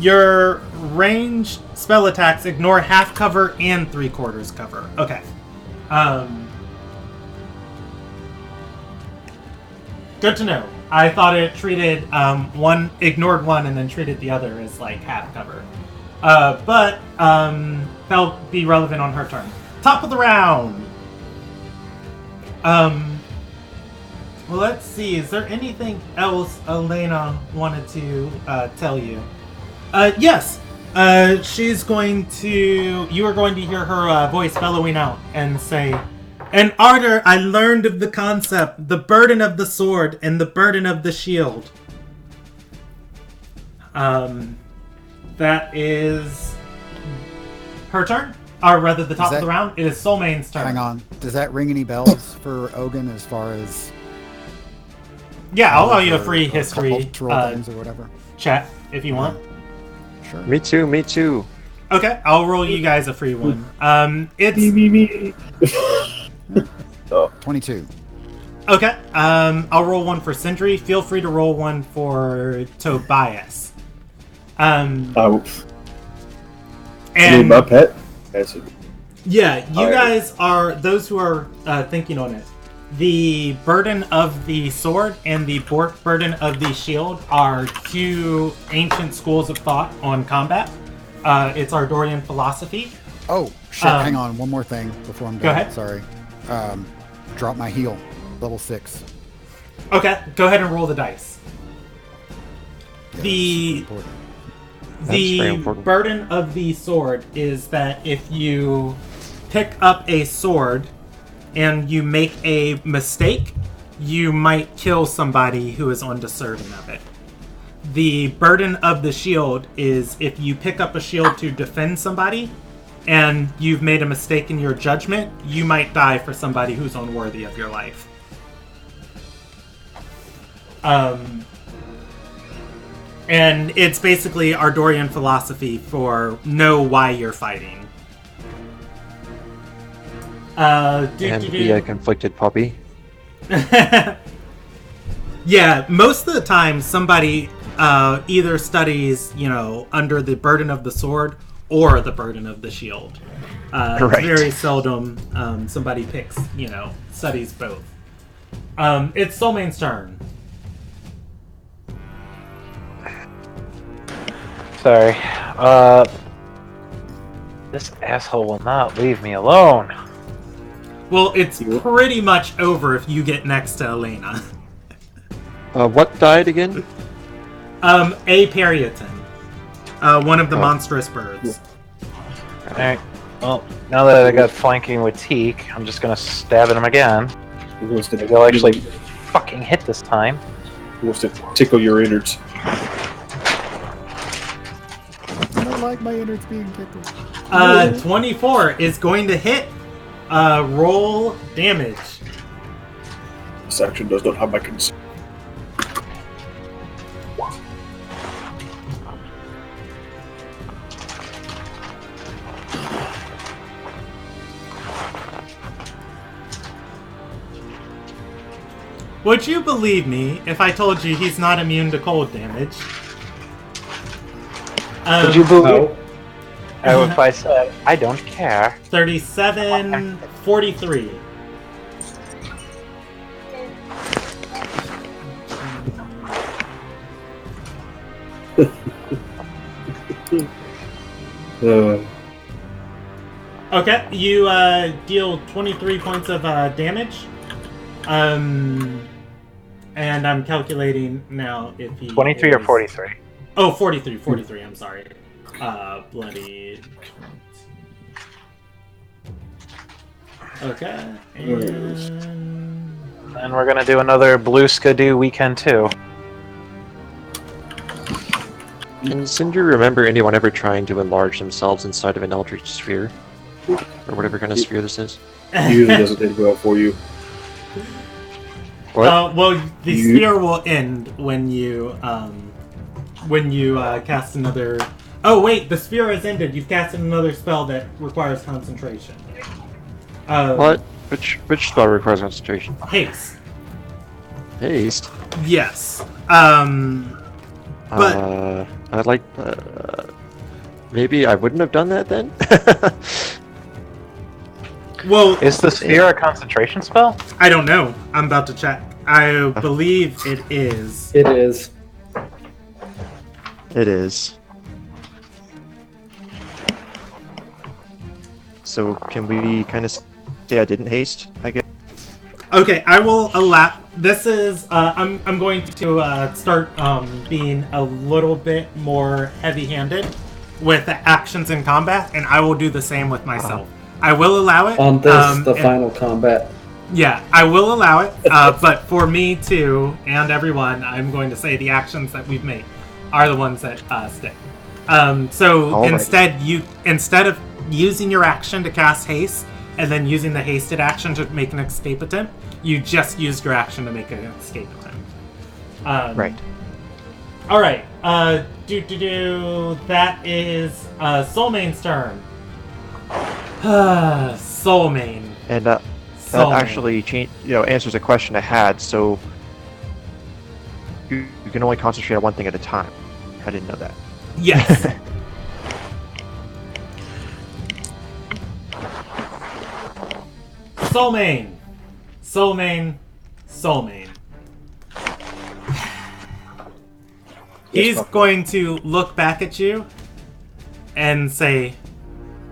Your ranged spell attacks ignore half cover and 3/4 cover. Okay. Good to know. I thought it treated ignored one and then treated the other as like half cover. But that'll be relevant on her turn. Top of the round. Well, let's see. Is there anything else Elena wanted to tell you? Yes. She's going to... You are going to hear her voice bellowing out and say, "In Ardor, I learned of the concept, the burden of the sword and the burden of the shield." That is her turn. Or rather, the top of the round. It is Soulmane's turn. Hang on. Does that ring any bells for Ogun as far as... Yeah, I'll allow you a free history things or whatever. Chat if you want. Sure. Me too. Okay, I'll roll you guys a free one. It's... Me. 22. Okay, I'll roll one for Sindri. Feel free to roll one for Tobias. And my pet. Yeah, you guys are those who are thinking on it. The burden of the sword and the burden of the shield are two ancient schools of thought on combat. It's Ardorian philosophy. Oh, shit, hang on. One more thing before I'm done. Go ahead. Sorry. Drop my heal. Level 6. Okay, go ahead and roll the dice. Yeah, the burden of the sword is that if you pick up a sword and you make a mistake, you might kill somebody who is undeserving of it. the burden of the shield is if you pick up a shield to defend somebody and you've made a mistake in your judgment, you might die for somebody who's unworthy of your life. And it's basically Ardorian philosophy for know why you're fighting. And be a conflicted puppy. Yeah, most of the time somebody either studies, under the burden of the sword or the burden of the shield. Right. It's very seldom somebody picks, studies both. It's Soulmane's turn. Sorry. This asshole will not leave me alone. Well, it's pretty much over if you get next to Elena. What died again? A Perioton. One of the monstrous birds. Alright. Well, now that I got flanking with Teak, I'm just gonna stab at him again. Maybe I'll actually fucking hit this time. He wants to tickle your innards. I don't like my innards being tickled. 24 is going to hit. Roll damage. This action does not have my consent. Would you believe me if I told you he's not immune to cold damage? Would you believe? If I said, I don't care. 37, 43. Okay, you deal 23 points of damage. And I'm calculating now if he 23 or 43? Oh, 43, I'm sorry. Bloody... Okay, and we're gonna do another Blue Skidoo weekend too. Can Cinder remember anyone ever trying to enlarge themselves inside of an eldritch sphere? Or whatever kind of sphere this is? Usually doesn't end well for you. What? Well, the sphere will end when you cast another... Oh, wait, the sphere has ended. You've casted another spell that requires concentration. What? Which spell requires concentration? Haste. Haste? Yes. But... I'd like... maybe I wouldn't have done that then? Well... Is the sphere a concentration spell? I don't know. I'm about to check. I believe it is. It is. It is. So can we kind of say I didn't haste, I guess? Okay, I will allow... This is... I'm going to start being a little bit more heavy-handed with the actions in combat, and I will do the same with myself. I will allow it. On this, final combat. Yeah, I will allow it, but for me too, and everyone, I'm going to say the actions that we've made are the ones that stick. So All instead of using your action to cast haste, and then using the hasted action to make an escape attempt, you just used your action to make an escape attempt. Right. Alright, that is Soulmane's turn. Soulmane. And that actually answers a question I had. So you can only concentrate on one thing at a time. I didn't know that. Yes. Soulmane. He's going to look back at you and say,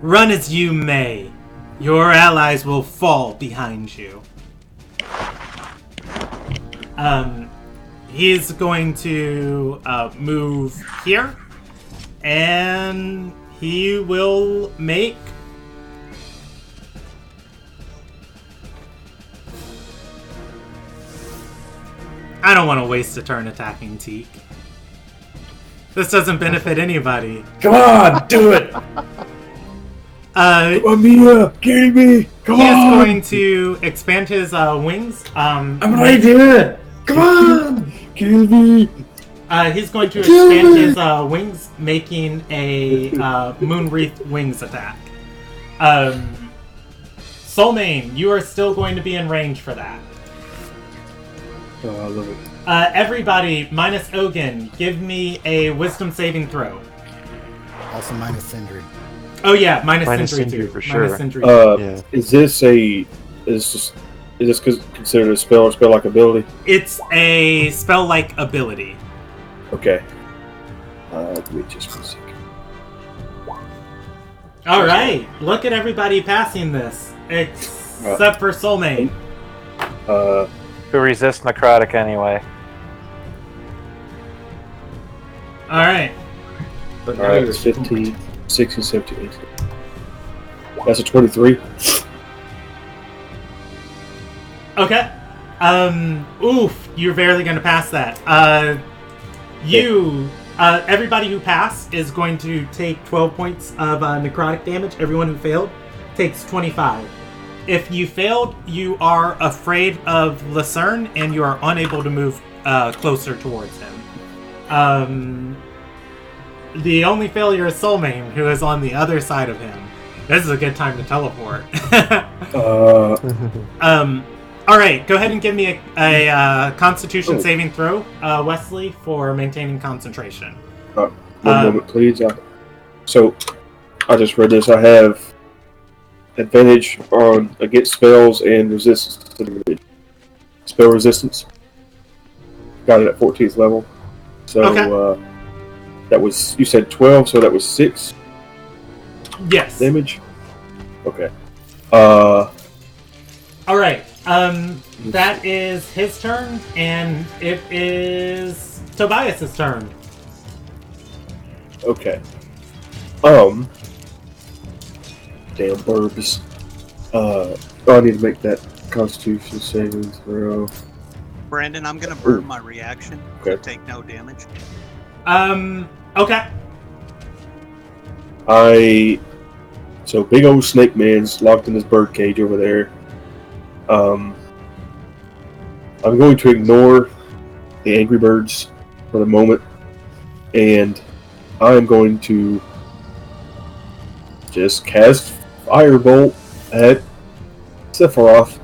"Run as you may, your allies will fall behind you." He's going to move here, and he will make... I don't want to waste a turn attacking Teak. This doesn't benefit anybody. Come on, do it! Come on, Mia! Carry me! Come He on! is going to expand his wings. I'm right here! Come on! Kill me! He's going to expand his wings, making a moon wreath wings attack. Soulmane, you are still going to be in range for that. Oh, I love it. Everybody, minus Ogun, give me a wisdom saving throw. Also minus Sindri. Oh yeah, minus Minus Sindri Sindri too. for sure. Minus Sindri. Yeah. Is this considered a spell or spell-like ability? It's a spell-like ability. Okay. Give me just one second. All right, look at everybody passing this, except for Soulmane. Who resist necrotic anyway. All right. But now Alright, you're it's 15, 16, 17, 18. That's a 23. Okay. Oof, you're barely going to pass that. Everybody who passed is going to take 12 points of necrotic damage. Everyone who failed takes 25. If you failed, you are afraid of Lucerne, and you are unable to move closer towards him. The only failure is Soulmane, who is on the other side of him. This is a good time to teleport. Alright, go ahead and give me a Constitution saving throw, Wesley, for maintaining concentration. One moment, please. So, I just read this. I have advantage on against spells and resistance to the spell resistance. Got it at 14th level. So, Okay. That was, you said 12, so that was 6 Yes. damage? Okay. Alright, that is his turn, and it is Tobias's turn. Okay. Damn burbs. I need to make that Constitution saving throw. Brandon, I'm gonna burn my reaction to Okay. take no damage. Okay. So big old snake man's locked in his bird cage over there. I'm going to ignore the angry birds for the moment, and I'm going to just cast Firebolt at Sephiroth.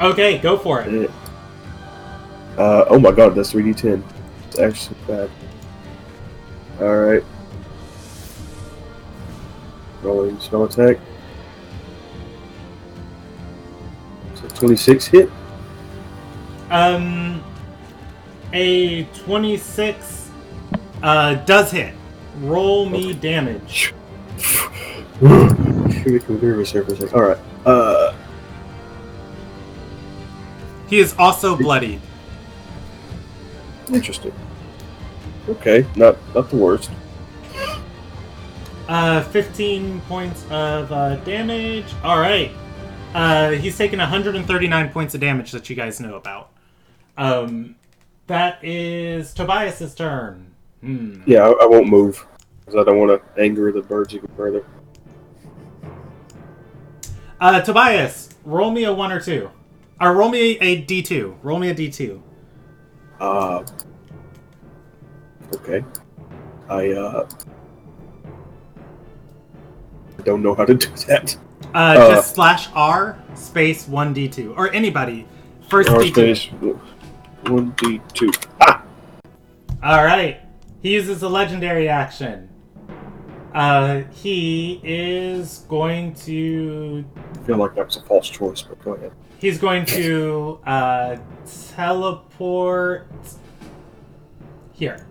Okay, go for it. Oh my god, that's 3d10. It's actually bad. Alright. Rolling spell attack. So 26 hit. A 26 does hit. Roll me damage. Nervous here for a second. Alright. He is also bloodied. Interesting. Okay, not the worst. 15 points of damage. Alright. He's taken 139 points of damage that you guys know about. That is Tobias's turn. Yeah, I won't move, because I don't want to anger the birds even further. Tobias, roll me a 1 or 2. Or roll me a D2. Roll me a D2. Okay. I don't know how to do that. Just slash R space 1D2. Or anybody. First R D2. space 1d2. Ah! Alright. He uses a legendary action. He is going to... I feel like that was a false choice, but go ahead. He's going to teleport here.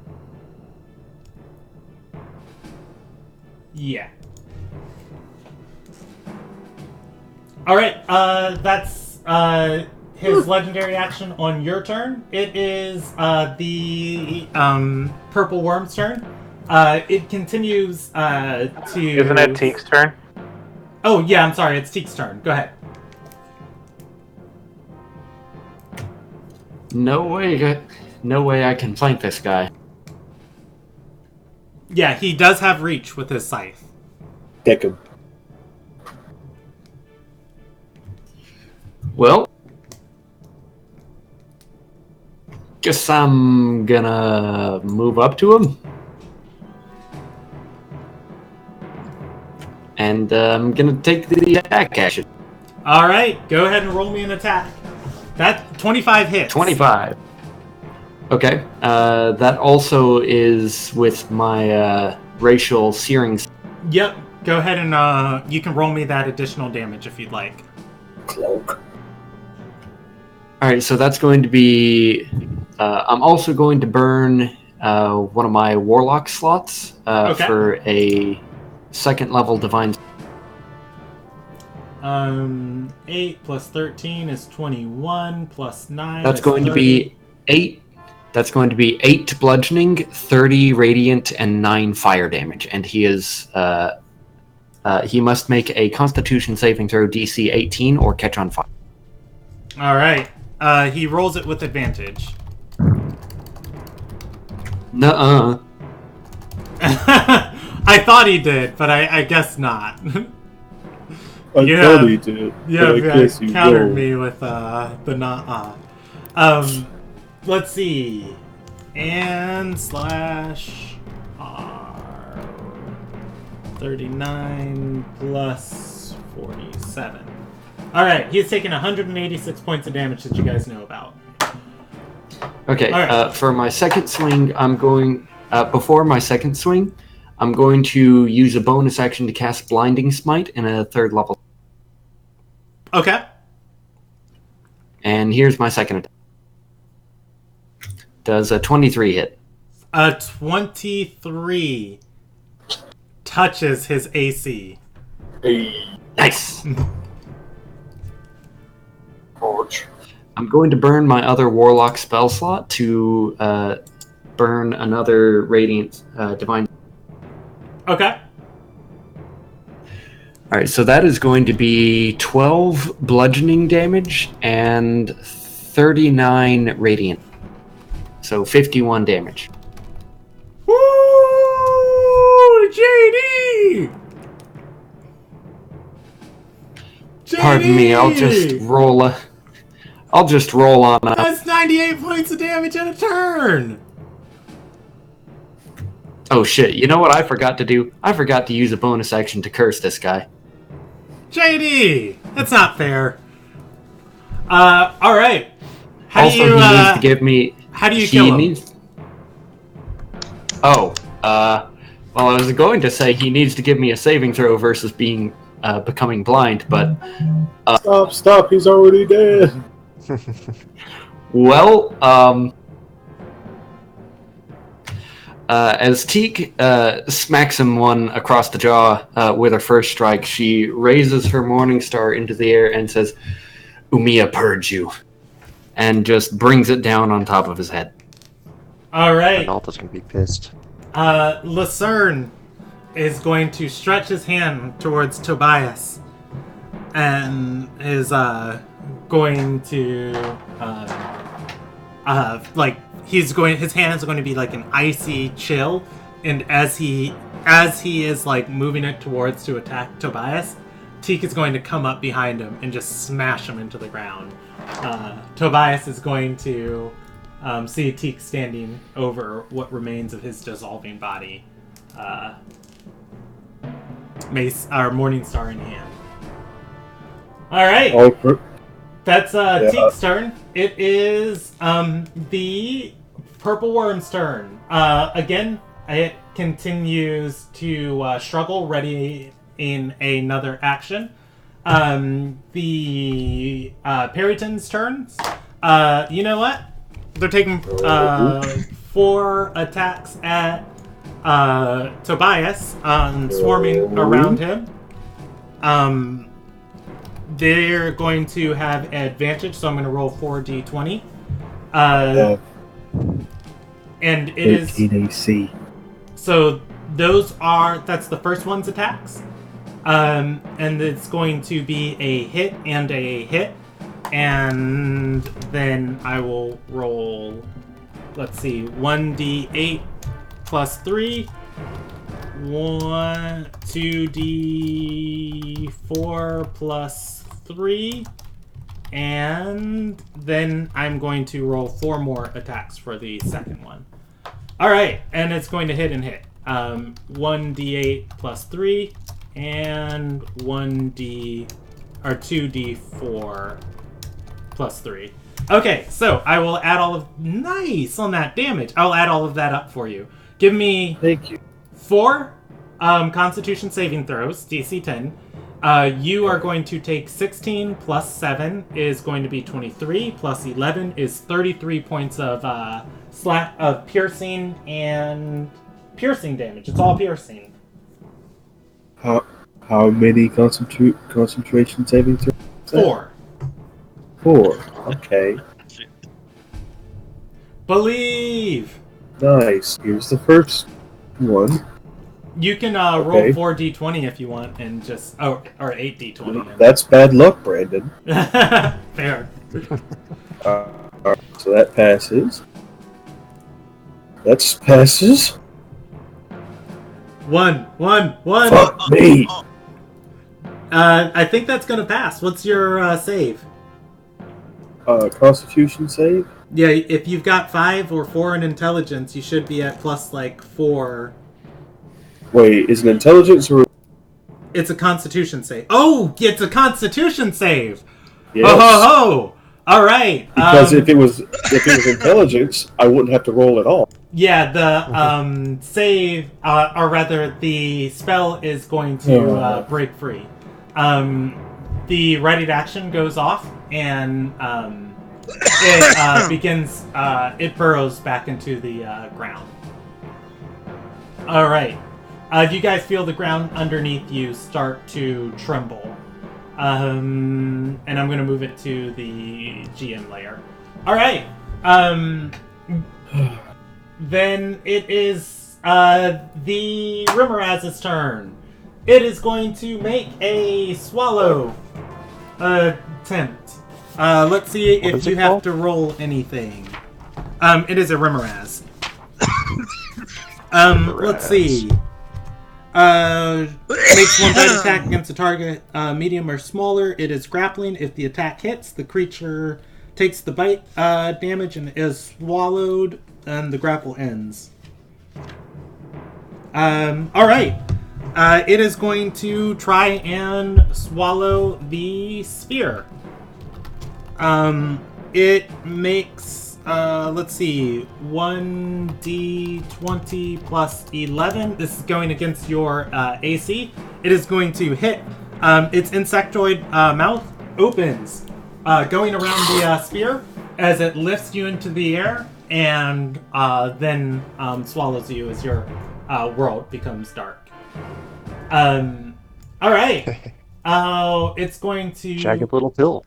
Yeah. Alright, that's his legendary action on your turn. It is the purple worm's turn. It continues to... Isn't it Teek's turn? Oh, yeah, I'm sorry. It's Teek's turn. Go ahead. No way I can flank this guy. Yeah, he does have reach with his scythe. Deck him. Well, guess I'm gonna move up to him. And I'm gonna take the attack action. Alright, go ahead and roll me an attack. That 25 hits. 25. Okay. That also is with my racial searing. Yep, go ahead and you can roll me that additional damage if you'd like. Cloak. Alright, so that's going to be... I'm also going to burn one of my warlock slots for a second level divine. 8 plus 13 is 21, plus 9 That's is going 30. to be 8. That's going to be 8 bludgeoning, 30 radiant, and 9 fire damage. And he is he must make a Constitution saving throw DC 18 or catch on fire. Alright. He rolls it with advantage. Nuh-uh. I thought he did, but I guess not. I thought he did. Yeah, but I guess you countered will. me with the not. Let's see. And slash R 39 plus 47. Alright, he's taken 186 points of damage that you guys know about. Okay, Alright. for my second swing, I'm going... before my second swing, I'm going to use a bonus action to cast Blinding Smite in a 3rd level. Okay. And here's my second attack. Does a 23 hit? A 23 touches his AC. Nice! Ouch. I'm going to burn my other Warlock spell slot to burn another Radiant Divine. Okay. Alright, so that is going to be 12 bludgeoning damage and 39 radiant. So 51 damage. Woo! JD! Pardon me, I'll just roll on up. That's 98 points of damage in a turn! Oh shit, you know what I forgot to do? I forgot to use a bonus action to curse this guy. JD! That's not fair. Alright. How do He you, needs to give me... how do you kill him? Well, I was going to say he needs to give me a saving throw versus being becoming blind, but... Stop, he's already dead! Well, as Teak smacks him one across the jaw with her first strike, she raises her Morning Star into the air and says, "Umiya purge you," and just brings it down on top of his head. Alright. Alta's gonna be pissed. Lucerne is going to stretch his hand towards Tobias and is going to his hand is going to be like an icy chill, and as he is like moving it towards to attack Tobias, Teak is going to come up behind him and just smash him into the ground. Tobias is going to see Teak standing over what remains of his dissolving body. Mace or Morning Star in hand. Alright. That's Teak's turn. It is the Purple Worm's turn. Again, it continues to struggle, ready in another action. The Perryton's turns. You know what? They're taking 4 attacks at Tobias, swarming around him. They're going to have advantage, so I'm going to roll 4d20. And it is... AC. So that's the first one's attacks. And it's going to be a hit and a hit. And then I will roll, let's see, 1d8 plus 3 2d4 plus 3. And then I'm going to roll 4 more attacks for the second one. Alright, and it's going to hit and hit. 1d8 plus 3, and 2d4 plus 3. Okay, so I will add all of... Nice on that damage. I'll add all of that up for you. Give me... Thank you. 4 Constitution saving throws, DC 10. You are going to take 16 plus 7 is going to be 23, plus 11 is 33 points of piercing and piercing damage. It's all piercing. How many concentration saving throws? 4. 4. Okay. Believe. Nice. Here's the first one. You can roll 4d20 if you want, and just or 8d20. That's bad luck, Brandon. Fair. Alright, so that passes. That passes. 1. Fuck me. I think that's gonna pass. What's your save? Constitution save. Yeah, if you've got 5 or 4 in intelligence, you should be at plus 4. Wait, is it intelligence or? It's a Constitution save. Oh, it's a Constitution save. Yes. Ho ho ho! All right. Because if it was intelligence, I wouldn't have to roll at all. Yeah, the save, or rather, the spell is going to break free. The ready to action goes off, and it begins. It burrows back into the ground. All right. You guys feel the ground underneath you start to tremble. And I'm going to move it to the GM layer. All right. Then it is the Rimmeraz's turn. It is going to make a swallow attempt. Let's see if you have to roll anything. It is a Rimmeraz. Let's see. Makes one bite attack against a target, medium or smaller. It is grappling. If the attack hits, the creature takes the bite damage and is swallowed, and the grapple ends. Alright. It is going to try and swallow the spear. It makes... let's see, 1d20 plus 11. This is going against your AC. It is going to hit. Its insectoid mouth opens, going around the spear as it lifts you into the air and then swallows you as your world becomes dark. All right. It's going to... Jagged little pill.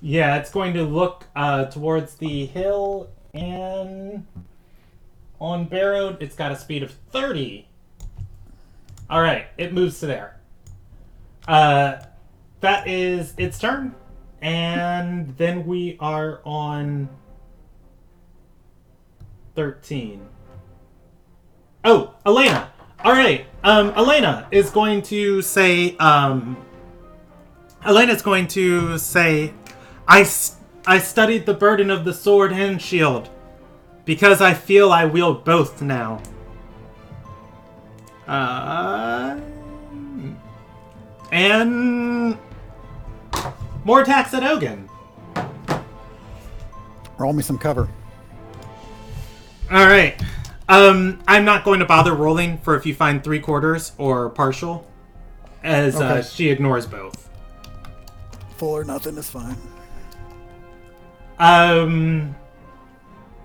Yeah, it's going to look towards the hill, and on Barrowed, it's got a speed of 30. Alright, it moves to there. That is its turn, and then we are on 13. Oh, Elena! Alright, Elena is going to say, I studied the burden of the sword and shield, because I feel I wield both now. And more attacks at Ogun. Roll me some cover. Alright. I'm not going to bother rolling for if you find 3/4 or partial, as she ignores both. Full or nothing is fine.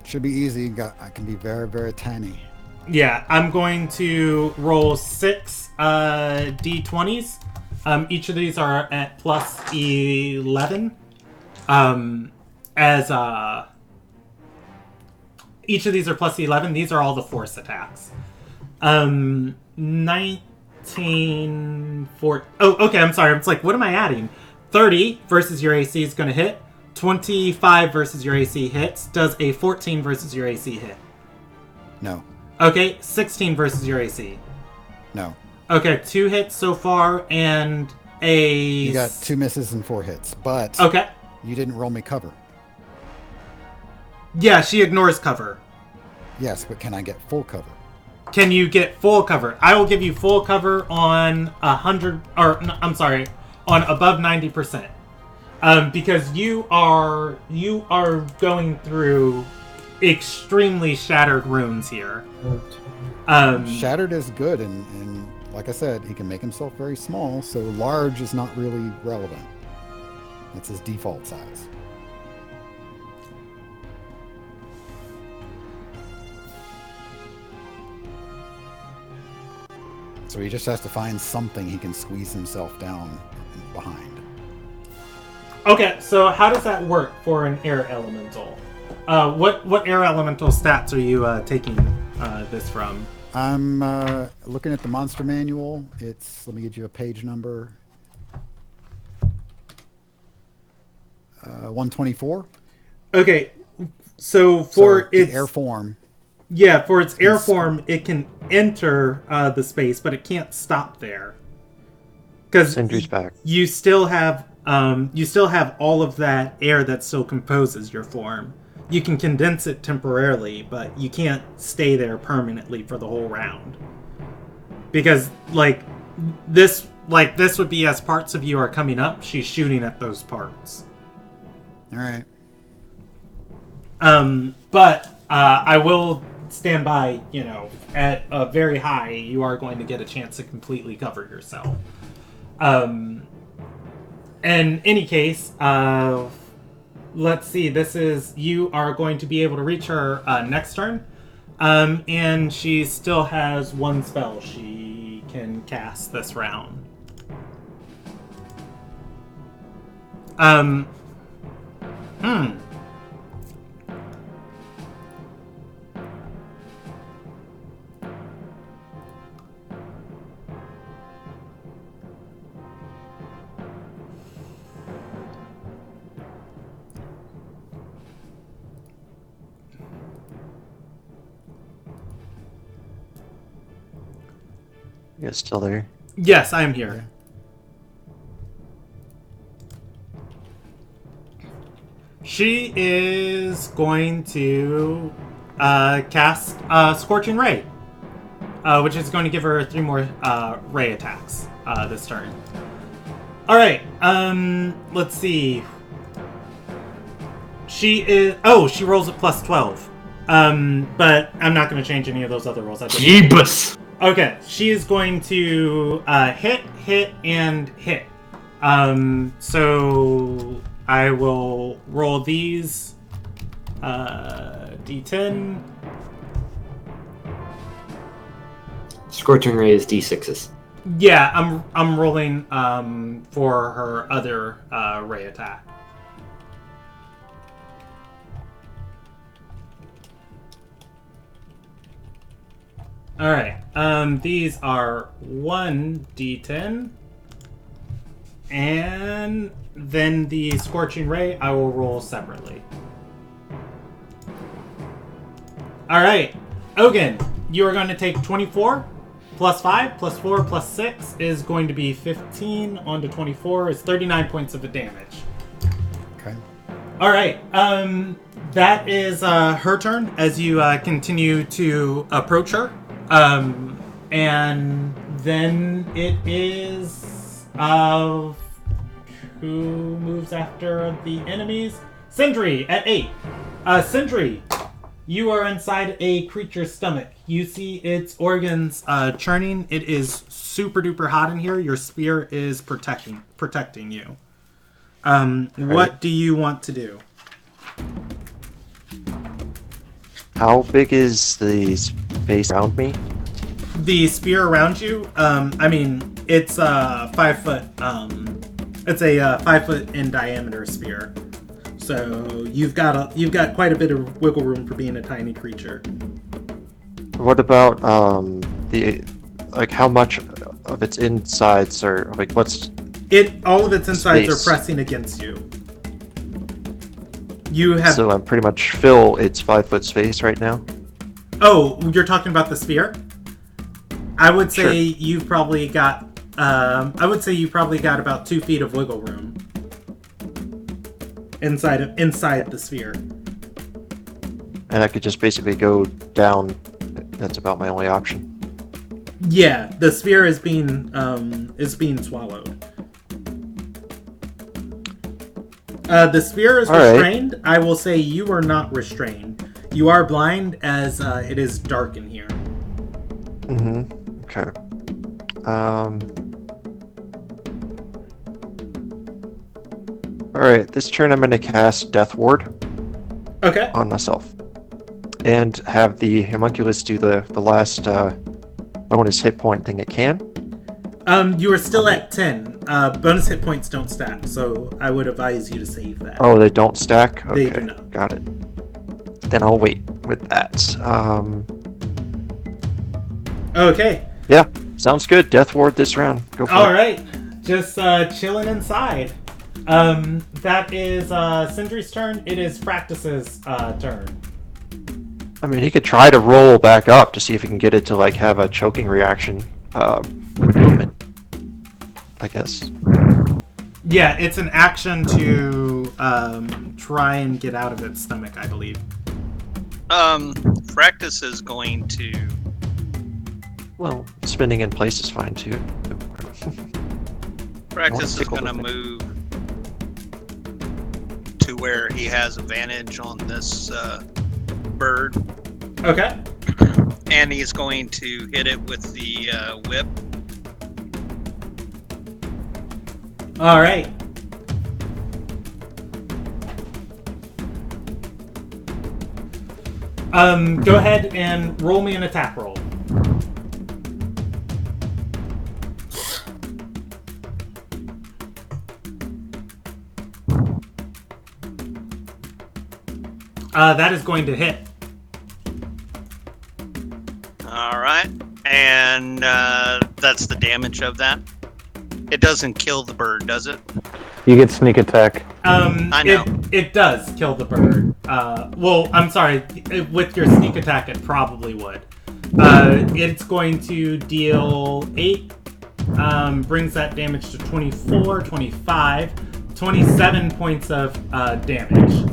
Should be easy. I can be very, very tiny. Yeah, I'm going to roll 6 d20s. Each of these are at plus 11. Each of these are plus 11. These are all the force attacks. 19... Oh, okay, I'm sorry. It's like, what am I adding? 30 versus your AC is going to hit. 25 versus your AC hits. Does a 14 versus your AC hit? No. Okay, 16 versus your AC. No. Okay, 2 hits so far and a... You got 2 misses and 4 hits, but okay. You didn't roll me cover. Yeah, she ignores cover. Yes, but can I get full cover? Can you get full cover? I will give you full cover on 100, or I'm sorry, on above 90%. Because you are going through extremely shattered runes here. Shattered is good, and like I said, he can make himself very small, so large is not really relevant. It's his default size. So he just has to find something he can squeeze himself down behind. Okay, so how does that work for an air elemental? What air elemental stats are you taking this from? I'm looking at the monster manual. Let me get you a page number. 124. Okay, so for its air form. Yeah, for its air form, it can enter the space, but it can't stop there. Because you still have all of that air that still composes your form. You can condense it temporarily, but you can't stay there permanently for the whole round. Because this would be as parts of you are coming up, she's shooting at those parts. All right. But I will stand by, at a very high, you are going to get a chance to completely cover yourself. In any case, let's see, you are going to be able to reach her next turn. And she still has 1 spell she can cast this round. You guys still there? Yes, I am here. She is going to cast Scorching Ray, which is going to give her 3 more ray attacks this turn. All right, let's see. She rolls at plus 12. But I'm not going to change any of those other rolls. Jeebus! Okay, she is going to hit, and hit. So I will roll these D10. Scorching Ray is D6s. Yeah, I'm rolling for her other ray attack. Alright, these are 1d10, and then the Scorching Ray I will roll separately. Alright, Ogun, you are going to take 24, plus 5, plus 4, plus 6 is going to be 15, on to 24 is 39 points of damage. Okay. Alright, that is her turn as you continue to approach her. And then it is who moves after the enemies? Sindri at 8. Sindri, you are inside a creature's stomach. You see its organs churning. It is super duper hot in here. Your spear is protecting you. What do you want to do? How big is the space around me? The spear around you, it's 5 foot. It's a 5 foot in diameter spear. So you've got quite a bit of wiggle room for being a tiny creature. What about how much of its insides are what's all of its insides space? are pressing against you. You have So I'm pretty much fill its 5 foot space right now. Oh, you're talking about the sphere? I would say Sure. you've probably got. I would say you probably got about 2 feet of wiggle room inside the sphere. And I could just basically go down. That's about my only option. Yeah, the sphere is being swallowed. The sphere is All right. restrained. I will say you are not restrained. You are blind as it is dark in here. Mm-hmm. Okay. Alright, this turn I'm going to cast Death Ward Okay. on myself. And have the homunculus do the last bonus hit point thing it can. You are still at 10. Bonus hit points don't stack, so I would advise you to save that. Oh, they don't stack? They Okay, do not. got it. Then I'll wait with that. Okay. Yeah, sounds good. Death Ward this round. Go for it. Alright. Just chilling inside. That is Sindri's turn. It is Practice's turn. I mean, he could try to roll back up to see if he can get it to, like, have a choking reaction movement, I guess. Yeah, it's an action to try and get out of its stomach, I believe. Practice is going to. Well, spinning in place is fine, too. Practice is tickle going to with it. move to where he has advantage on this bird, Okay. and he's going to hit it with the whip. Alright. Go ahead and roll me an attack roll. That is going to hit. All right, and that's the damage of that. It doesn't kill the bird, does it? You get sneak attack. I know. It does kill the bird. Well, I'm sorry. With your sneak attack, it probably would. It's going to deal 8. Brings that damage to 24, 25, 27 points of damage.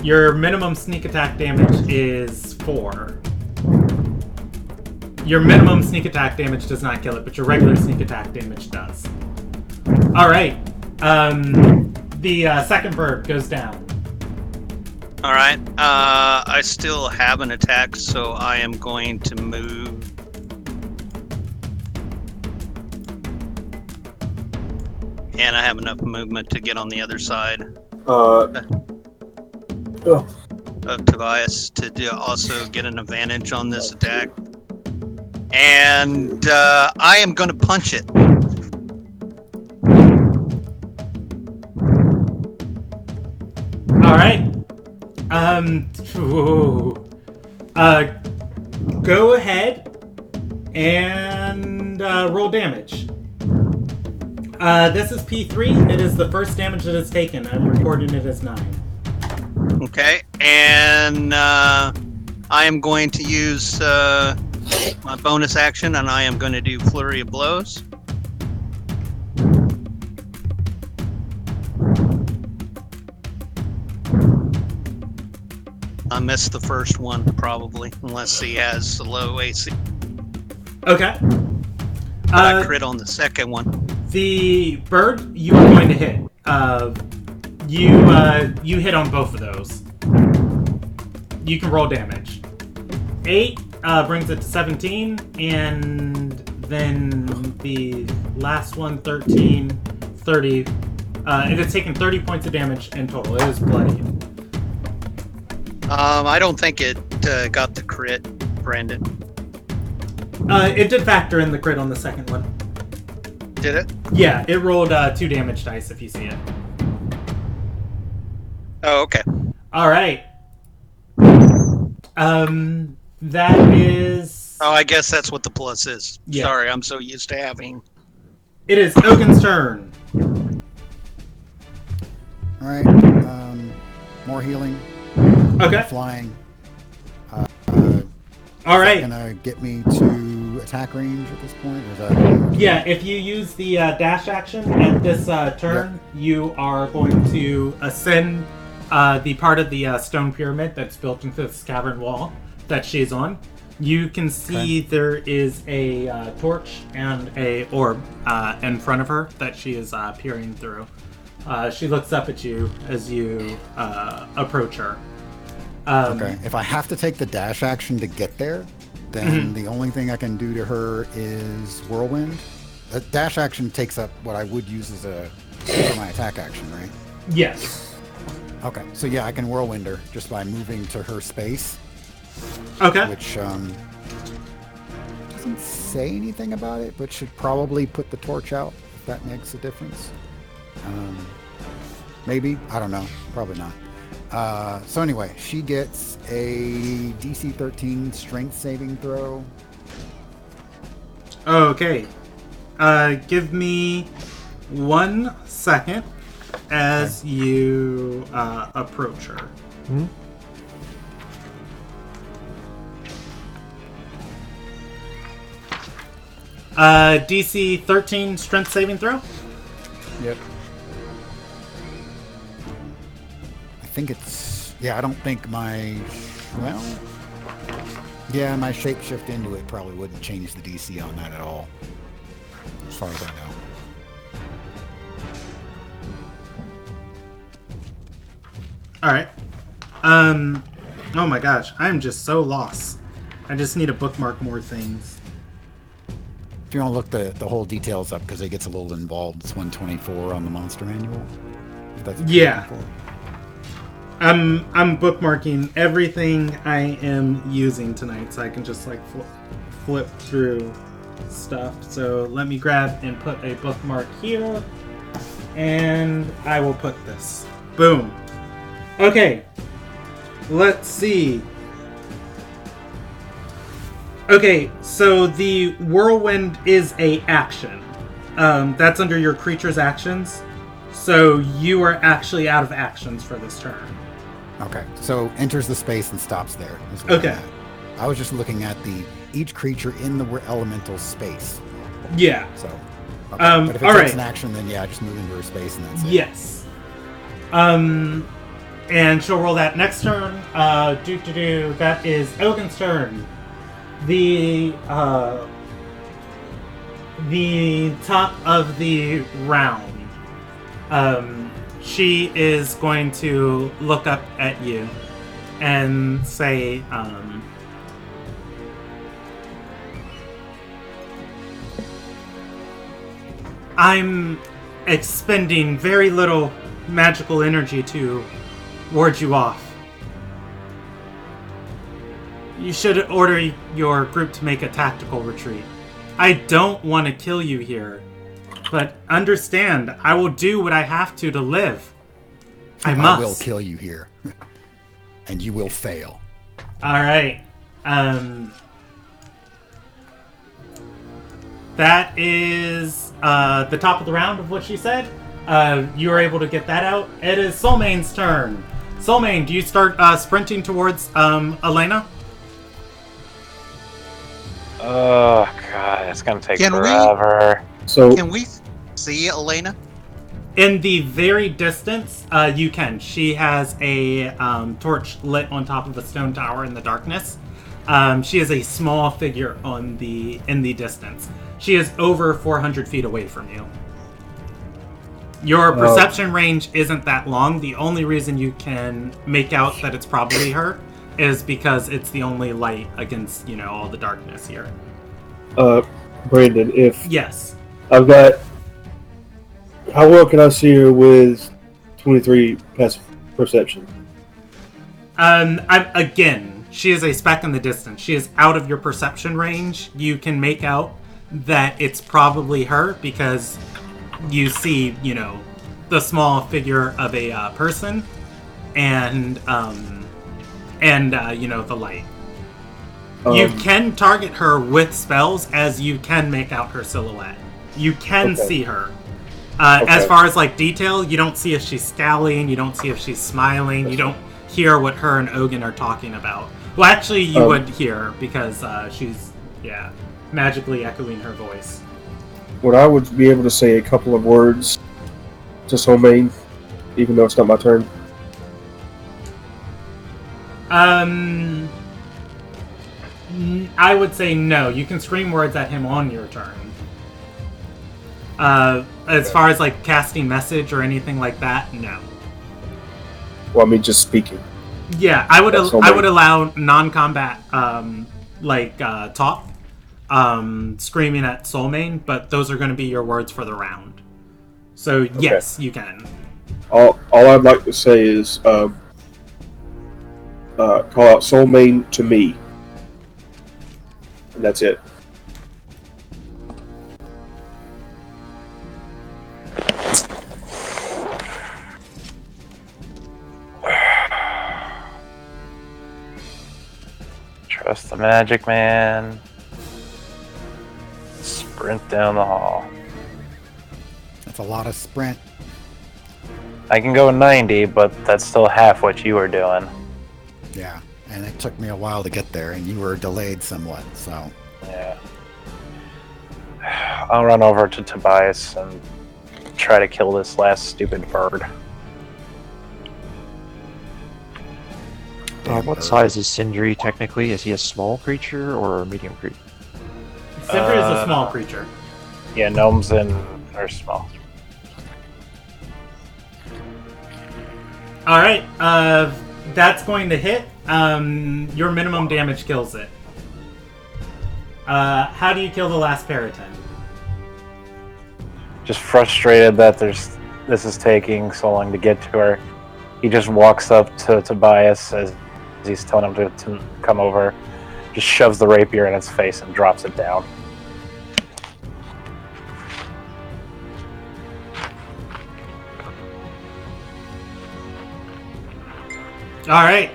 Your minimum sneak attack damage is 4. Your minimum sneak attack damage does not kill it, but your regular sneak attack damage does. Alright. The second bird goes down. All right. I still have an attack, so I am going to move. And I have enough movement to get on the other side of Tobias to also get an advantage on this attack. And I am going to punch it. All right. Go ahead and roll damage. This is P3. It is the first damage that is taken. I'm recording it as 9. Okay, and I am going to use my bonus action, and I am going to do Flurry of Blows. I missed the first one, probably, unless he has a low AC. Okay. But I crit on the second one. The bird you are going to hit. You hit on both of those. You can roll damage. 8 brings it to 17, and then the last one, 13, 30. It has taken 30 points of damage in total. It is bloody. I don't think it got the crit, Brandon. It did factor in the crit on the second one. Did it? Yeah, it rolled 2 damage dice if you see it. Oh, okay. All right. That is. Oh, I guess that's what the plus is. Yeah. Sorry, I'm so used to having. It is Oaken's turn. All right. More healing. Okay. Flying. All right. Is that gonna get me to attack range at this point? Or is that... Yeah, if you use the dash action at this turn, you are going to ascend the part of the stone pyramid that's built into this cavern wall that she's on. You can see there is a torch and a orb in front of her that she is peering through. She looks up at you as you approach her. Okay. If I have to take the dash action to get there, then the only thing I can do to her is whirlwind. The dash action takes up what I would use as for my attack action, right? Yes. Okay. So yeah, I can whirlwind her just by moving to her space. Okay. Which doesn't say anything about it, but should probably put the torch out if that makes a difference. Maybe, I don't know. Probably not. So anyway, she gets a DC 13 strength saving throw. Okay. Give me 1 second as you approach her. Hmm? DC 13 strength saving throw? Yep. I think it's... Yeah, I don't think my... Well... Yeah, my shapeshift into it probably wouldn't change the DC on that at all. As far as I know. Alright. Oh my gosh, I'm just so lost. I just need to bookmark more things. If you want to look the whole details up, because it gets a little involved, it's 124 on the monster manual. If that's what you're looking for. I'm bookmarking everything I am using tonight, so I can just like flip through stuff. So let me grab and put a bookmark here, and I will put this. Boom. Okay. Let's see. Okay, so the whirlwind is a action. That's under your creature's actions. So you are actually out of actions for this turn. Okay, so enters the space and stops there. Okay. I was just looking at each creature in the elemental space. Yeah. So, okay. But if it all takes right. an action, then yeah, just move into her space and that's it. Yes. And she'll roll that next turn. That is Ogin's turn. The top of the round. She is going to look up at you and say, I'm expending very little magical energy to ward you off. You should order your group to make a tactical retreat. I don't want to kill you here, but understand, I will do what I have to live. I must. I will kill you here. And you will fail. Alright. That is the top of the round of what she said. You are able to get that out. It is Soulmane's turn. Soulmane, do you start sprinting towards Elena? Oh god, it's gonna take forever. Can we see Elena? In the very distance, you can. She has a torch lit on top of a stone tower in the darkness. She is a small figure in the distance. She is over 400 feet away from you. Your perception range isn't that long. The only reason you can make out that it's probably her is because it's the only light against, all the darkness here. Brandon, Yes. I've got... How well can I see her with 23 passive perception? Again, she is a speck in the distance. She is out of your perception range. You can make out that it's probably her because you see, the small figure of a person and the light. You can target her with spells, as you can make out her silhouette. You can see her. As far as detail, you don't see if she's scowling, you don't see if she's smiling, you don't hear what her and Ogin are talking about. Well, actually, you would hear because she's magically echoing her voice. Would I would be able to say a couple of words to Soulmane, even though it's not my turn? I would say no. You can scream words at him on your turn. As far as like casting message or anything like that, no. Well, I mean, just speaking. Yeah, I would allow non-combat talk, screaming at Soulmane, but those are going to be your words for the round. So yes, you can. All I'd like to say is call out Soulmane to me. And that's it. Trust the magic man. Sprint down the hall. That's a lot of sprint. I can go 90, but that's still half what you were doing. Yeah, and it took me a while to get there, and you were delayed somewhat, so... Yeah. I'll run over to Tobias and try to kill this last stupid bird. What size is Sindri technically? Is he a small creature or a medium creature? Sindri is a small creature. Yeah, gnomes are small. Alright, that's going to hit. Your minimum damage kills it. How do you kill the last Periton? Just frustrated that this is taking so long to get to her. He just walks up to Tobias as he's telling him to come over, just shoves the rapier in its face and drops it down. Alright.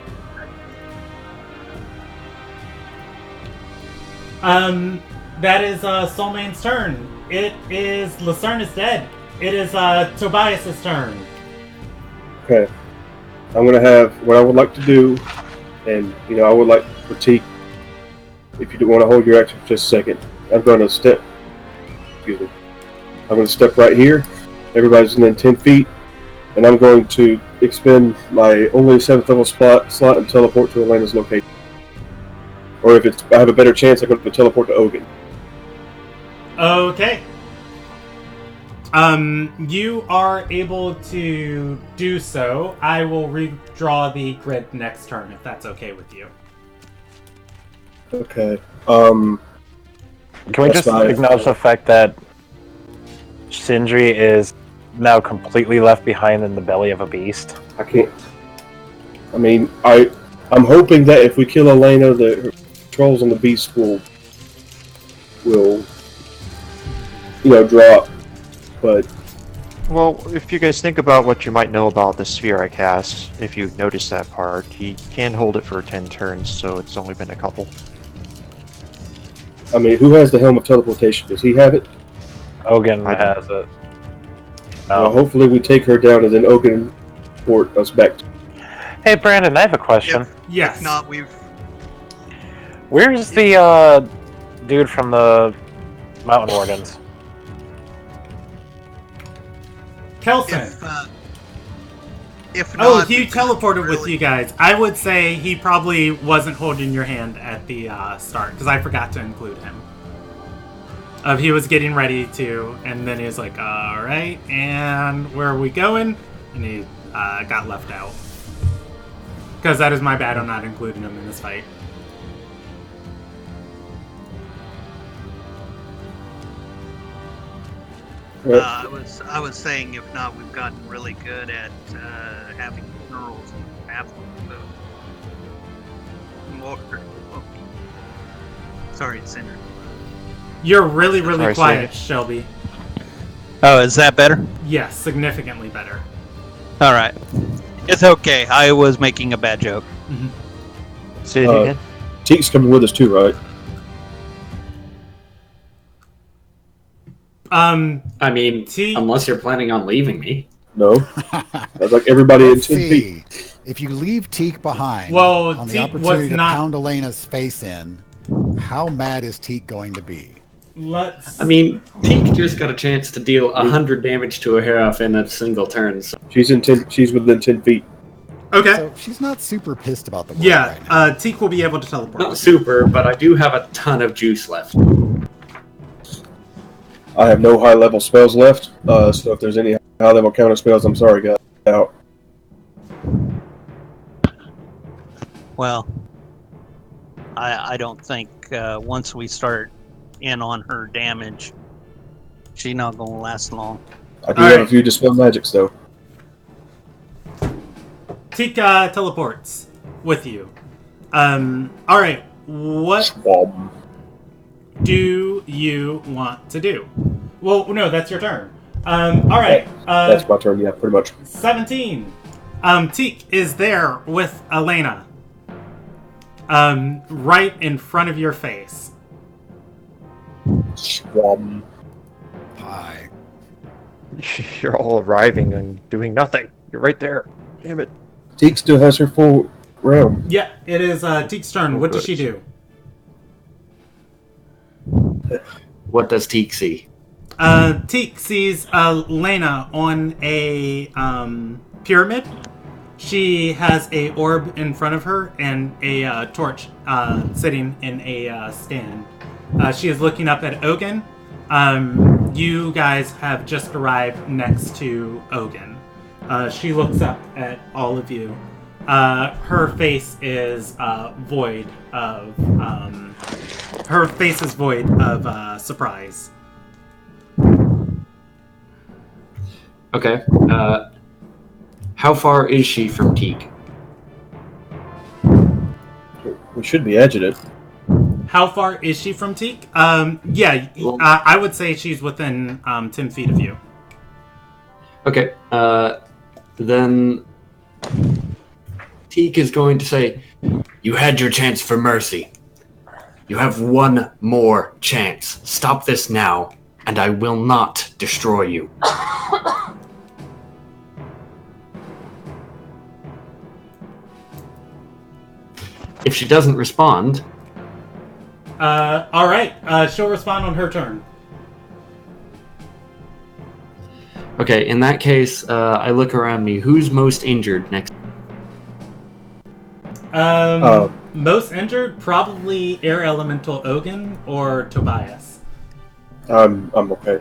That is Soulmane's turn. It is Lucerne is dead. It is Tobias's turn. Okay. I'm gonna have what I would like to do, and I would like to critique. If you do want to hold your action for just a second, I'm going to step. Excuse me. I'm going to step right here. Everybody's within 10 feet, and I'm going to expend my only 7th level slot and teleport to Elena's location. Or if I have a better chance, I'm going to teleport to Ogun. Okay. You are able to do so. I will redraw the grid next turn, if that's okay with you. Okay. Can we just acknowledge the fact that Sindri is now completely left behind in the belly of a beast? I can't. I mean, I'm hoping that if we kill Elena, the trolls on the beast will drop. But well, if you guys think about what you might know about the sphere I cast, if you notice that part, he can hold it for 10 turns, so it's only been a couple. I mean, who has the Helm of Teleportation? Does he have it? Ogun has it. Well, hopefully we take her down and then Ogun port us back. Hey, Brandon, I have a question. Yes. If not, Where's the dude from the Mountain Wardens? Kelson. If not, he teleported with you guys. I would say he probably wasn't holding your hand at the start, because I forgot to include him. He was getting ready to, and then he was like, alright, and where are we going? And he got left out. Because that is my bad on not including him in this fight. I was saying, if not, we've gotten really good at having funerals and baffling more. Sorry, Cinder. You're really, really Sorry, quiet, Shelby. Oh, is that better? Yes, significantly better. All right, it's okay. I was making a bad joke. Mm-hmm. Say it again. Teek's coming with us too, right? I mean, unless you're planning on leaving me. No. That's like everybody in 10 feet. If you leave Teak behind Well, on the Teak opportunity was to not- pound Elena's face in, how mad is Teak going to be? Let's. I mean, Teak just got a chance to deal 100 damage to a Herath in a single turn. So. She's within 10 feet. Okay. So she's not super pissed about the world Yeah, right now. Teak will be able to teleport. Not super, but I do have a ton of juice left. I have no high level spells left, so if there's any high level counter spells, I'm sorry, guys. Out. Well, I don't think once we start in on her damage, she's not going to last long. I do have a few dispel magics though. Teak teleports with you. Alright, what Swab. do you want to do? Well, no, that's your turn. Alright. That's my turn, yeah, pretty much. 17. Teak is there with Elena. Right in front of your face. Swab. Hi. You're all arriving and doing nothing. You're right there. Damn it. Teak still has her full round. Yeah, it is Teak's turn. What does she do? What does Teak see? Teak sees Lena on a pyramid. She has a orb in front of her and a torch sitting in a stand. She is looking up at Ogun. You guys have just arrived next to Ogun. She looks up at all of you. Her face is void of surprise. Okay. How far is she from Teak? We should be adjutant. How far is she from Teak? I would say she's within 10 feet of you. Okay. Then Teak is going to say, "You had your chance for mercy. You have one more chance. Stop this now, and I will not destroy you." If she doesn't respond... Alright, she'll respond on her turn. Okay, in that case, I look around me. Who's most injured next? Most injured? Probably Air Elemental Ogun or Tobias. I'm okay.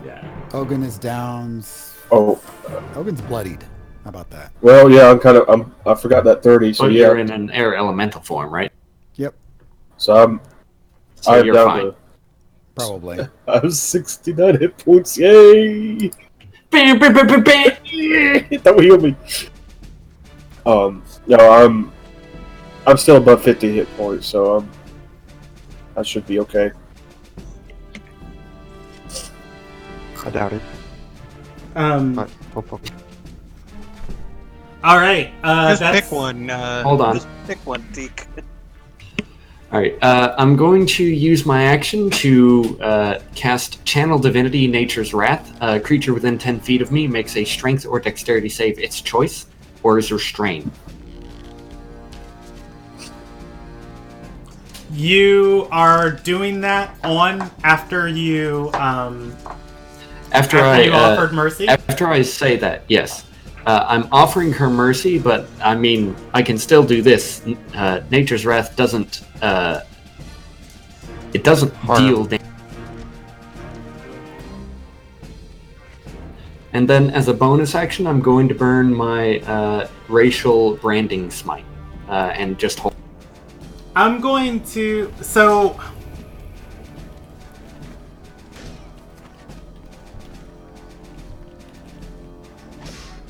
Yeah. Ogun is down. Ogun's bloodied. How about that? Well, yeah, I forgot that 30, so But yeah. you're in an air elemental form, right? Yep. So I'm you're down fine. to... Probably. I have 69 hit points, yay! That will heal me. No, I'm still above 50 hit points, so I should be okay. I doubt it. All right. Just that's... pick one. Hold on. Just pick one, Teak. Alright, I'm going to use my action to cast Channel Divinity Nature's Wrath. A creature within 10 feet of me makes a strength or dexterity save its choice, or is restrained. You are doing that after you After you offered mercy? After I say that, yes. I'm offering her mercy, but I mean, I can still do this. Nature's Wrath doesn't... it doesn't deal damage. And then, as a bonus action, I'm going to burn my racial branding smite. And just hold... I'm going to... So...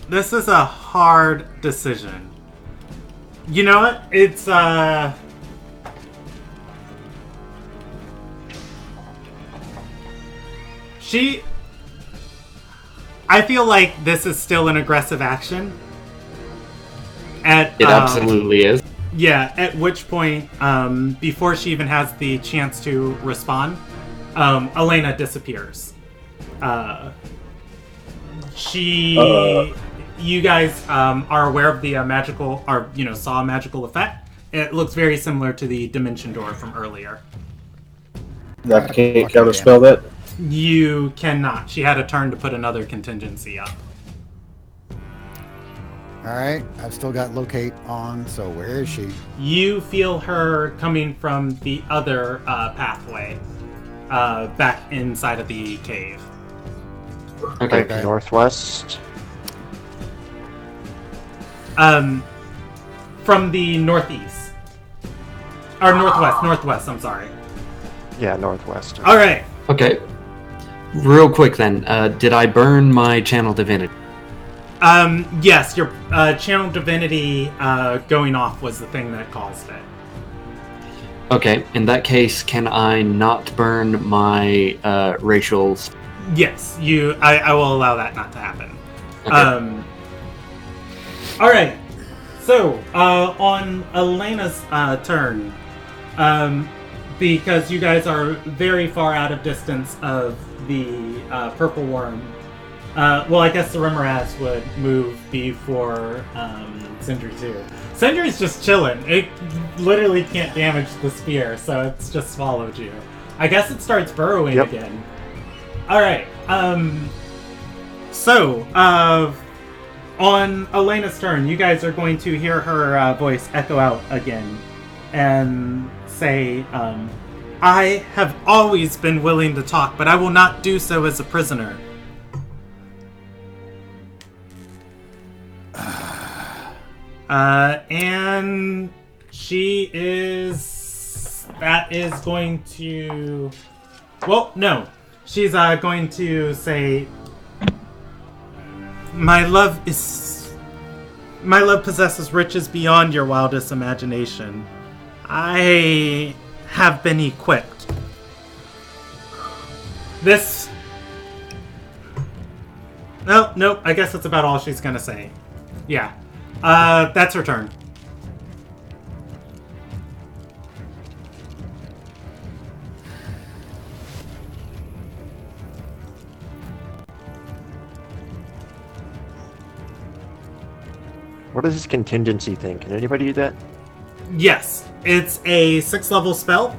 This is a hard decision. You know what? It's, I feel like this is still an aggressive action. It absolutely is. Yeah, at which point, before she even has the chance to respond, Elena disappears. You guys are aware of the magical, or saw a magical effect. It looks very similar to the dimension door from earlier. I can't counterspell that. You cannot. She had a turn to put another contingency up. Alright, I've still got locate on, so where is she? You feel her coming from the other pathway, back inside of the cave. Okay. Northwest. From the northeast. Or northwest, I'm sorry. Yeah, northwest. Alright. Okay. Real quick then, did I burn my channel divinity? Yes, your channel divinity going off was the thing that caused it. Okay, in that case, can I not burn my racial... Yes, I will allow that not to happen. Okay. Alright, so, on Elena's turn, because you guys are very far out of distance of the purple worm, well, I guess the Remoras would move before Sindri too. Sindri's just chilling. It literally can't damage the spear, so it's just swallowed you. I guess it starts burrowing again. Alright, so, on Elena's turn, you guys are going to hear her voice echo out again and say, I have always been willing to talk, but I will not do so as a prisoner. And she is... That is going to... Well, no. She's going to say... My love possesses riches beyond your wildest imagination. I have been equipped. This... Nope, I guess that's about all she's gonna say. Yeah. That's her turn. What is this contingency thing? Can anybody do that? Yes, it's a 6th level spell.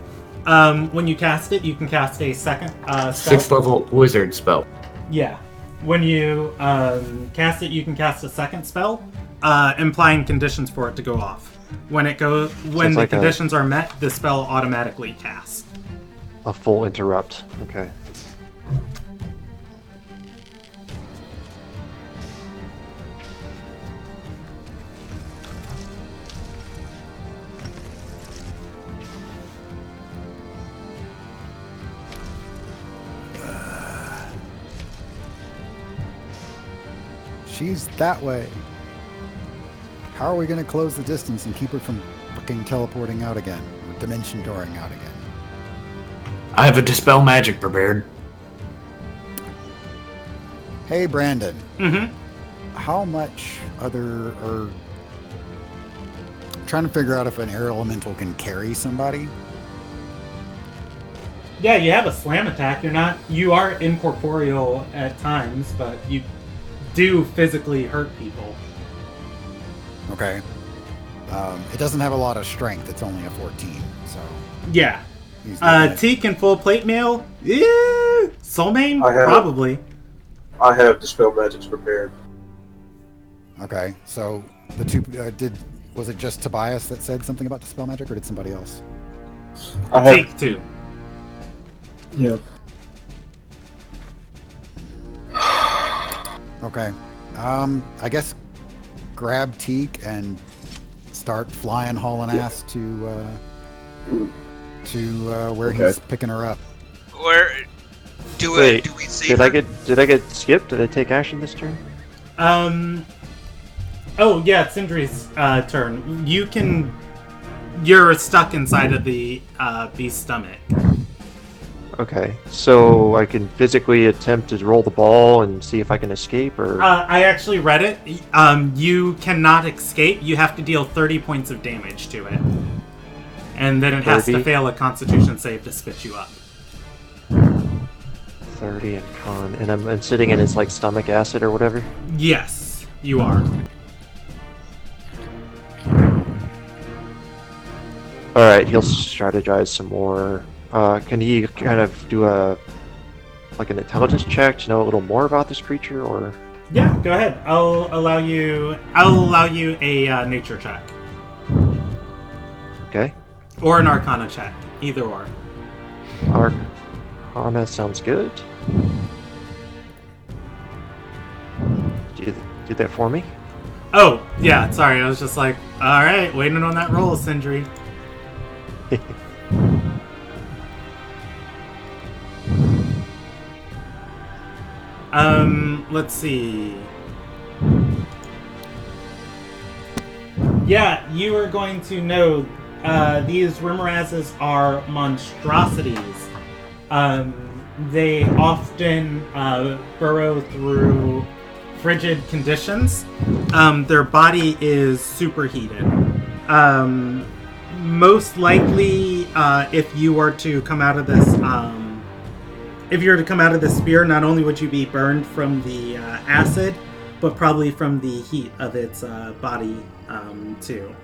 When you cast it, you can cast a second spell. 6th level wizard spell. Yeah. When you cast it, you can cast a second spell, implying conditions for it to go off. When the conditions are met, the spell automatically casts. A full interrupt. Okay. She's that way. How are we going to close the distance and keep her from fucking teleporting out again? Or dimension dooring out again? I have a Dispel Magic prepared. Hey, Brandon. Mm-hmm. How much other... I'm trying to figure out if an air elemental can carry somebody. Yeah, you have a slam attack. You are incorporeal at times, but you do physically hurt people. Okay. It doesn't have a lot of strength. It's only a 14, so... Yeah. Teak and full plate mail? Yeah. Soulmane? Probably. I have Dispel Magics prepared. Okay, so the two... was it just Tobias that said something about Dispel Magic, or did somebody else? Teak, too. Yeah. Okay. I guess grab Teak and start flying, hauling ass to where he's picking her up. Where do we see did her? I get skipped? Did I take action this turn? Oh yeah, it's Sindri's turn. You're stuck inside of the beast's stomach. Okay, so I can physically attempt to roll the ball and see if I can escape, or... I actually read it. You cannot escape. You have to deal 30 points of damage to it. And then it has to fail a Constitution save to spit you up. 30 and con, and I'm sitting in his like stomach acid or whatever. Yes, you are. All right, he'll strategize some more. Can he kind of do an intelligence check to know a little more about this creature, or? Yeah, go ahead. I'll allow you a nature check. Okay. Or an arcana check. Either or. Arcana sounds good. Do that for me? Oh, yeah, sorry. I was just like, alright, waiting on that roll, Sindri. Let's see. Yeah, you are going to know these Rimarazes are monstrosities. They often burrow through frigid conditions. Their body is superheated. Most likely, if you were to come out of this, spear, not only would you be burned from the acid, but probably from the heat of its body too.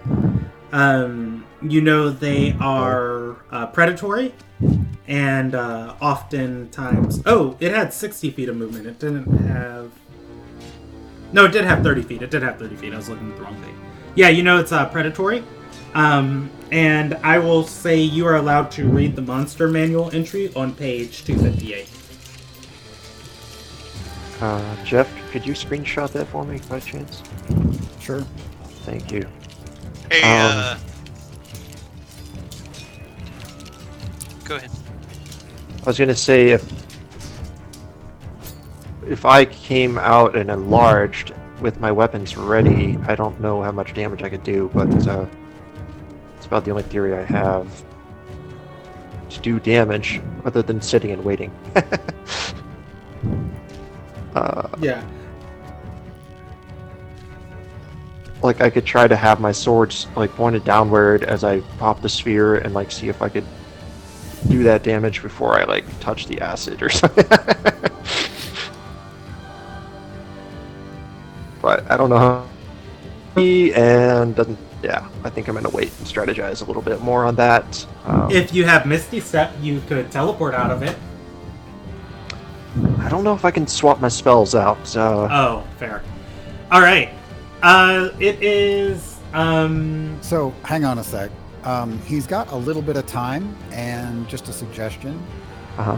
You know they are predatory, and oftentimes... Oh, it had 60 feet of movement. It didn't have... No, it did have 30 feet. It did have 30 feet. I was looking at the wrong thing. Yeah, you know it's predatory. And I will say you are allowed to read the monster manual entry on page 258. Jeff, could you screenshot that for me by chance? Sure. Thank you. Hey, go ahead. I was gonna say if I came out and enlarged with my weapons ready, I don't know how much damage I could do, but it's about the only theory I have to do damage other than sitting and waiting. Yeah. Like I could try to have my swords like pointed downward as I pop the sphere and like see if I could do that damage before I like touch the acid or something. But I don't know how. And doesn't. Yeah, I think I'm gonna wait and strategize a little bit more on that. If you have Misty Step, you could teleport out of it. I don't know if I can swap my spells out. So. Oh, fair. All right. It is. So hang on a sec. He's got a little bit of time, and just a suggestion.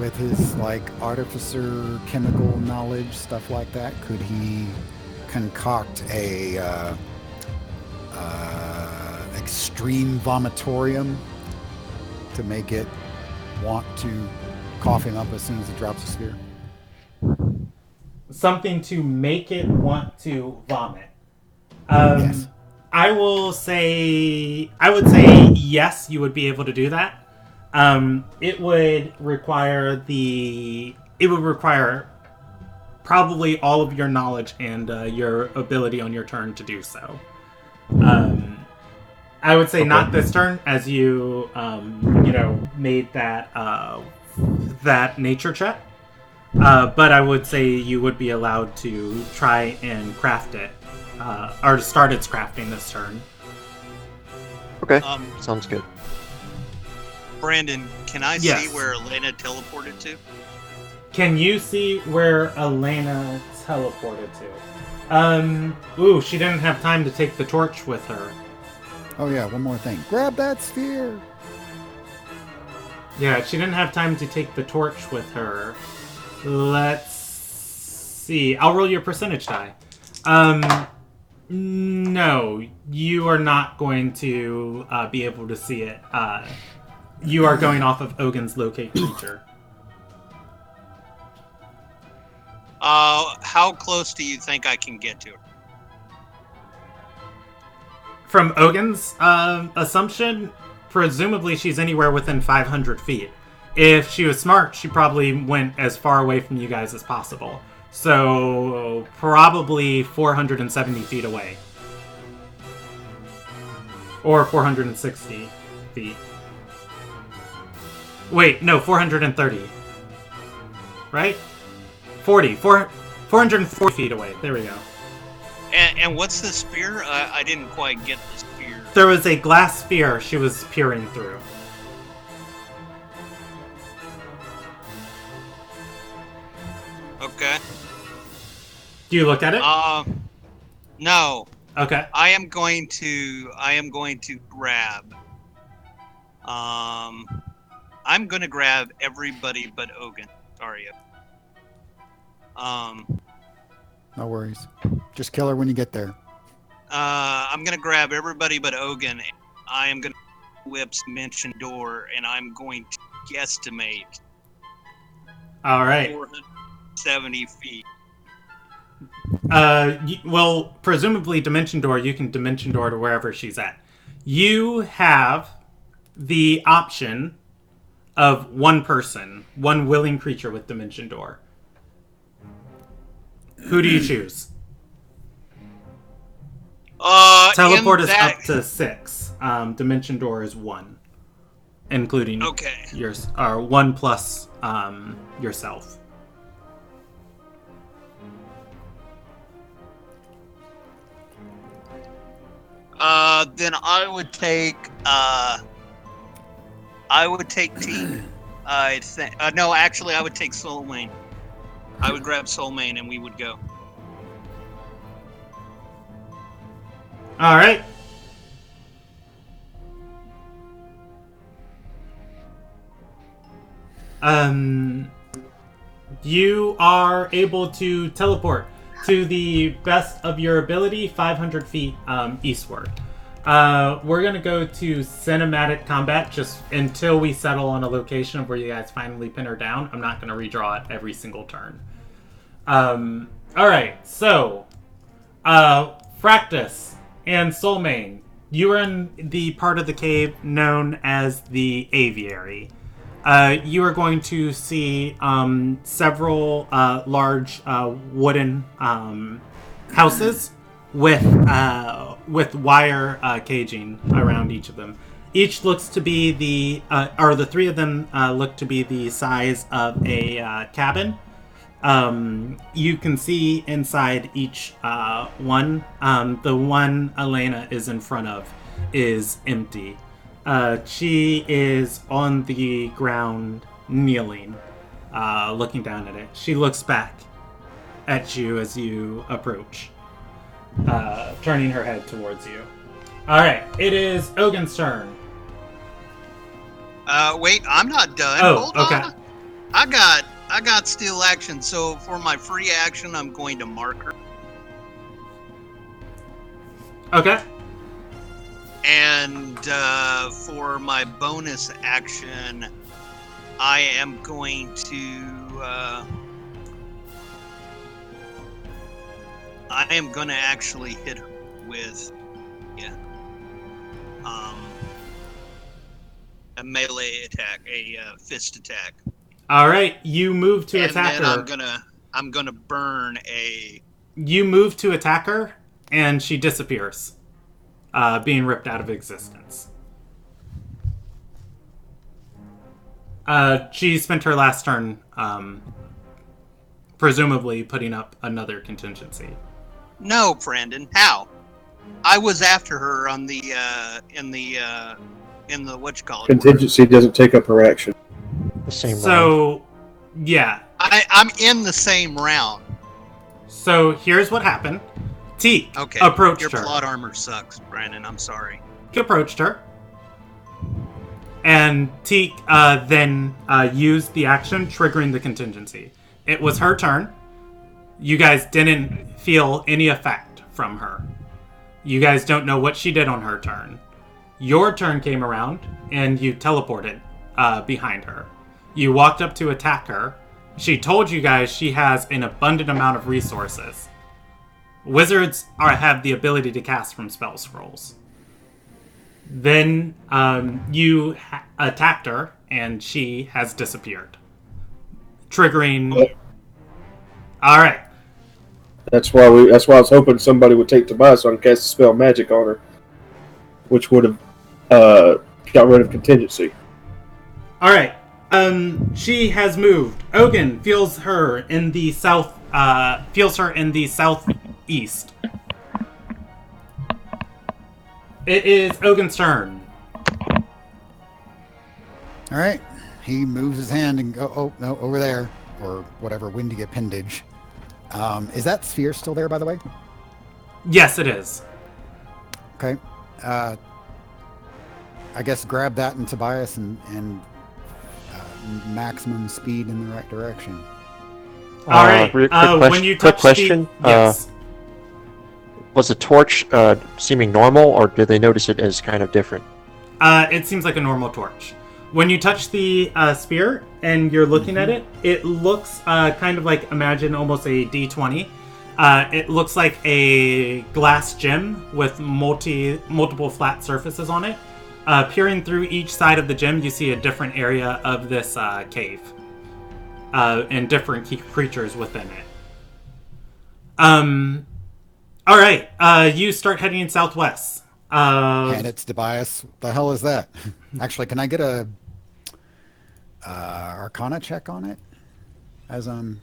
With his like artificer, chemical knowledge, stuff like that, could he concoct a extreme vomitorium to make it want to cough him up as soon as he drops a sphere? Something to make it want to vomit. Yes. I would say yes, you would be able to do that. It would require probably all of your knowledge and your ability on your turn to do so. I would say not this turn, as you made that nature check. But I would say you would be allowed to try and craft it, or to start its crafting this turn. Okay, sounds good. Brandon, can I see where Elena teleported to? Can you see where Elena teleported to? Ooh, she didn't have time to take the torch with her. Oh yeah, one more thing. Grab that sphere! Yeah, she didn't have time to take the torch with her. Let's see. I'll roll your percentage die. No, you are not going to be able to see it. You are going off of Ogin's locate creature. How close do you think I can get to her? From Ogin's assumption, presumably she's anywhere within 500 feet. If she was smart, she probably went as far away from you guys as possible. So, probably 470 feet away. Or 460 feet. Wait, no, 430. Right? 440 feet away. There we go. And what's the spear? I didn't quite get the spear. There was a glass sphere she was peering through. Okay. Do you look at it? No. Okay. I am going to grab. I'm going to grab everybody but Ogun. Sorry. No worries. Just kill her when you get there. I'm going to grab everybody but Ogun. I am going to whips Mention Door, and I'm going to guesstimate. All right. 470 feet. Well, presumably Dimension Door, you can Dimension Door to wherever she's at. You have the option of one person, one willing creature with Dimension Door. Who do you choose? Teleport is up to 6. Dimension Door is 1, including yours, or 1 plus yourself. Then I would take Teak. No, actually, I would take Soulmane. I would grab Soulmane and we would go. All right. You are able to teleport to the best of your ability, 500 feet eastward. We're going to go to cinematic combat just until we settle on a location where you guys finally pin her down. I'm not going to redraw it every single turn. Alright, so Fractus and Soulmane, you are in the part of the cave known as the Aviary. You are going to see several large wooden houses with wire caging around each of them. Each looks to be the three of them look to be the size of a cabin. You can see inside each one. The one Elena is in front of is empty. She is on the ground, kneeling, looking down at it. She looks back at you as you approach, turning her head towards you. Alright, it is Ogun's turn. Wait, I'm not done. Oh, Hold okay. on. I got steal action, so for my free action, I'm going to mark her. Okay. And for my bonus action, I am going to actually hit her with a melee attack, a fist attack. All right, you move to attack her. And then I'm gonna burn a. You move to attack her, and she disappears, being ripped out of existence. She spent her last turn, presumably putting up another contingency. No, Brandon. How? I was after her on the in the whatchamacallit. Contingency doesn't take up her action. The same So, yeah. I'm in the same round. So here's what happened. Teak Okay. approached Your her. plot armor sucks, Brandon. I'm sorry. Teak approached her. And Teak then used the action, triggering the contingency. It was her turn. You guys didn't feel any effect from her. You guys don't know what she did on her turn. Your turn came around, and you teleported behind her. You walked up to attack her. She told you guys she has an abundant amount of resources. Wizards have the ability to cast from spell scrolls. Then you attacked her, and she has disappeared. Triggering... Alright. That's why I was hoping somebody would take Tobias so I can cast a spell magic on her, which would have got rid of contingency. Alright. She has moved. Ogun feels her in the south. Feels her in the southeast. It is Ogun's turn. All right. He moves his hand and go. Oh no, over there, or whatever windy appendage. Is that sphere still there, by the way? Yes, it is. Okay. I guess grab that and Tobias and maximum speed in the right direction. All right. Quick When you touch question. yes. Was the torch seeming normal, or did they notice it as kind of different? It seems like a normal torch. When you touch the spear and you're looking at it, it looks kind of like, imagine almost a D20. It looks like a glass gem with multiple flat surfaces on it. Peering through each side of the gem, you see a different area of this cave. And different creatures within it. Alright, you start heading southwest. And it's Tobias. The hell is that? Actually, can I get a Arcana check on it as I'm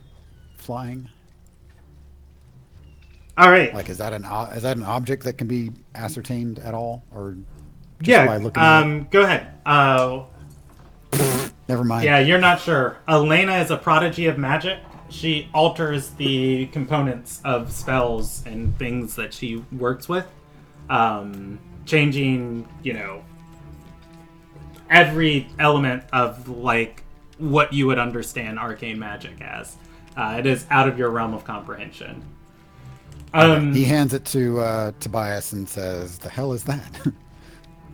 flying? All right. Like, is that an object that can be ascertained at all, or just yeah? by looking at it? Go ahead. Never mind. Yeah, you're not sure. Elena is a prodigy of magic. She alters the components of spells and things that she works with, changing, every element of, like, what you would understand arcane magic as. It is out of your realm of comprehension. He hands it to Tobias and says, "The hell is that?"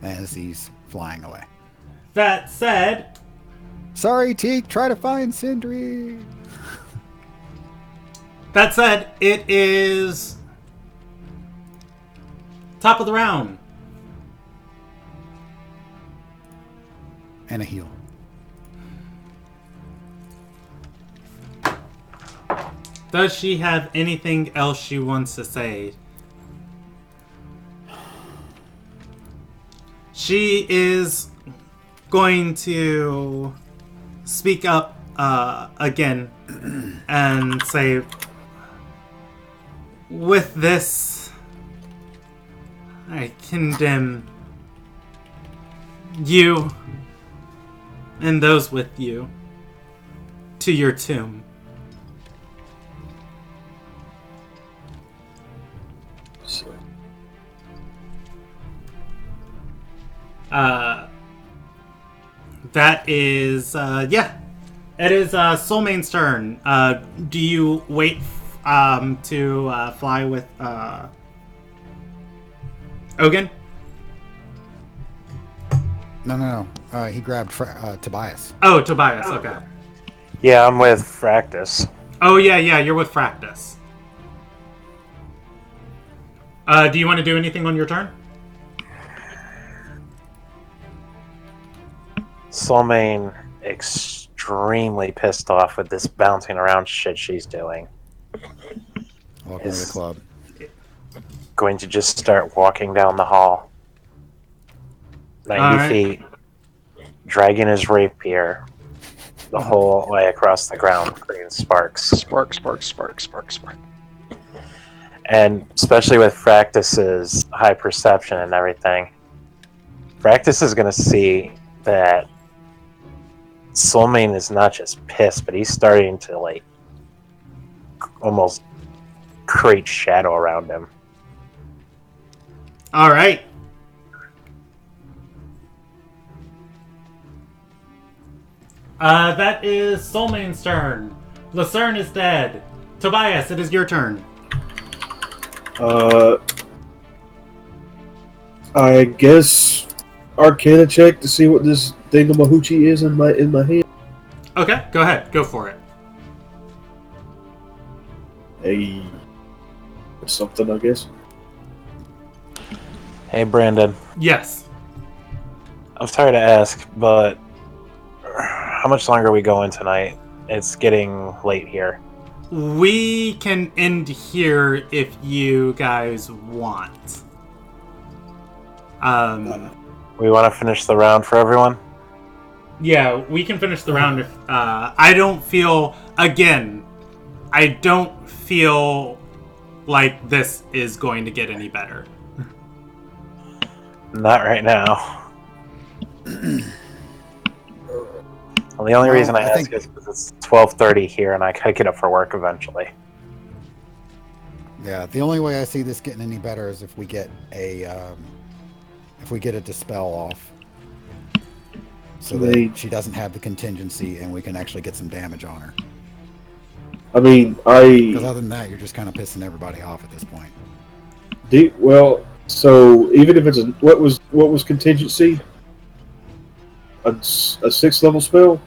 as he's flying away. That said... Sorry, Teak, try to find Sindri. That said, it is... top of the round. And a heal. Does she have anything else she wants to say? She is going to speak up again and say, with this, I condemn you and those with you to your tomb. That is, yeah. It is Soulmane's turn. Do you wait to fly with Ogun? No. He grabbed Tobias. Oh, Tobias, okay. Yeah, I'm with Fractus. Oh, yeah, you're with Fractus. Do you want to do anything on your turn? Soulmane extremely pissed off with this bouncing around shit she's doing. Welcome to the club. Going to just start walking down the hall. 90 feet. Dragging his rapier the whole way across the ground, creating sparks. Spark. And especially with Fractus's high perception and everything, Fractus is going to see that Soulmane is not just pissed, but he's starting to, like, almost create shadow around him. All right. That is Soulmane's turn. Lucerne is dead. Tobias, it is your turn. I guess Arcana check to see what this thingamahoochie is in my hand. Okay, go ahead. Go for it. Hey, something, I guess. Hey, Brandon. Yes. I'm sorry to ask, but how much longer are we going tonight? It's getting late here. We can end here if you guys want. We want to finish the round for everyone? Yeah, we can finish the round if I don't feel like this is going to get any better. Not right now. Well, the only reason I ask is because it's 12:30 here, and I gotta get up for work eventually. Yeah, the only way I see this getting any better is if we get a dispel off, so that she doesn't have the contingency, and we can actually get some damage on her. I mean, because other than that, you're just kind of pissing everybody off at this point. Well, so even if it's what was contingency? A 6th level spell?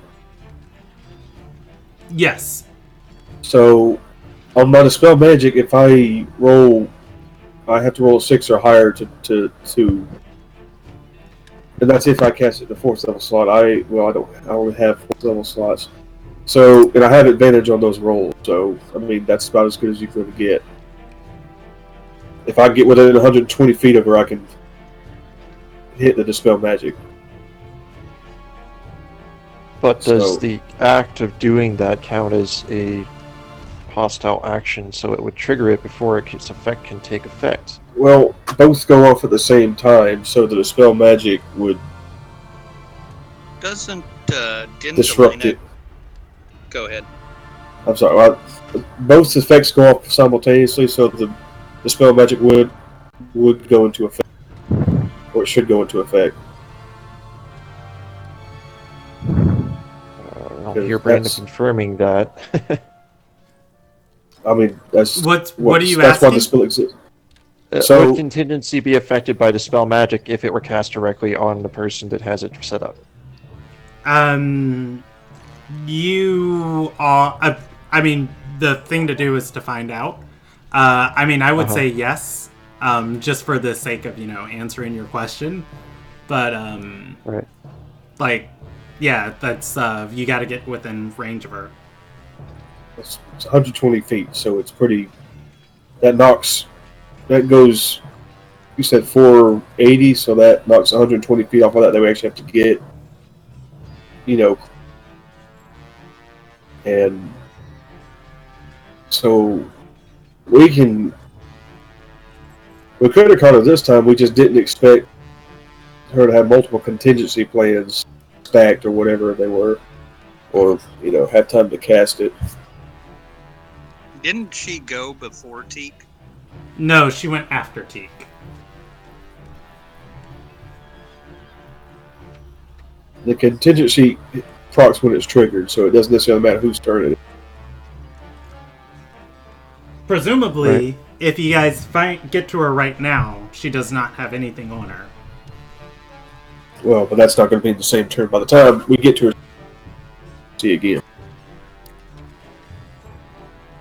Yes. So on my dispel magic, if I have to roll a 6 or higher to and that's if I cast it in the 4th level slot. I only have 4th level slots. So, and I have advantage on those rolls. So, I mean, that's about as good as you can get. If I get within 120 feet of her, I can hit the dispel magic. But does the act of doing that count as a hostile action, so it would trigger it before its effect can take effect? Well, both go off at the same time, so the dispel magic would disrupt it. Go ahead. I'm sorry. Both effects go off simultaneously, so the dispel magic would go into effect, or it should go into effect. I don't hear Brandon confirming that. I mean, that's what are you that's asking? why the spell exists. Would contingency be affected by dispel magic if it were cast directly on the person that has it set up? You are. I mean, the thing to do is to find out. I mean, I would say yes, just for the sake of answering your question. But right. Like, yeah, that's you got to get within range of her. It's 120 feet, so it's pretty. That goes. You said 480, so that knocks 120 feet off of that. That we actually have to get. And so we could have caught her this time. We just didn't expect her to have multiple contingency plans stacked or whatever they were, or have time to cast it. Didn't she go before Teak? No, she went after Teak. The contingency procs when it's triggered, so it doesn't necessarily matter whose turn it is. Presumably, if you guys get to her right now, she does not have anything on her. Well, but that's not going to be the same turn by the time we get to her. See again.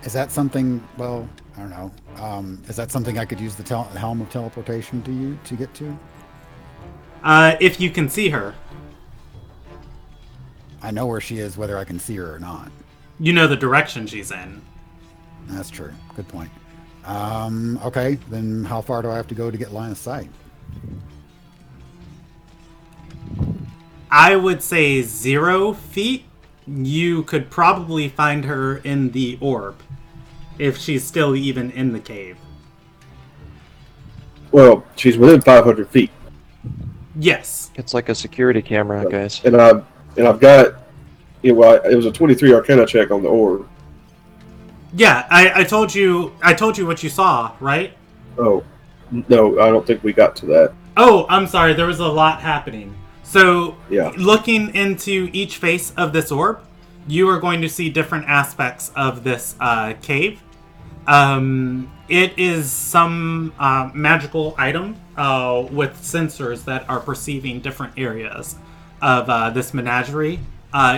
Is that something? Well, I don't know. Is that something I could use the Helm of Teleportation to get to? If you can see her. I know where she is, whether I can see her or not. You know the direction she's in. That's true. Good point. Okay, then how far do I have to go to get line of sight? I would say 0 feet. You could probably find her in the orb, if she's still even in the cave. Well, she's within 500 feet. Yes. It's like a security camera, guys. And I've got, it was a 23 Arcana check on the orb. Yeah, I told you what you saw, right? Oh, no, I don't think we got to that. Oh, I'm sorry, there was a lot happening. So, yeah. Looking into each face of this orb, you are going to see different aspects of this cave. It is some magical item with sensors that are perceiving different areas of this menagerie,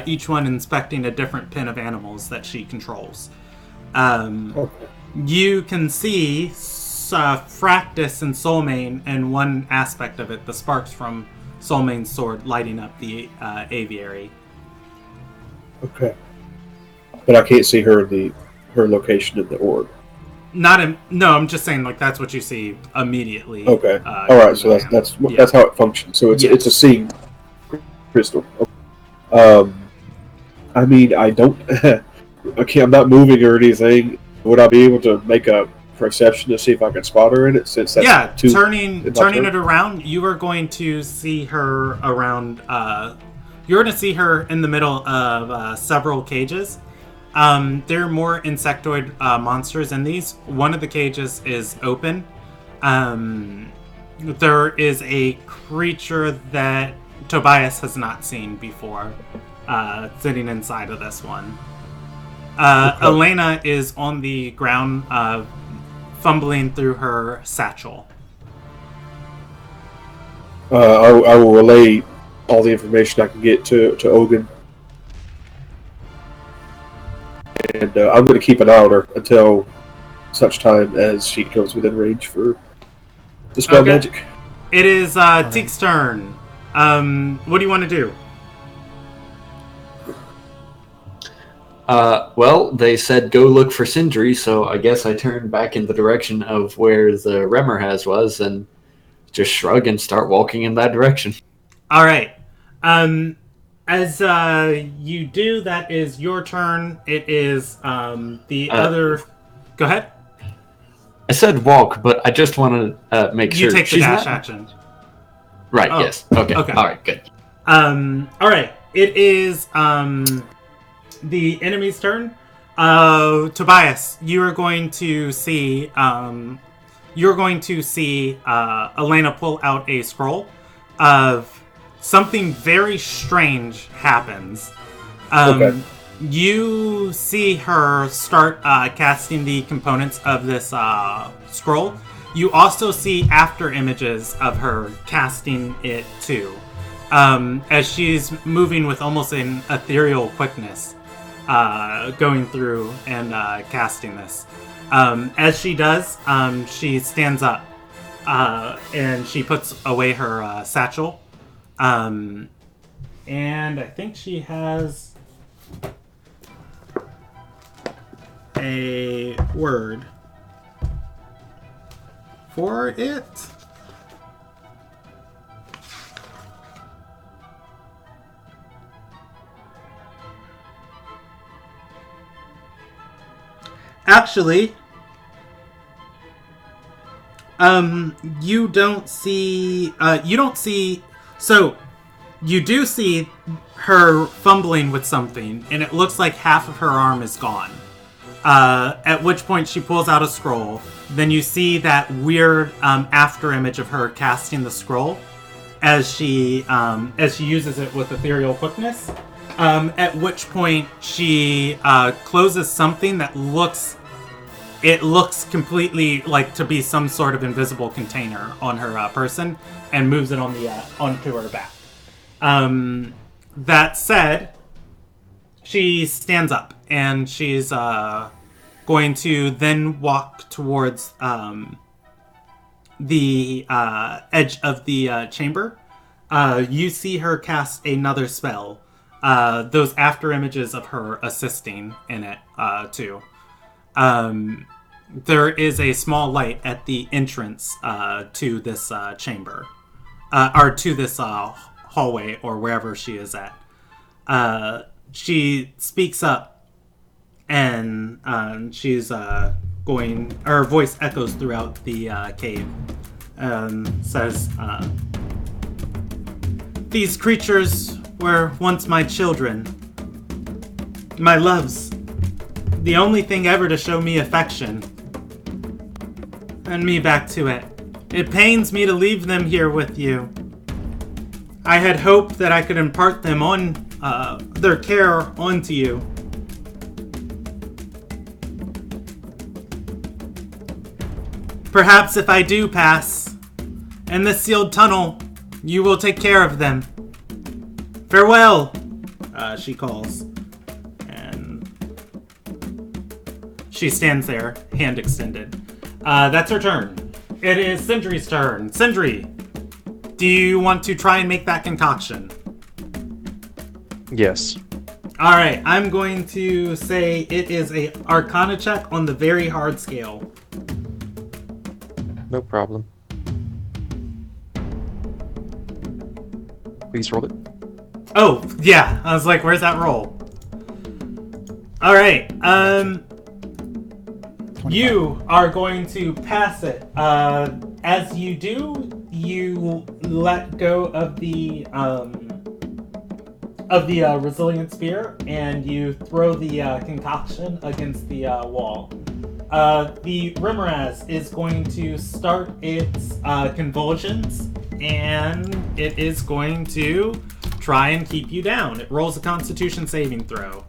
each one inspecting a different pen of animals that she controls. You can see Fractus and Soulmane in one aspect of it, the sparks from Soulmane's sword lighting up the aviary. Okay. But I can't see her location in the orb. No, I'm just saying, like, that's what you see immediately. Okay. All right. So that's how it functions. So it's a seeing crystal. I mean, I don't. I'm not moving or anything. Would I be able to make a perception to see if I can spot her in it? Since that's Yeah, two. turning it around, you are going to see her around. You're going to see her in the middle of several cages. There are more insectoid monsters in these. One of the cages is open. There is a creature that Tobias has not seen before, sitting inside of this one. Okay. Elena is on the ground, fumbling through her satchel. I will relay all the information I can get to Ogun. And I'm going to keep an eye on her until such time as she comes within range for Dispel Magic. It is Teek's turn. What do you want to do? Well, they said go look for Sindri, so I guess I turn back in the direction of where the Remmerhaz was and just shrug and start walking in that direction. All right. As you do, that is your turn. It is the other... Go ahead. I said walk, but I just want to make sure. You take the dash action. Right, yes. Okay. All right, good. All right. It is the enemy's turn. Tobias, you are going to see... Elena pull out a scroll of... Something very strange happens. You see her start casting the components of this scroll. You also see after images of her casting it too, as she's moving with almost an ethereal quickness, going through and casting this. As she does, she stands up and she puts away her satchel. And I think she has a word for it. Actually, you don't see, so you do see her fumbling with something, and it looks like half of her arm is gone. At which point she pulls out a scroll. Then you see that weird after image of her casting the scroll as she uses it with ethereal quickness. At which point she closes something that looks completely like to be some sort of invisible container on her person and moves it on the onto her back. That said, she stands up and she's going to then walk towards the edge of the chamber. You see her cast another spell. Those after images of her assisting in it too. There is a small light at the entrance to this chamber, or to this hallway, or wherever she is at. She speaks up, and she's going. Her voice echoes throughout the cave. Says, "These creatures were once my children, my loves. The only thing ever to show me affection. And me back to it. It pains me to leave them here with you. I had hoped that I could impart them on, their care onto you. Perhaps if I do pass, in this sealed tunnel, you will take care of them. Farewell," she calls. She stands there, hand extended. That's her turn. It is Sindri's turn. Sindri, do you want to try and make that concoction? Yes. Alright, I'm going to say it is a Arcana check on the very hard scale. No problem. Please roll it. Oh, yeah. I was like, where's that roll? All right. 25. You are going to pass it. As you do, you let go of the resilient spear, and you throw the concoction against the wall. The Rimmeraz is going to start its convulsions, and it is going to try and keep you down. It rolls a Constitution saving throw.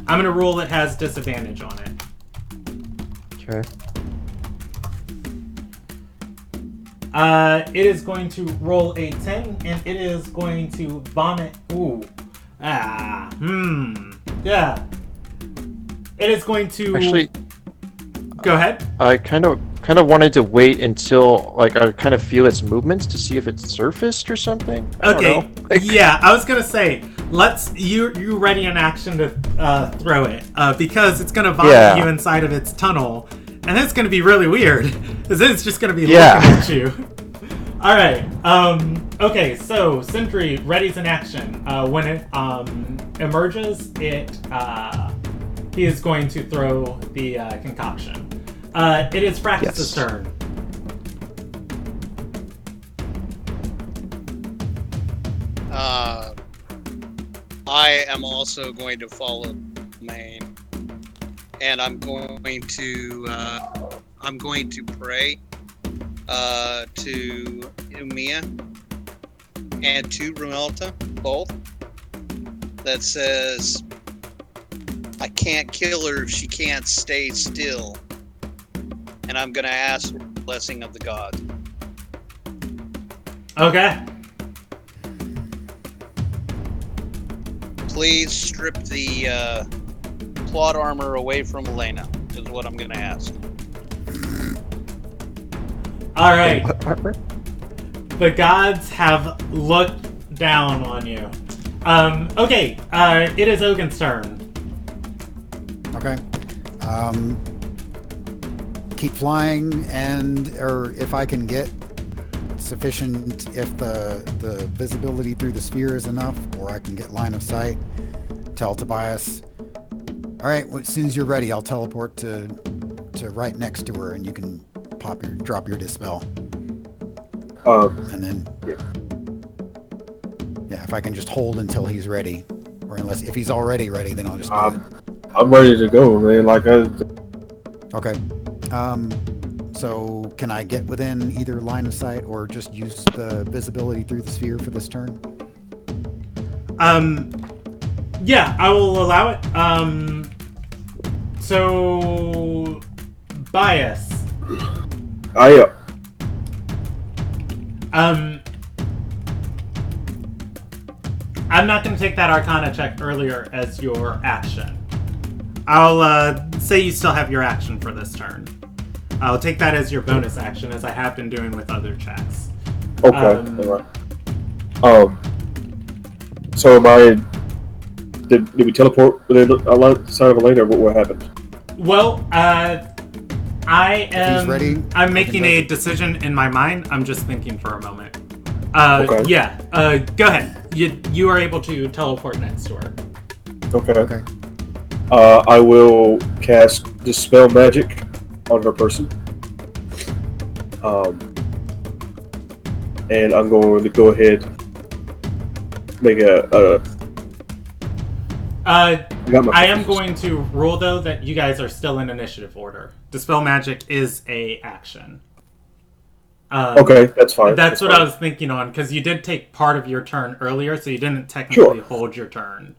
I'm going to roll it has disadvantage on it. Okay. It is going to roll a 10, and it is going to vomit. Ooh. Yeah. It is going to... Actually... Go ahead. I kind of wanted to wait until, like, I kind of feel its movements to see if it's surfaced or something. Okay. Yeah, I was going to say, you ready in action to throw it, because it's going to vomit you inside of its tunnel. And it's going to be really weird, because it's just going to be looking at you. All right. Okay, so Sentry readies in action. When it emerges, he is going to throw the concoction. It is Fractus's turn. I am also going to follow Maine. And I'm going to pray to Umia and to Rumelta both. That says, I can't kill her if she can't stay still. And I'm going to ask for the blessing of the gods. Okay. Please strip the plot armor away from Elena, is what I'm going to ask. All right. The gods have looked down on you. Okay. It is Ogun's turn. Okay. Keep flying, or if I can get sufficient, if the visibility through the sphere is enough, or I can get line of sight, tell Tobias. All right, well, as soon as you're ready, I'll teleport to right next to her, and you can drop your dispel. And then, if I can just hold until he's ready, or if he's already ready, then I'll just. I'm ready to go, man. Okay. So can I get within either line of sight, or just use the visibility through the sphere for this turn? Yeah, I will allow it. So, Bias. I'm not going to take that Arcana check earlier as your action. I'll say you still have your action for this turn. I'll take that as your bonus action, as I have been doing with other checks. Okay. So am I... Did we teleport within a line of Elena, or what happened? Well, I am... He's ready. I'm making a decision in my mind. I'm just thinking for a moment. Okay. Yeah. Go ahead. You are able to teleport next to her. Okay. I will cast Dispel Magic on her person. And I'm going to go ahead make I am going to rule, though, that you guys are still in initiative order. Dispel Magic is a action. Okay, that's fine. That's what I was thinking on, because you did take part of your turn earlier, so you didn't technically hold your turn.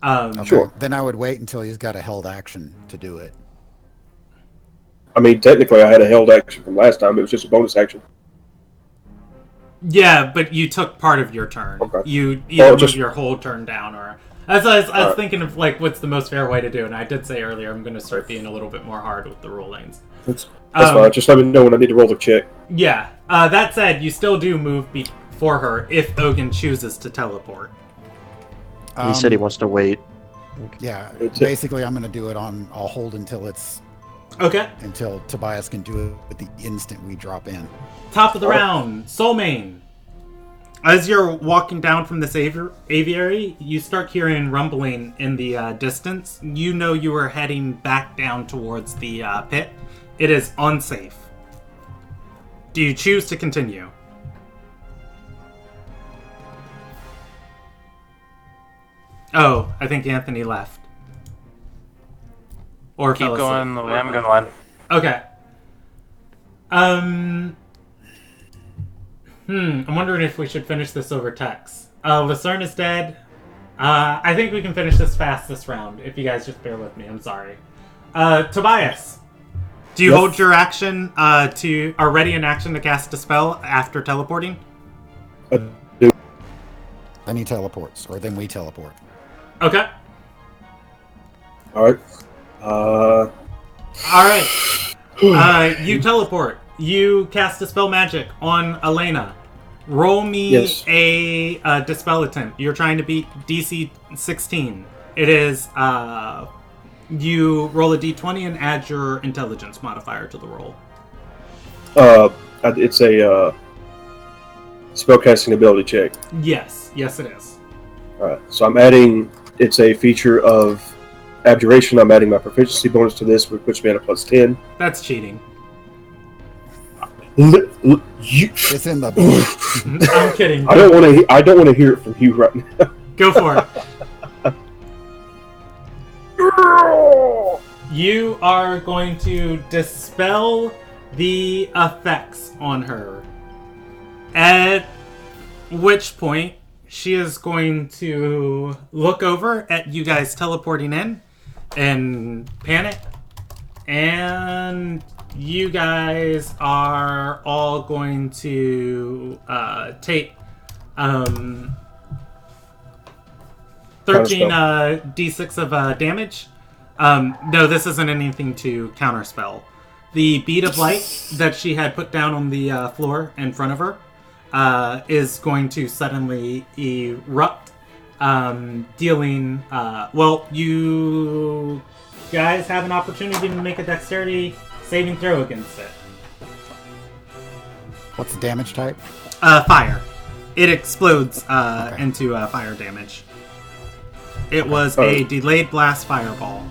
Okay. Sure. Then I would wait until he's got a held action to do it. I mean, technically, I had a held action from last time. It was just a bonus action. Yeah, but you took part of your turn. Okay. You either move your whole turn down, or... I was thinking of, like, what's the most fair way to do, and I did say earlier I'm going to start being a little bit more hard with the rulings. That's fine. Just let me know when I need to roll the check. Yeah. That said, you still do move before her if Ogun chooses to teleport. He said he wants to wait. Yeah, basically I'm going to do it on... I'll hold until it's... Okay. Until Tobias can do it at the instant we drop in. Top of the round, Soulmane. As you're walking down from this aviary, you start hearing rumbling in the distance. You know you are heading back down towards the pit. It is unsafe. Do you choose to continue? Oh, I think Anthony left. Or Keep fell going asleep. the way I'm going. Okay. I'm wondering if we should finish this over text. Lucerne is dead. I think we can finish this fast this round, if you guys just bear with me. I'm sorry. Tobias, do you hold your action are ready in action to cast a spell after teleporting? Then he teleports, or then we teleport. Okay. Alright. Alright. You teleport. You cast Dispel Magic on Elena. Roll me a Dispel attempt. You're trying to beat DC 16. It is, you roll a d20 and add your intelligence modifier to the roll. It's a spellcasting ability check. Yes it is. Alright, so I'm adding, it's a feature of Abjuration. I'm adding my proficiency bonus to this, which puts me at a +10. That's cheating. It's in the book. I'm kidding. I don't want to hear it from you right now. Go for it. You are going to dispel the effects on her. At which point, she is going to look over at you guys teleporting in and panic. And you guys are all going to take 13 d6 of damage. No, this isn't anything to counterspell. The bead of light that she had put down on the floor in front of her is going to suddenly erupt, dealing... well, you guys have an opportunity to make a dexterity saving throw against it. What's the damage type? Fire. It explodes into fire damage. It was a delayed blast fireball.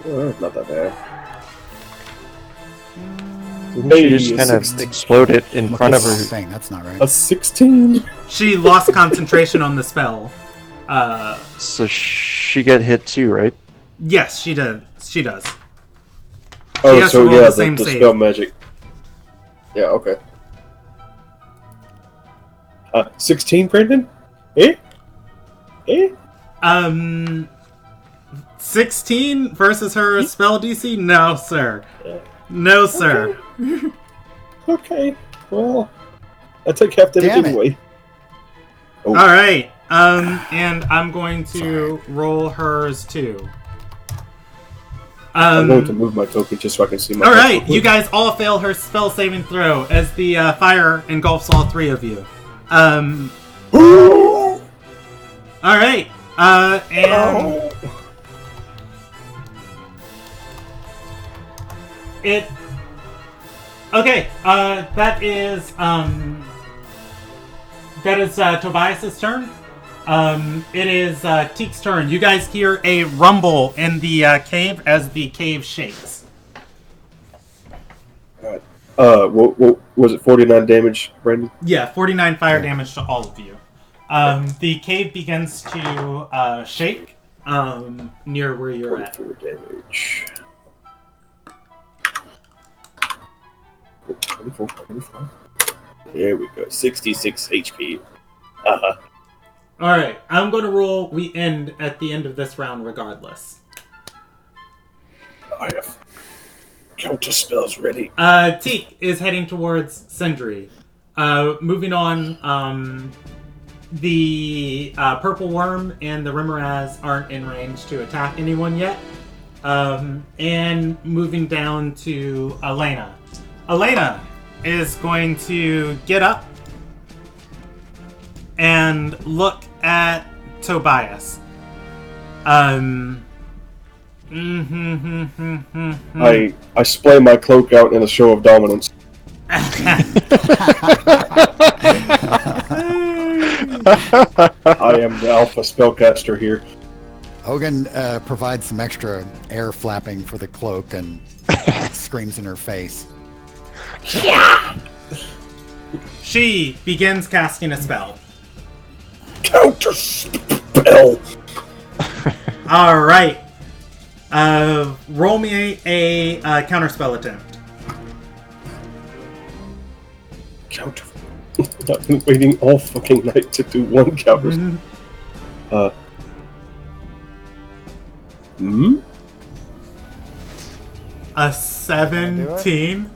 Oh, not that bad. She just kind of exploded in front of her. Thing. That's not right. A 16. She lost concentration on the spell. So she got hit too, right? Yes, she does. She does. Oh, has so to roll yeah, the same the save. spell magic. Yeah, okay. 16, Brandon? 16 versus her spell DC? No, sir. No, sir. Okay. Well, I took half damage anyway. All right. And I'm going to roll hers too. I'm going to move my token just so I can see my. All right, you guys all fail her spell saving throw as the fire engulfs all three of you. All right. And it. Okay. That is Tobias's turn. It is Teek's turn. You guys hear a rumble in the cave as the cave shakes. What was it? 49 damage, Brandon? Yeah, 49 fire damage to all of you. The cave begins to shake near where you're at. Damage. 24, 25. There we go. 66 HP. Alright, I'm going to roll. We end at the end of this round regardless. I have counter spells ready. Teek is heading towards Sindri. Moving on, the Purple Worm and the Rimmeraz aren't in range to attack anyone yet. And moving down to Elena. Elena is going to get up and look at Tobias. I splay my cloak out in a show of dominance. I am the alpha spellcaster here. Hogan provides some extra air flapping for the cloak and screams in her face. She begins casting a spell. Counter spell. All right. Roll me a counterspell attempt. Counter. I've been waiting all fucking night to do one counter. A 17.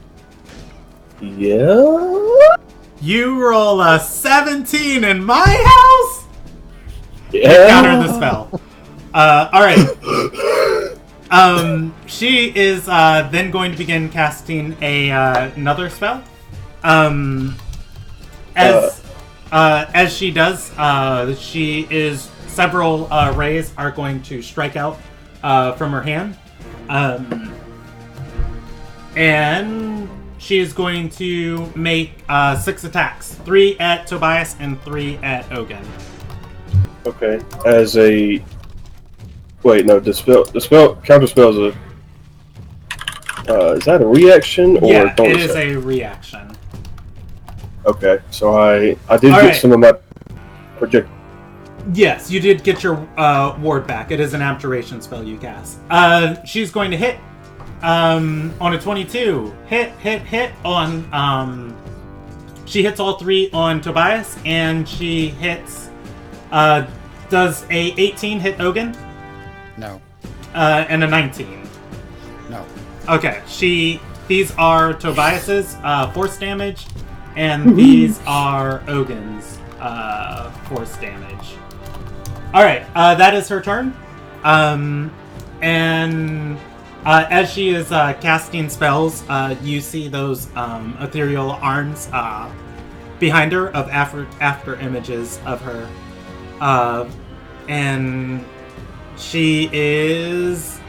Yeah. You roll a 17 in my house. Yeah. Counter the spell. All right. She is then going to begin casting another spell. As she does, several rays are going to strike out from her hand, and she is going to make 6 attacks: 3 at Tobias and 3 at Ogun. Okay. As a the spell counter spell is is that a reaction or yeah, bonus it is action? a reaction. Okay, so I did All get right. some of my project. Yes, you did get your ward back. It is an abjuration spell you cast. She's going to hit on a 22. Hit on she hits all 3 on Tobias, and she hits does a 18 hit Ogun? No. And a 19. No. Okay, these are Tobias's force damage, and these are Ogun's force damage. Alright, that is her turn. And as she is casting spells, you see those ethereal arms behind her of after images of her. And she is,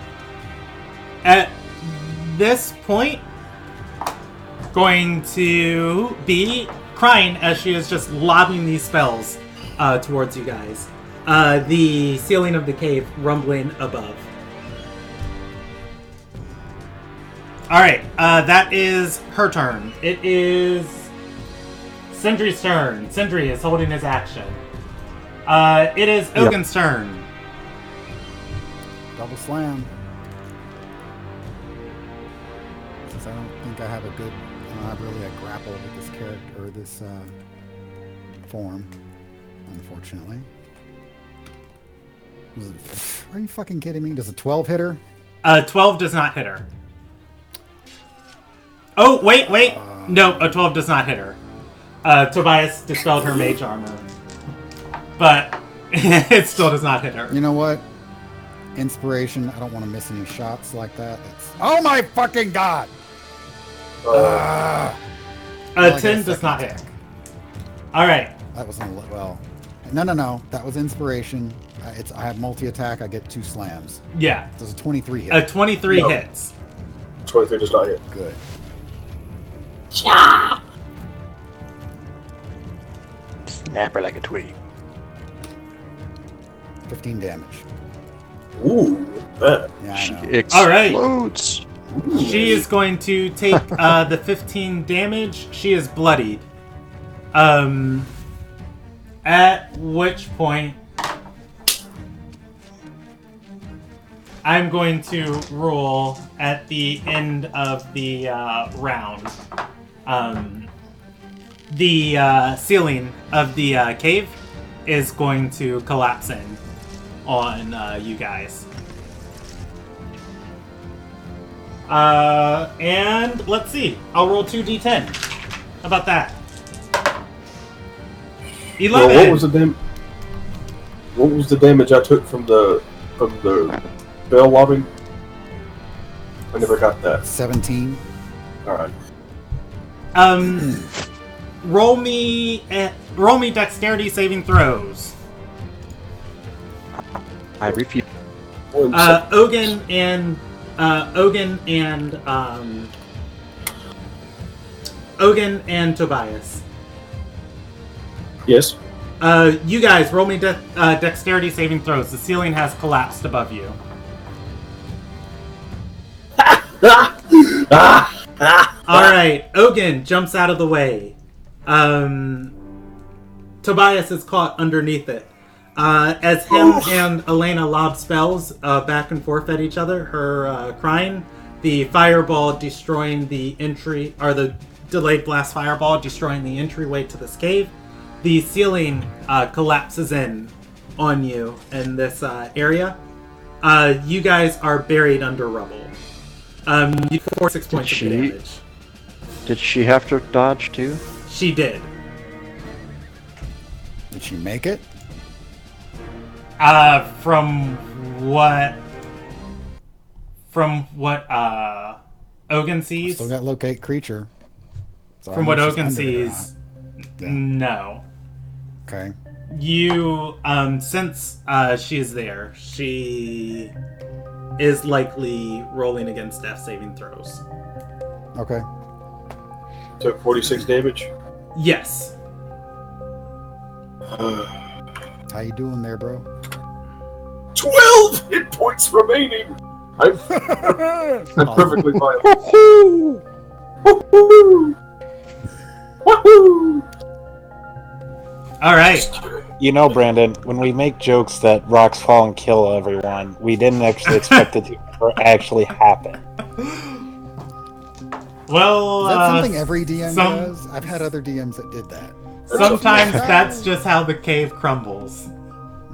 at this point, going to be crying as she is just lobbing these spells towards you guys. The ceiling of the cave rumbling above. Alright, that is her turn. It is Sindri's turn. Sindri is holding his action. It is Ogun's turn. Double slam. Since I don't think I have a grapple with this character or this form, unfortunately. Are you fucking kidding me? Does a 12 hit her? 12 does not hit her. Oh, wait. No, a 12 does not hit her. Tobias dispelled her mage armor. But it still does not hit her. You know what? Inspiration. I don't want to miss any shots like that. Oh my fucking god! 10 does not hit. Alright. That was well. No. That was inspiration. I have multi-attack. I get 2 slams. Yeah. Does a 23 hit? A 23 hits. 23 does not hit. Good. Snap her like a twig. 15 damage. Ooh, that. Yeah, I She know. explodes. She is going to take the 15 damage. She is bloodied. At which point I'm going to roll at the end of the round. The ceiling of the cave is going to collapse in on you guys. And let's see. I'll roll 2d10. How about that? 11. Well, what was the damage I took from the bell lobbing? I never got that. 17. All right. Roll me dexterity saving throws. I repeat. Ogun and Tobias. Yes. You guys, roll me dexterity saving throws. The ceiling has collapsed above you. Alright, Ogun jumps out of the way. Tobias is caught underneath it. As him and Elena lob spells back and forth at each other, her crying, the fireball destroying the entry, or the delayed blast fireball destroying the entryway to this cave. The ceiling collapses in on you in this area. You guys are buried under rubble. You for 6 points of damage. Did she have to dodge too? She did. Did she make it? From what Ogun sees? Still got locate creature. So From what Ogun sees, no. Okay. You, since she is there, she is likely rolling against death saving throws. Okay. Took 46 damage. Yes. How you doing there, bro? 12 hit points remaining. I'm perfectly fine. Woohoo! Woohoo! All right. You know, Brandon, when we make jokes that rocks fall and kill everyone, we didn't actually expect it to actually happen. Well, is that something every DM does? I've had other DMs that did that. Sometimes that's just how the cave crumbles.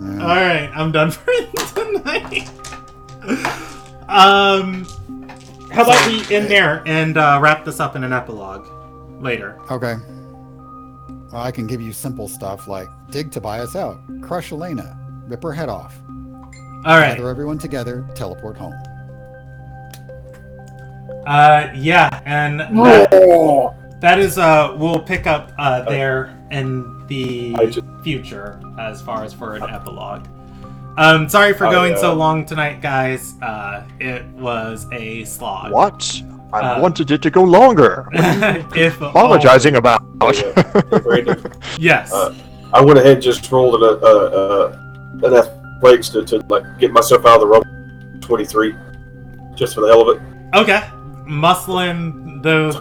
Yeah. All right, I'm done for tonight. How about we end there and wrap this up in an epilogue later? Okay. Well, I can give you simple stuff like dig Tobias out, crush Elena, rip her head off. All right. Gather everyone together, teleport home. Yeah, and that is we'll pick up there in the future as far as for an epilogue. Sorry for going so long tonight, guys. It was a slog. What? I wanted it to go longer. If apologizing about. Yes. I went ahead and just rolled an athletics to like get myself out of the rubble. 23, just for the hell of it. Okay. Muscling those.